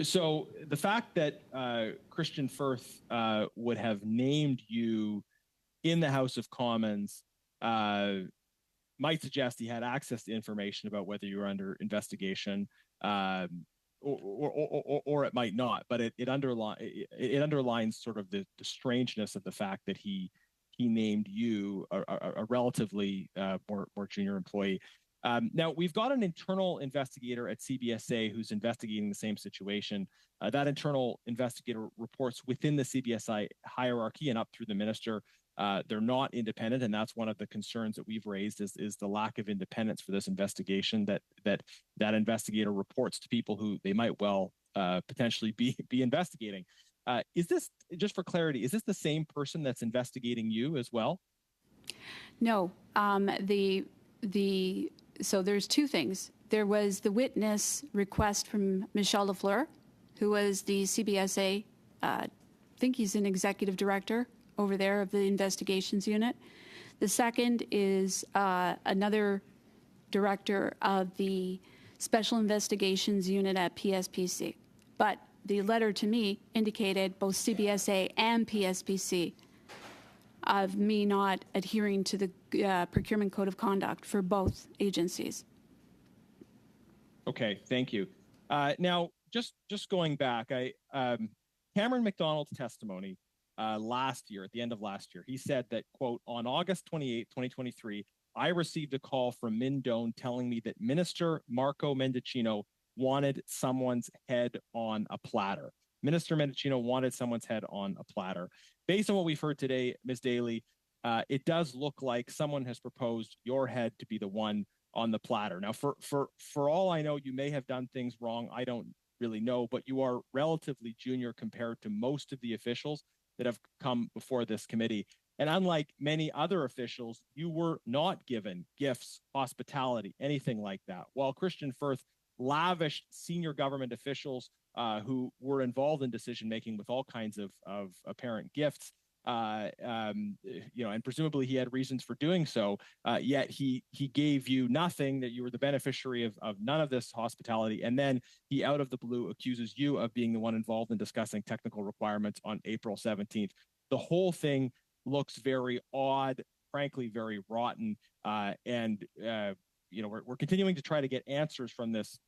So the fact that Christian Firth would have named you in the House of Commons might suggest he had access to information about whether you were under investigation, or it might not. But it underlines sort of the strangeness of the fact that he named you a relatively more junior employee. Now, we've got an internal investigator at CBSA who's investigating the same situation. That internal investigator reports within the CBSI hierarchy and up through the minister. They're not independent, and that's one of the concerns that we've raised is the lack of independence for this investigation, that investigator reports to people who they might well potentially be investigating. Is this, just for clarity, is this the same person that's investigating you as well? No. So there's two things. There was the witness request from Michel Lafleur, who was the CBSA, I think he's an executive director over there of the investigations unit. The second is another director of the special investigations unit at PSPC. But the letter to me indicated both CBSA and PSPC of me not adhering to the procurement code of conduct for both agencies. Okay, thank you. Now, just going back, Cameron McDonald's testimony last year, at the end of last year, he said that, quote, on August 28, 2023, I received a call from Min Doan telling me that Minister Marco Mendicino wanted someone's head on a platter. Minister Mendicino wanted someone's head on a platter. Based on what we've heard today, Ms. Daly, it does look like someone has proposed your head to be the one on the platter. Now, for all I know, you may have done things wrong. I don't really know, but you are relatively junior compared to most of the officials that have come before this committee. And unlike many other officials, you were not given gifts, hospitality, anything like that. While Christian Firth lavished senior government officials who were involved in decision-making with all kinds of apparent gifts, and presumably he had reasons for doing so, yet he gave you nothing, that you were the beneficiary of none of this hospitality, and then he out of the blue accuses you of being the one involved in discussing technical requirements on April 17th. The whole thing looks very odd, frankly, very rotten, and we're continuing to try to get answers from this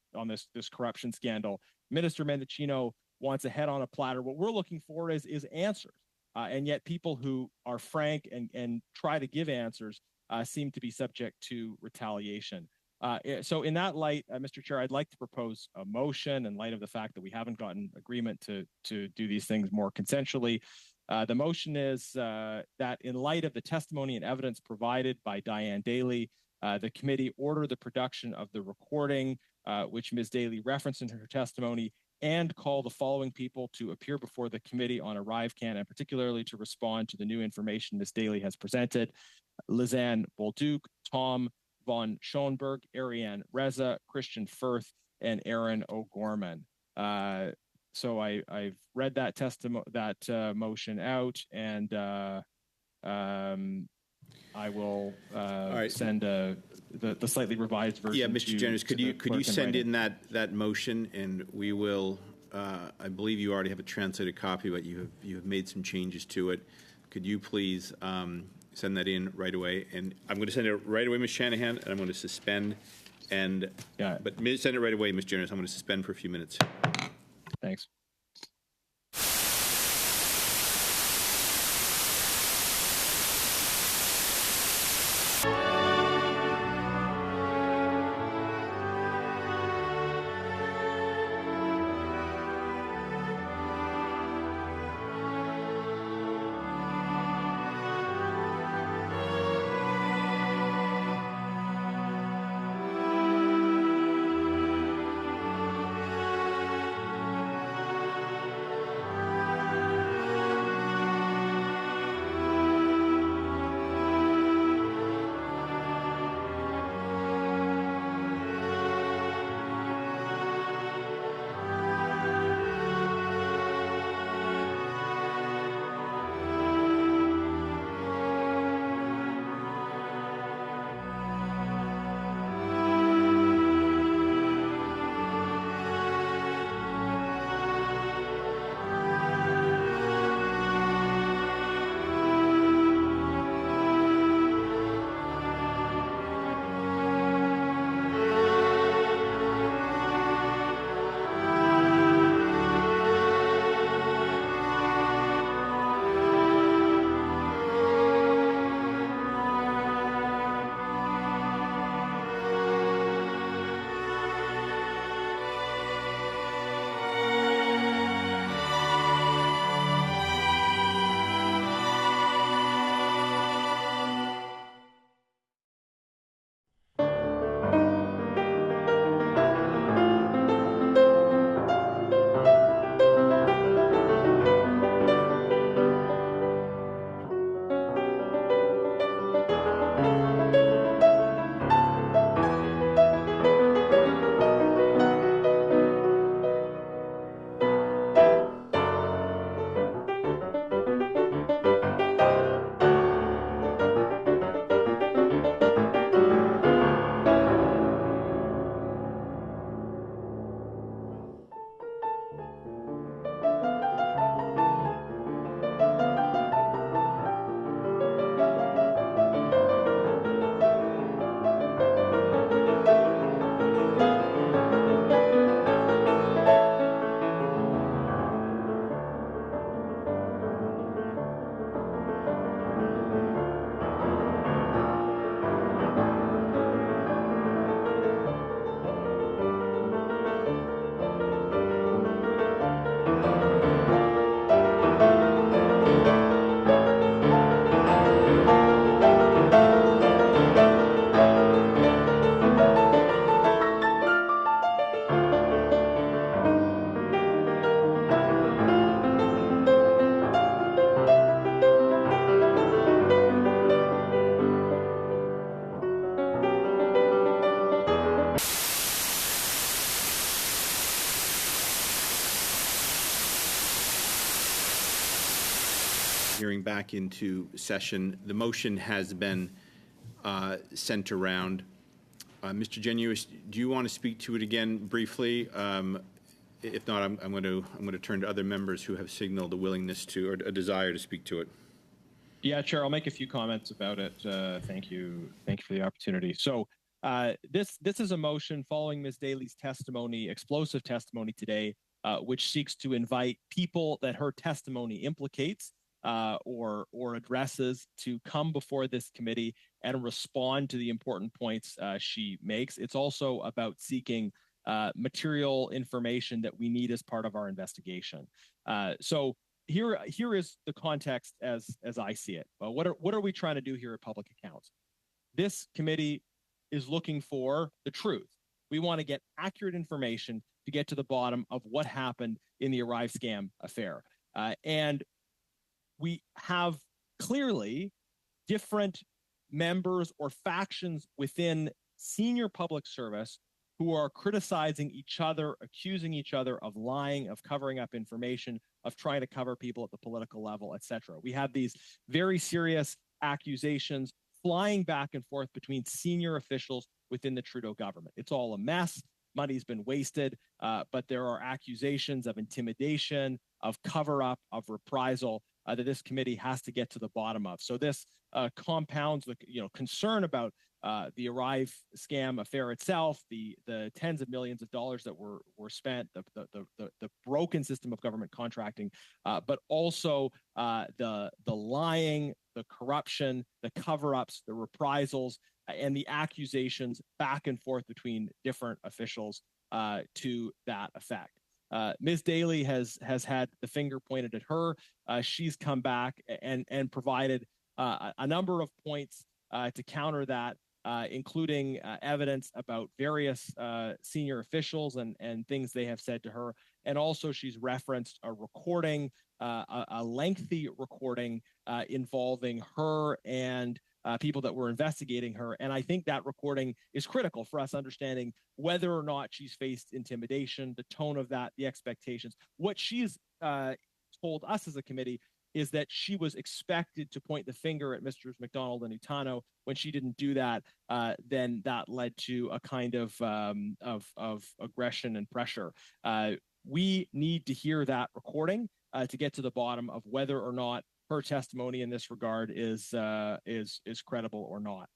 corruption scandal. Minister Mendicino wants a head on a platter. What we're looking for is answers. And yet people who are frank and try to give answers seem to be subject to retaliation. So in that light, Mr. Chair, I'd like to propose a motion in light of the fact that we haven't gotten agreement to do these things more consensually. The motion is that in light of the testimony and evidence provided by Diane Daly, the committee order the production of the recording, which Ms. Daly referenced in her testimony, and call the following people to appear before the committee on ArriveCan, and particularly to respond to the new information Ms. Daly has presented: Lisanne Bolduc, Tom von Schoenberg, Ariane Reza, Christian Firth, and Aaron O'Gorman. So I've read that motion out, and I will send the slightly revised version. Yeah, Mr. Jennings, could you send in that motion, and we will. I believe you already have a translated copy, but you have made some changes to it. Could you please send that in right away? And I'm going to send it right away, Ms. Shanahan, and I'm going to suspend. But send it right away, Ms. Jennings. I'm going to suspend for a few minutes. Thanks. hearing back into session. The motion has been sent around. Mr. Genuis, do you want to speak to it again briefly? If not, I'm going to turn to other members who have signaled a willingness to or a desire to speak to it. Yeah, Chair, I'll make a few comments about it. Thank you for the opportunity. So this is a motion following Ms. Daly's testimony, explosive testimony today, which seeks to invite people that her testimony implicates or addresses to come before this committee and respond to the important points she makes. It's also about seeking material information that we need as part of our investigation. So here is the context as I see it. What are we trying to do here at Public Accounts? This committee is looking for the truth. We want to get accurate information to get to the bottom of what happened in the Arrive scam affair. And we have clearly different members or factions within senior public service who are criticizing each other, accusing each other of lying, of covering up information, of trying to cover people at the political level, etc. We have these very serious accusations flying back and forth between senior officials within the Trudeau government. It's all a mess. Money's been wasted, but there are accusations of intimidation, of cover-up, of reprisal that this committee has to get to the bottom of. So this compounds the concern about the Arrive scam affair itself, the tens of millions of dollars that were spent, the broken system of government contracting, but also the lying, the corruption, the cover-ups, the reprisals, and the accusations back and forth between different officials to that effect. Ms. Daly has had the finger pointed at her. She's come back and provided a number of points to counter that, including evidence about various senior officials and things they have said to her. And also she's referenced a recording, a lengthy recording involving her and people that were investigating her. And I think that recording is critical for us understanding whether or not she's faced intimidation, the tone of that, the expectations. What she's told us as a committee is that she was expected to point the finger at Mr. McDonald and Utano. When she didn't do that, then that led to a kind of aggression and pressure. We need to hear that recording to get to the bottom of whether or not her testimony in this regard is credible or not.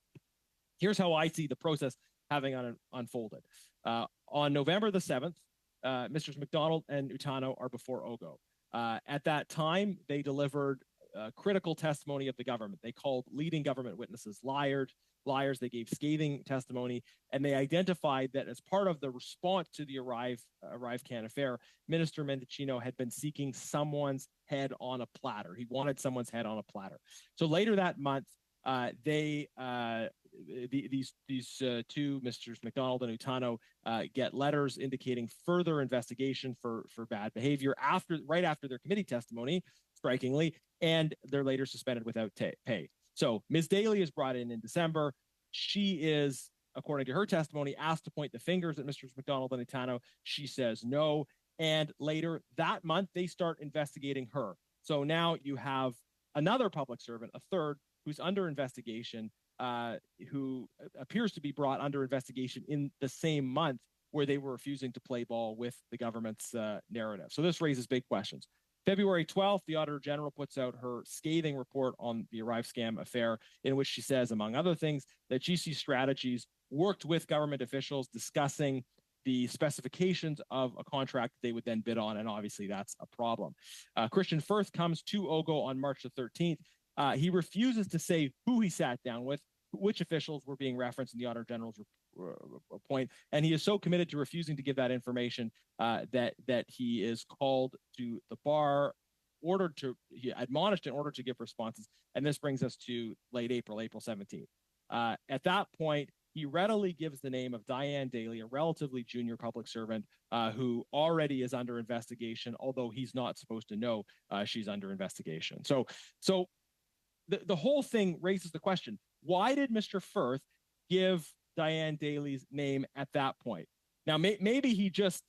Here's how I see the process having unfolded. On November the 7th, Mr. McDonald and Utano are before OGO. At that time, they delivered critical testimony of the government. They called leading government witnesses liars. They gave scathing testimony, and they identified that as part of the response to the ArriveCan affair, Minister Mendicino had been seeking someone's head on a platter. He wanted someone's head on a platter. So later that month, these two, Mr. McDonald and Utano, get letters indicating further investigation for bad behavior right after their committee testimony, strikingly, and they're later suspended without pay. So Ms. Daly is brought in December. She is, according to her testimony, asked to point the fingers at Mr. McDonald and Utano. She says no. And later that month, they start investigating her. So now you have another public servant, a third, who's under investigation, who appears to be brought under investigation in the same month where they were refusing to play ball with the government's narrative. So this raises big questions. February 12th, the Auditor General puts out her scathing report on the Arrive scam affair, in which she says, among other things, that GC Strategies worked with government officials discussing the specifications of a contract they would then bid on, and obviously that's a problem. Christian Firth comes to OGO on March the 13th. He refuses to say who he sat down with, which officials were being referenced in the Auditor General's point, and he is so committed to refusing to give that information that he is called to the bar, admonished in order to give responses, and this brings us to late April 17th. At that point, he readily gives the name of Diane Daly, a relatively junior public servant who already is under investigation, although he's not supposed to know she's under investigation. So the whole thing raises the question, why did Mr. Firth give Diane Daly's name at that point? Now, maybe he just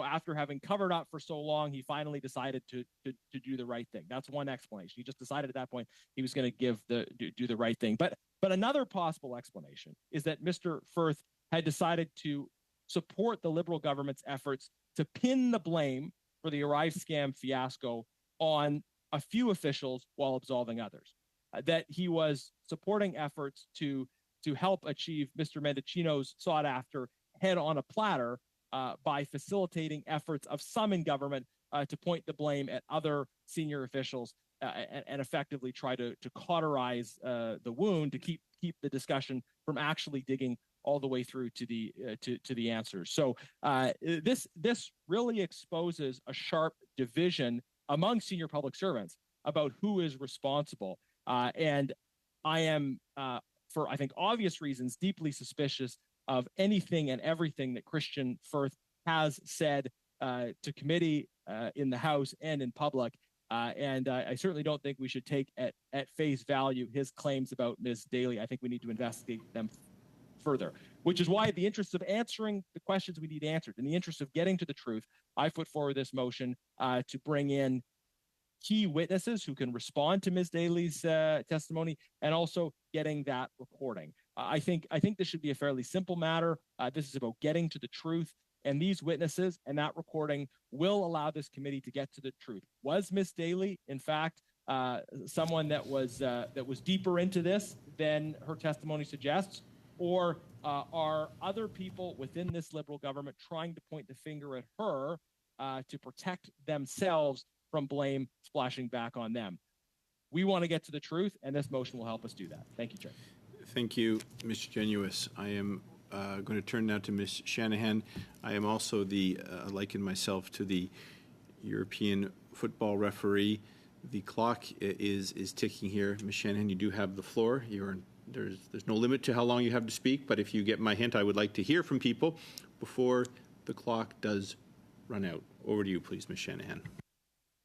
after having covered up for so long, he finally decided to do the right thing. That's one explanation. He just decided at that point he was going to do the right thing. But another possible explanation is that Mr. Firth had decided to support the Liberal government's efforts to pin the blame for the Arrive scam fiasco on a few officials while absolving others. That he was supporting efforts to help achieve Mr. Mendicino's sought-after head on a platter by facilitating efforts of some in government to point the blame at other senior officials and effectively try to cauterize the wound to keep the discussion from actually digging all the way through to the answers. So this really exposes a sharp division among senior public servants about who is responsible. And I am, for I think obvious reasons, deeply suspicious of anything and everything that Christian Firth has said to committee in the House and in public. And I certainly don't think we should take at face value his claims about Ms. Daly. I think we need to investigate them further, which is why, in the interest of answering the questions we need answered, in the interest of getting to the truth, I put forward this motion to bring in key witnesses who can respond to Ms. Daly's testimony, and also getting that recording. I think this should be a fairly simple matter. This is about getting to the truth, and these witnesses and that recording will allow this committee to get to the truth. Was Ms. Daly, in fact, someone that was deeper into this than her testimony suggests, or are other people within this Liberal government trying to point the finger at her to protect themselves from blame splashing back on them? We want to get to the truth, and this motion will help us do that. Thank you, Chair. Thank you, Mr. Genuis. I am going to turn now to Ms. Shanahan. I am also liken myself to the European football referee. The clock is ticking here. Ms. Shanahan, you do have the floor. There's no limit to how long you have to speak, but if you get my hint, I would like to hear from people before the clock does run out. Over to you, please, Ms. Shanahan.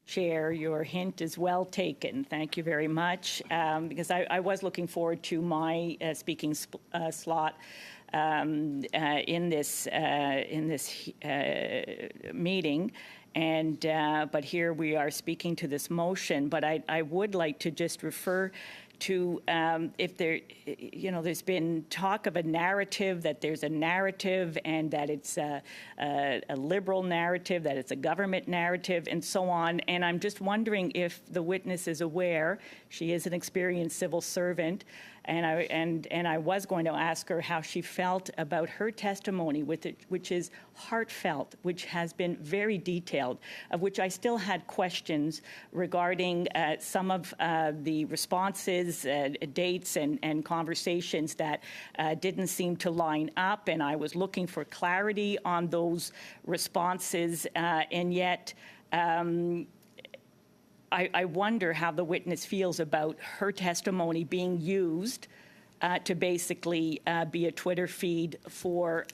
Chair, your hint is well taken. Thank you very much. Because I was looking forward to my speaking slot in this meeting, and but here we are speaking to this motion. But I would like to just refer to if there's been talk of a narrative, that there's a narrative and that it's a Liberal narrative, that it's a government narrative, and so on. And I'm just wondering if the witness is aware. She is an experienced civil servant, and I was going to ask her how she felt about her testimony, which is heartfelt, which has been very detailed, of which I still had questions regarding some of the responses, dates, and conversations that didn't seem to line up, and I was looking for clarity on those responses, and yet I wonder how the witness feels about her testimony being used to basically be a Twitter feed for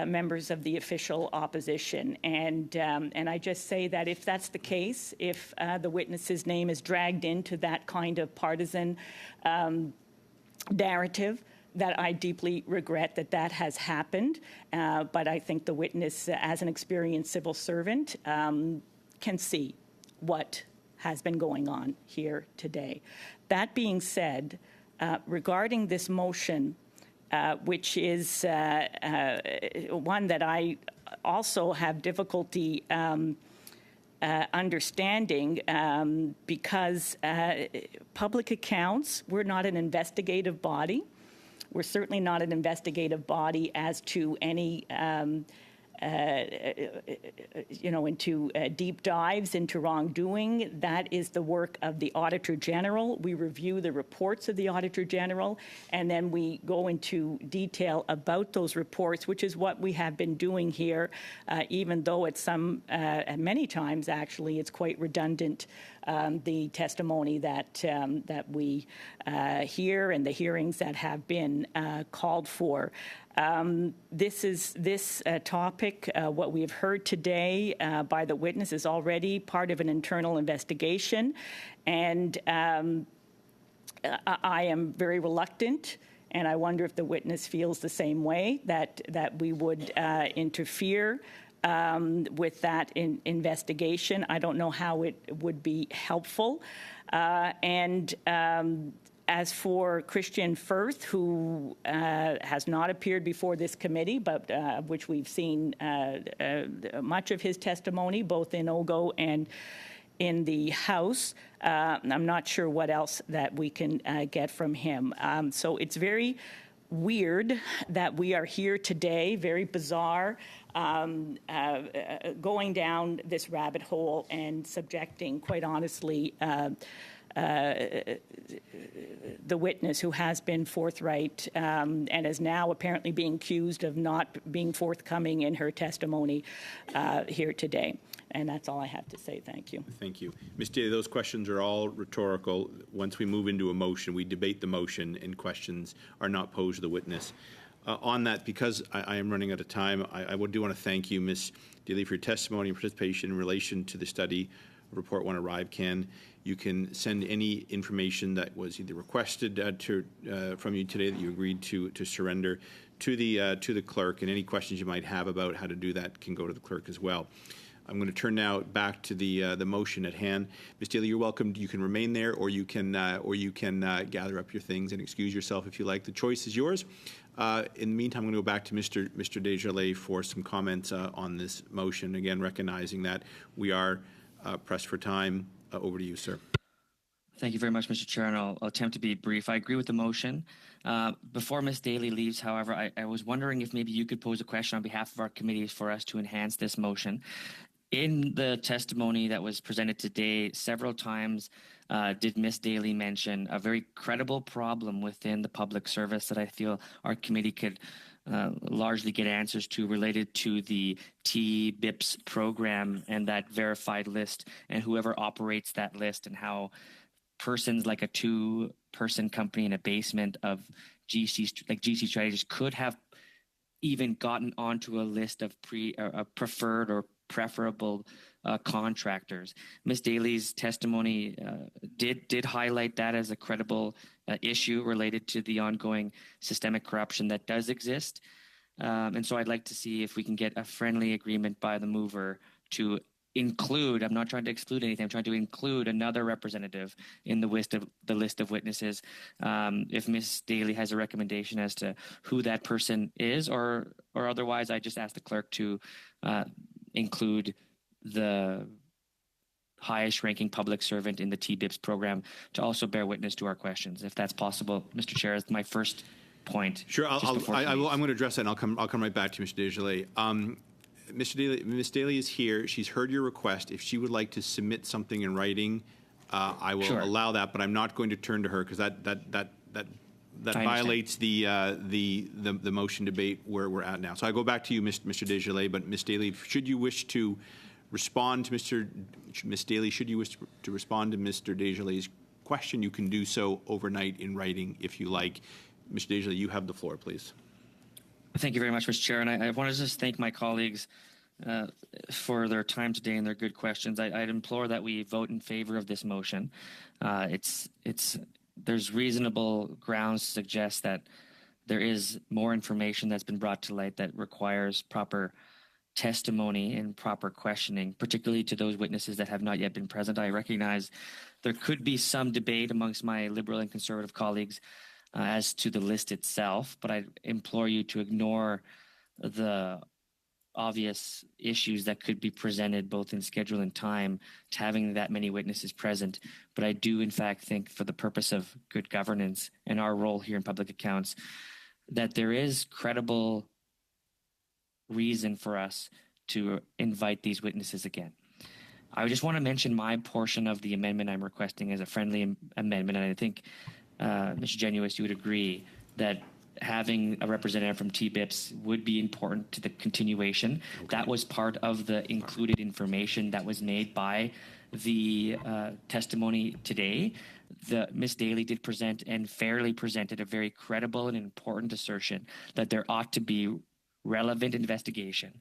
members of the official opposition. And I just say that if that's the case, if the witness's name is dragged into that kind of partisan narrative, that I deeply regret that has happened. But I think the witness, as an experienced civil servant, can see what has been going on here today. That being said, regarding this motion, which is one that I also have difficulty understanding, because public accounts, we're not an investigative body. We're certainly not an investigative body as to any into deep dives into wrongdoing. That is the work of the Auditor General. We review the reports of the Auditor General, and then we go into detail about those reports, which is what we have been doing here, even though at many times, actually, it's quite redundant, the testimony that we hear and the hearings that have been called for. This topic, what we have heard today by the witness, is already part of an internal investigation, and I am very reluctant, and I wonder if the witness feels the same way, that we would interfere with that investigation. I don't know how it would be helpful. As for Christian Firth, who has not appeared before this committee, but which we've seen much of his testimony, both in Ogo and in the House, I'm not sure what else that we can get from him. So it's very weird that we are here today, very bizarre, going down this rabbit hole and subjecting, quite honestly, the witness who has been forthright and is now apparently being accused of not being forthcoming in her testimony here today. And that's all I have to say. Thank you. Thank you. Ms. Daly, those questions are all rhetorical. Once we move into a motion, we debate the motion and questions are not posed to the witness. On that, because I am running out of time, I do want to thank you, Ms. Daly, for your testimony and participation in relation to the study Report 1 Arrive-Can. You can send any information that was either requested from you today that you agreed to surrender to the clerk, and any questions you might have about how to do that can go to the clerk as well. I'm going to turn now back to the motion at hand. Ms. Daly, you're welcome. You can remain there, or you can gather up your things and excuse yourself if you like. The choice is yours. In the meantime, I'm going to go back to Mr. Desjarlais for some comments on this motion. Again, recognizing that we are pressed for time. Over to you, sir. Thank you very much, Mr. Chair, and I'll attempt to be brief. I agree with the motion. Before Ms. Daly leaves, however, I was wondering if maybe you could pose a question on behalf of our committee for us to enhance this motion. In the testimony that was presented today, several times did Ms. Daly mention a very credible problem within the public service that I feel our committee could largely get answers to, related to the TBIPS program and that verified list and whoever operates that list, and how persons like a two-person company in a basement of GC Strategies could have even gotten onto a list of preferred or preferable contractors. Ms. Daly's testimony did highlight that as a credible issue related to the ongoing systemic corruption that does exist. And so I'd like to see if we can get a friendly agreement by the mover to include, I'm not trying to exclude anything, I'm trying to include another representative in the list of witnesses. If Ms. Daly has a recommendation as to who that person is, or otherwise, I just ask the clerk to include the highest ranking public servant in the TBIPS program to also bear witness to our questions, if that's possible. Mr. Chair, is my first point. Sure, I'm going to address that, and I'll come right back to Mr. Desjarlais. Ms. Daly is here. She's heard your request. If she would like to submit something in writing, I will allow that, but I'm not going to turn to her because that violates the motion debate where we're at now. So I go back to you, Mr. Desjarlais, but Ms. Daly, should you wish to respond to Ms. Daly, should you wish to respond to Mr. Desjarlais' question, you can do so overnight in writing if you like. Mr. Desjarlais, you have the floor, please. Thank you very much, Mr. Chair. And I want to just thank my colleagues for their time today and their good questions. I'd implore that we vote in favor of this motion. There's reasonable grounds to suggest that there is more information that's been brought to light that requires proper testimony and proper questioning, particularly to those witnesses that have not yet been present. I recognize there could be some debate amongst my Liberal and Conservative colleagues as to the list itself, but I implore you to ignore the obvious issues that could be presented both in schedule and time to having that many witnesses present. But I do, in fact, think for the purpose of good governance and our role here in public accounts, that there is credible reason for us to invite these witnesses again. I just want to mention my portion of the amendment I'm requesting as a friendly amendment, and I think, Mr. Genuis, you would agree that having a representative from TBIPS would be important to the continuation. Okay. That was part of the included information that was made by the testimony today. Ms. Daly did present and fairly presented a very credible and important assertion that there ought to be relevant investigation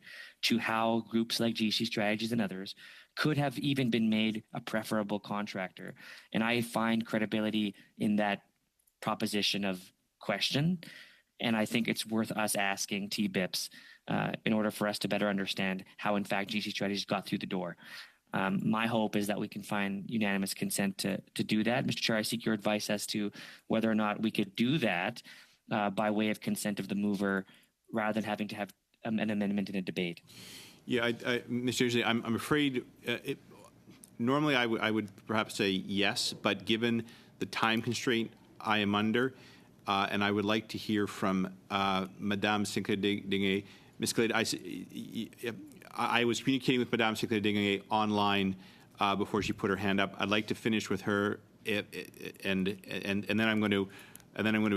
to how groups like GC Strategies and others could have even been made a preferable contractor. And I find credibility in that proposition of question. And I think it's worth us asking TBIPs in order for us to better understand how, in fact, GC Strategies got through the door. My hope is that we can find unanimous consent to do that. Mr. Chair, I seek your advice as to whether or not we could do that by way of consent of the mover rather than having to have an amendment in a debate. Yeah, Mr. Chair, I'm afraid normally I would perhaps say yes, but given the time constraint I am under, and I would like to hear from Madame Sinclair-Dingé. Ms. Glade, I was communicating with Madame Sinclair-Dingé online before she put her hand up. I'd like to finish with her, and then I'm going to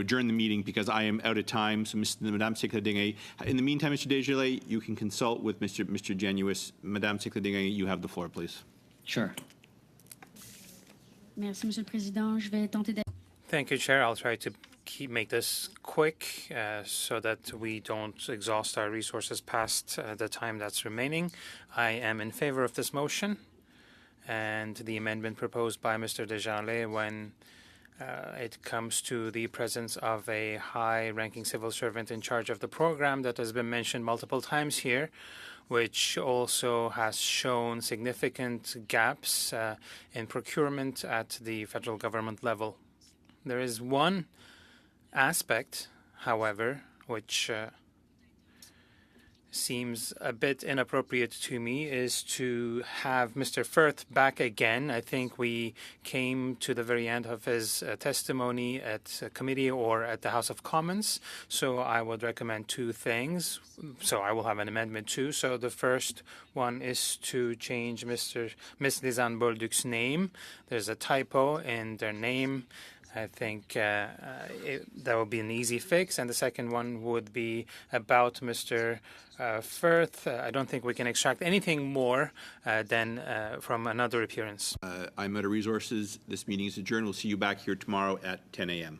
adjourn the meeting because I am out of time. So, Madame Sinclair-Dingé. In the meantime, Mr. Desjarlais, you can consult with Mr. Genuis. Madame Sinclair-Dingé, you have the floor, please. Sure. Merci, Monsieur le Président. Je vais tenter d'être. Thank you, Chair. I'll try to make this quick so that we don't exhaust our resources past the time that's remaining. I am in favor of this motion and the amendment proposed by Mr. Desjarlais when it comes to the presence of a high-ranking civil servant in charge of the program that has been mentioned multiple times here, which also has shown significant gaps in procurement at the federal government level. There is one aspect, however, which seems a bit inappropriate to me, is to have Mr. Firth back again. I think we came to the very end of his testimony at committee or at the House of Commons, so I would recommend two things. So I will have an amendment too. So the first one is to change Ms. Lisanne Bolduc's name. There's a typo in their name. I think that would be an easy fix. And the second one would be about Mr. Firth. I don't think we can extract anything more than from another appearance. I'm out of resources. This meeting is adjourned. We'll see you back here tomorrow at 10 a.m.